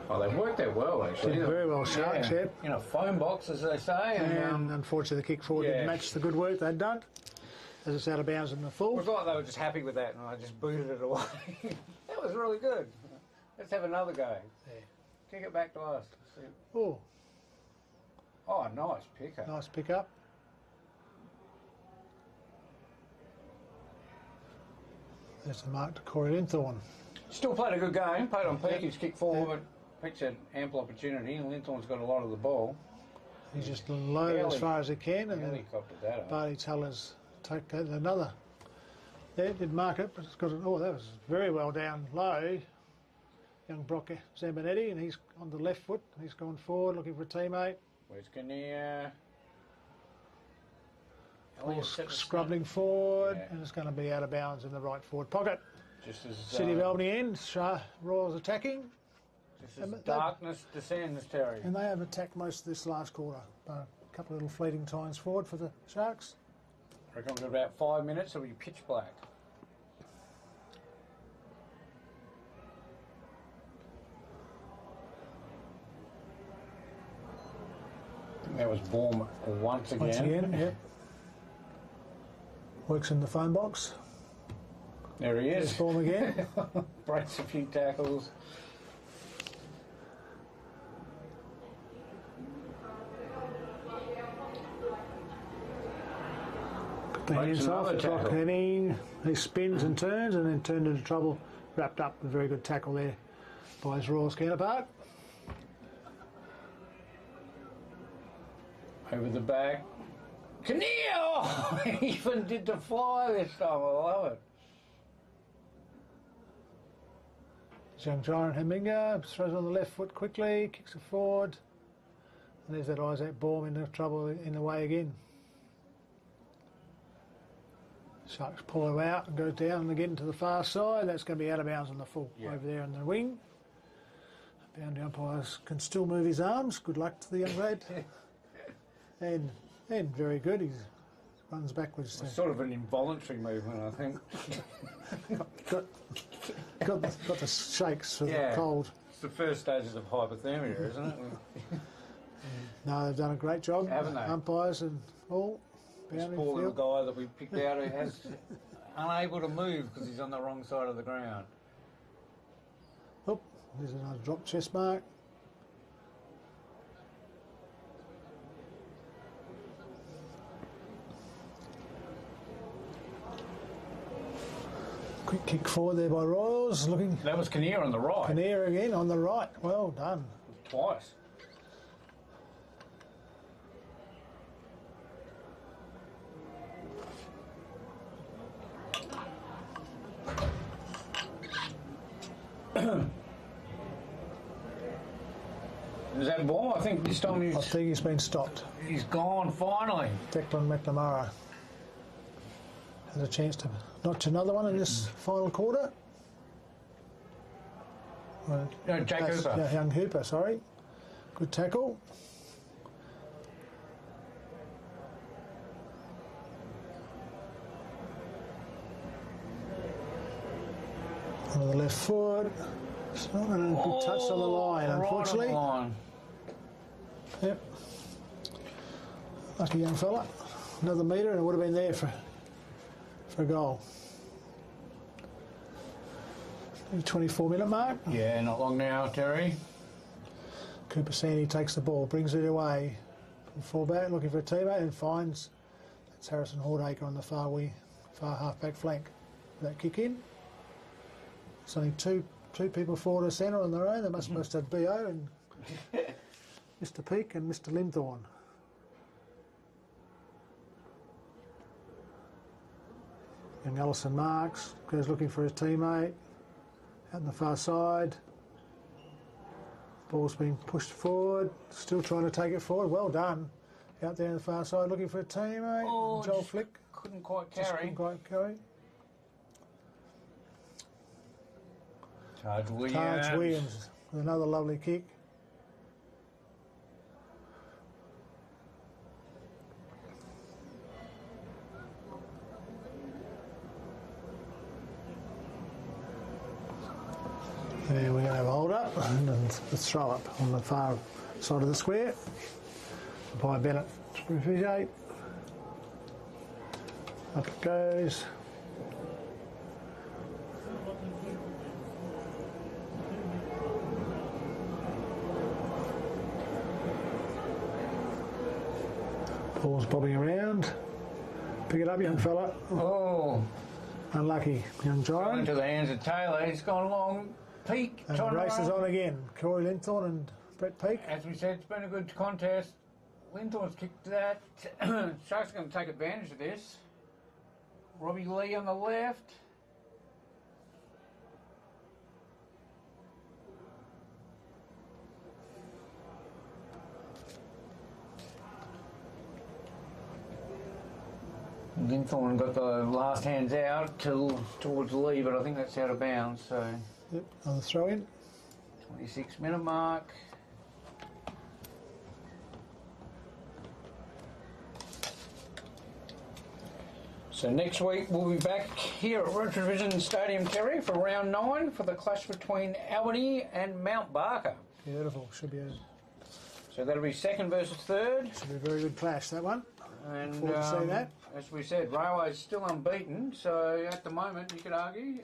Oh, they've worked that well, actually. Did very well, Sharks, yep. You know, phone box, as they say. And unfortunately, the kick forward yeah. didn't match the good work they'd done, as it's out of bounds in the full. I thought they were just happy with that, and I just booted it away. That was really good. Let's have another go. Yeah. Kick it back to us. Oh, Oh, nice picker. nice pick up. There's the mark to Corey Linthorne. Still played a good game. Played on Peake. He's kicked forward. Peake's had ample opportunity, and Linthorne's got a lot of the ball. He's just loaded as far as he can, and then Helicoptered that up. Barty Tuller's take another. Yeah, it did mark it, but it's got it. Oh, that was very well down low. Young Brock Zambonetti, and he's on the left foot. He's gone forward looking for a teammate. Where's Kinnear? Ball scrubbing forward, and it's going to be out of bounds in the right forward pocket. Just as City of Albany ends. Royals attacking, just as darkness descends, Terry. and they have attacked most of this last quarter. A couple of little fleeting times forward for the Sharks. I reckon we've got about 5 minutes, it'll be pitch black. That was Baum once again. Once again, yep. Works in the phone box. There he is. There's Baum again. Breaks a few tackles. The Breaks hands off, another clock tackle. heading. He spins and turns, and then turned into trouble. Wrapped up with a very good tackle there by his Royals counterpart. Over the back. Kinnear! Oh, he even did the fly this time. I love it. Young Tyron Heminga throws on the left foot quickly, kicks it forward. And there's that Isaac Baum into trouble in the way again. Sharks pull him out and goes down again to the far side. That's going to be out of bounds on the full over there in the wing. Boundary umpires can still move his arms. Good luck to the young lad. and very good. He runs backwards. It's sort of an involuntary movement, I think. got the shakes for Yeah. the cold. It's the first stages of hypothermia, isn't it? No, they've done a great job. Haven't they? Umpires and all. This Boundary poor little field. guy that we picked out who has unable to move because he's on the wrong side of the ground. Oh, there's another drop chest mark. Quick kick forward there by Royals, looking That was Kinnear on the right. Kinnear again on the right. Well done. Twice. Is that ball? I think this time I think he's been stopped. he's gone finally. Declan McNamara has a chance to notch another one in this final quarter. Well, No, Jack that's- Hooper. yeah, young Hooper, sorry. Good tackle. On the left foot. It's not going to be touched on the line, unfortunately. Right on the line. Yep. Lucky young fella. Another metre and it would have been there for a goal. 24-minute mark. Yeah, not long now, Terry. Cooper Sandy takes the ball, brings it away. From fullback, looking for a teammate, and finds that's Harrison Hordacre on the far half-back flank. That kick in. It's only two people forward to centre on their own. They must have BO and Mr. Peake and Mr. Linthorne. Young Allison Marks goes looking for his teammate. Out on the far side. Ball's been pushed forward. Still trying to take it forward. Well done. Out there on the far side looking for a teammate. Oh, Joel just Flick. Couldn't quite Just carry. couldn't quite carry. Taj Williams. Taj Williams with another lovely kick. And we're going to have a hold up and a throw up on the far side of the square. By Bennett Screwfish 8. Up it goes. Ball's bobbing around. Pick it up, young fella. Oh, Unlucky, young gone giant. into the hands of Taylor. He's gone long. Peak. And trying the to race is run. on again. Corey Linthorne and Brett Peake. As we said, it's been a good contest. Linthorne's kicked that. Sharks are going to take advantage of this. Robbie Lee on the left. Linthorne got the last hands out towards Lee, but I think that's out of bounds. So Yep, on the throw in. 26-minute mark. So next week we'll be back here at Retrovision Stadium, Terry, for round 9 for the clash between Albany and Mount Barker. Beautiful. Should be a So that'll be second versus third. very good clash, that one. And Look forward to see that. as we said, Railway's still unbeaten. So at the moment, you could argue,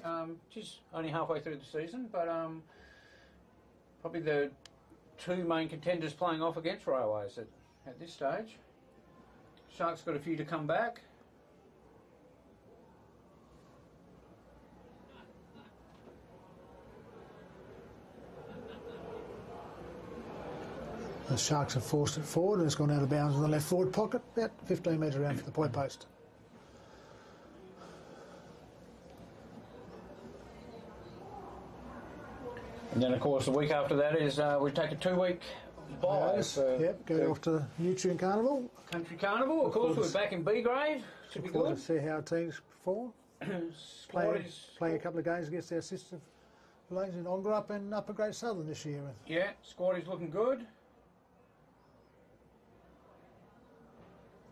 she's only halfway through the season, but probably the two main contenders playing off against Railways at this stage. Sharks got a few to come back. The Sharks have forced it forward and it's gone out of bounds in the left forward pocket, about 15 metres around for the point post. And then, of course, the week after that is we take a 2-week bye. Yes, for yep, go the off to the Nutrient Carnival. Country Carnival. Of course, we're back in B grade. Should be Look forward good. to see how teams perform. Squad is Playing a couple of games against our sister lanes in Ongerup and Upper Great Southern this year. yeah, squad is looking good.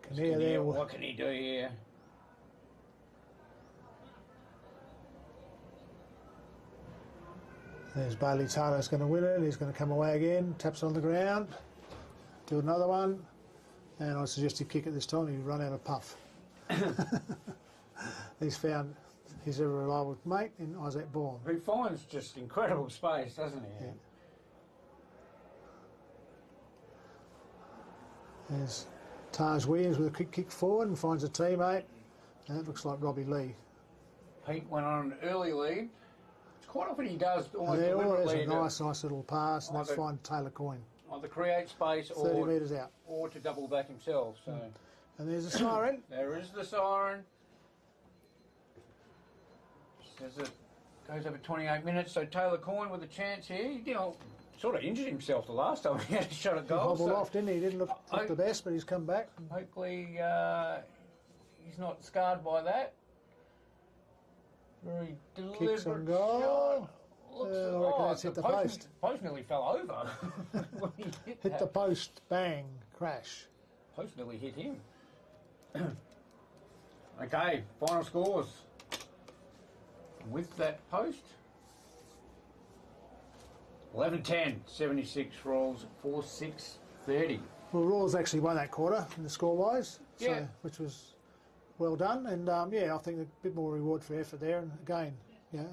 Kinnear there. What can he do here? There's Bailey Taylor's going to win it. He's going to come away again. Taps on the ground. Do another one. And I suggest he kick it this time. He'll run out of puff. He's found his ever reliable mate in Isaac Bourne. He finds just incredible space, doesn't he? Yeah. There's Taj Williams with a quick kick forward and finds a teammate. And it looks like Robbie Lee. Pete went on an early lead. It's quite often he does almost There was deliberately a nice little pass, and that's either- fine Taylor Coyne. either create space 30 or metres out. to double back himself. So And there's a siren. there is the siren. Says it goes over 28 minutes. So Taylor Coyne with a chance here. He sort of injured himself the last time he had a shot at He goal. hobbled So off, didn't he? He didn't look the best, but he's come back. hopefully he's not scarred by that. Very deliberate Kicks on goal. shot. Looks, I reckon that's hit the post. Post nearly fell over when he Hit that. the post, bang, crash. Post nearly hit him. Okay, final scores. With that post, 11-10, 76 rolls, 4-6-30. Well, Rawls actually won that quarter in the score-wise, Yeah. which was well done. And, yeah, I think a bit more reward for effort there. And, again, yeah,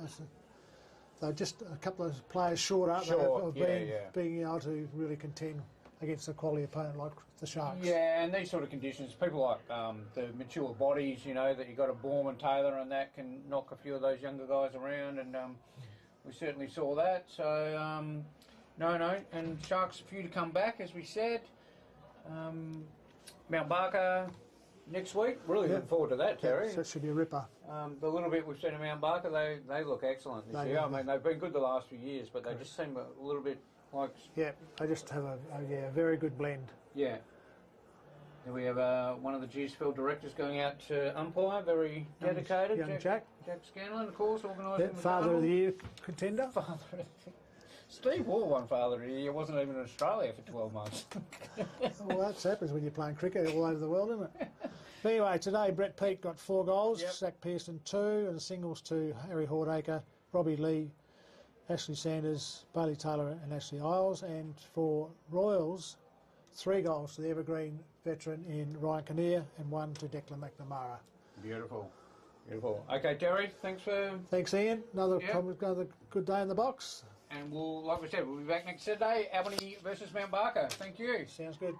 they're just a couple of players short, aren't Short, they, of yeah. being able to really contend against a quality opponent like the Sharks. Yeah, and these sort of conditions, people like the mature bodies, that you got a Baum and Taylor and that can knock a few of those younger guys around, and we certainly saw that. So, no, and Sharks a few to come back, as we said. Mount Barker next week. Really looking forward to that, Terry. So that should be a ripper. The little bit we've seen of Mount Barker, they look excellent this They year. do. I mean, they've been good the last few years, but they just seem a little bit like, Yeah, they just have a very good blend. yeah. And we have one of the GSFL directors going out to umpire, very dedicated. Young Jack. Jack Scanlon, of course, organising Yeah, the Father carnival. of the Year contender. Father of the Year. Steve Waugh won Father of the Year. He wasn't even in Australia for 12 months. Well, that happens when you're playing cricket all over the world, isn't it? But anyway, today Brett Peake got 4 goals, Yep. Zach Pearson 2, and singles to Harry Hordacre, Robbie Lee, Ashley Sanders, Bailey Taylor and Ashley Isles. And for Royals, 3 goals to the Evergreen veteran in Ryan Kinnear and 1 to Declan McNamara. Beautiful. Beautiful. Okay, Terry, thanks for... Thanks, Ian. Another Yeah. another good day in the box. And we'll, like we said, we'll be back next Saturday, Albany versus Mount Barker. Thank you. Sounds good.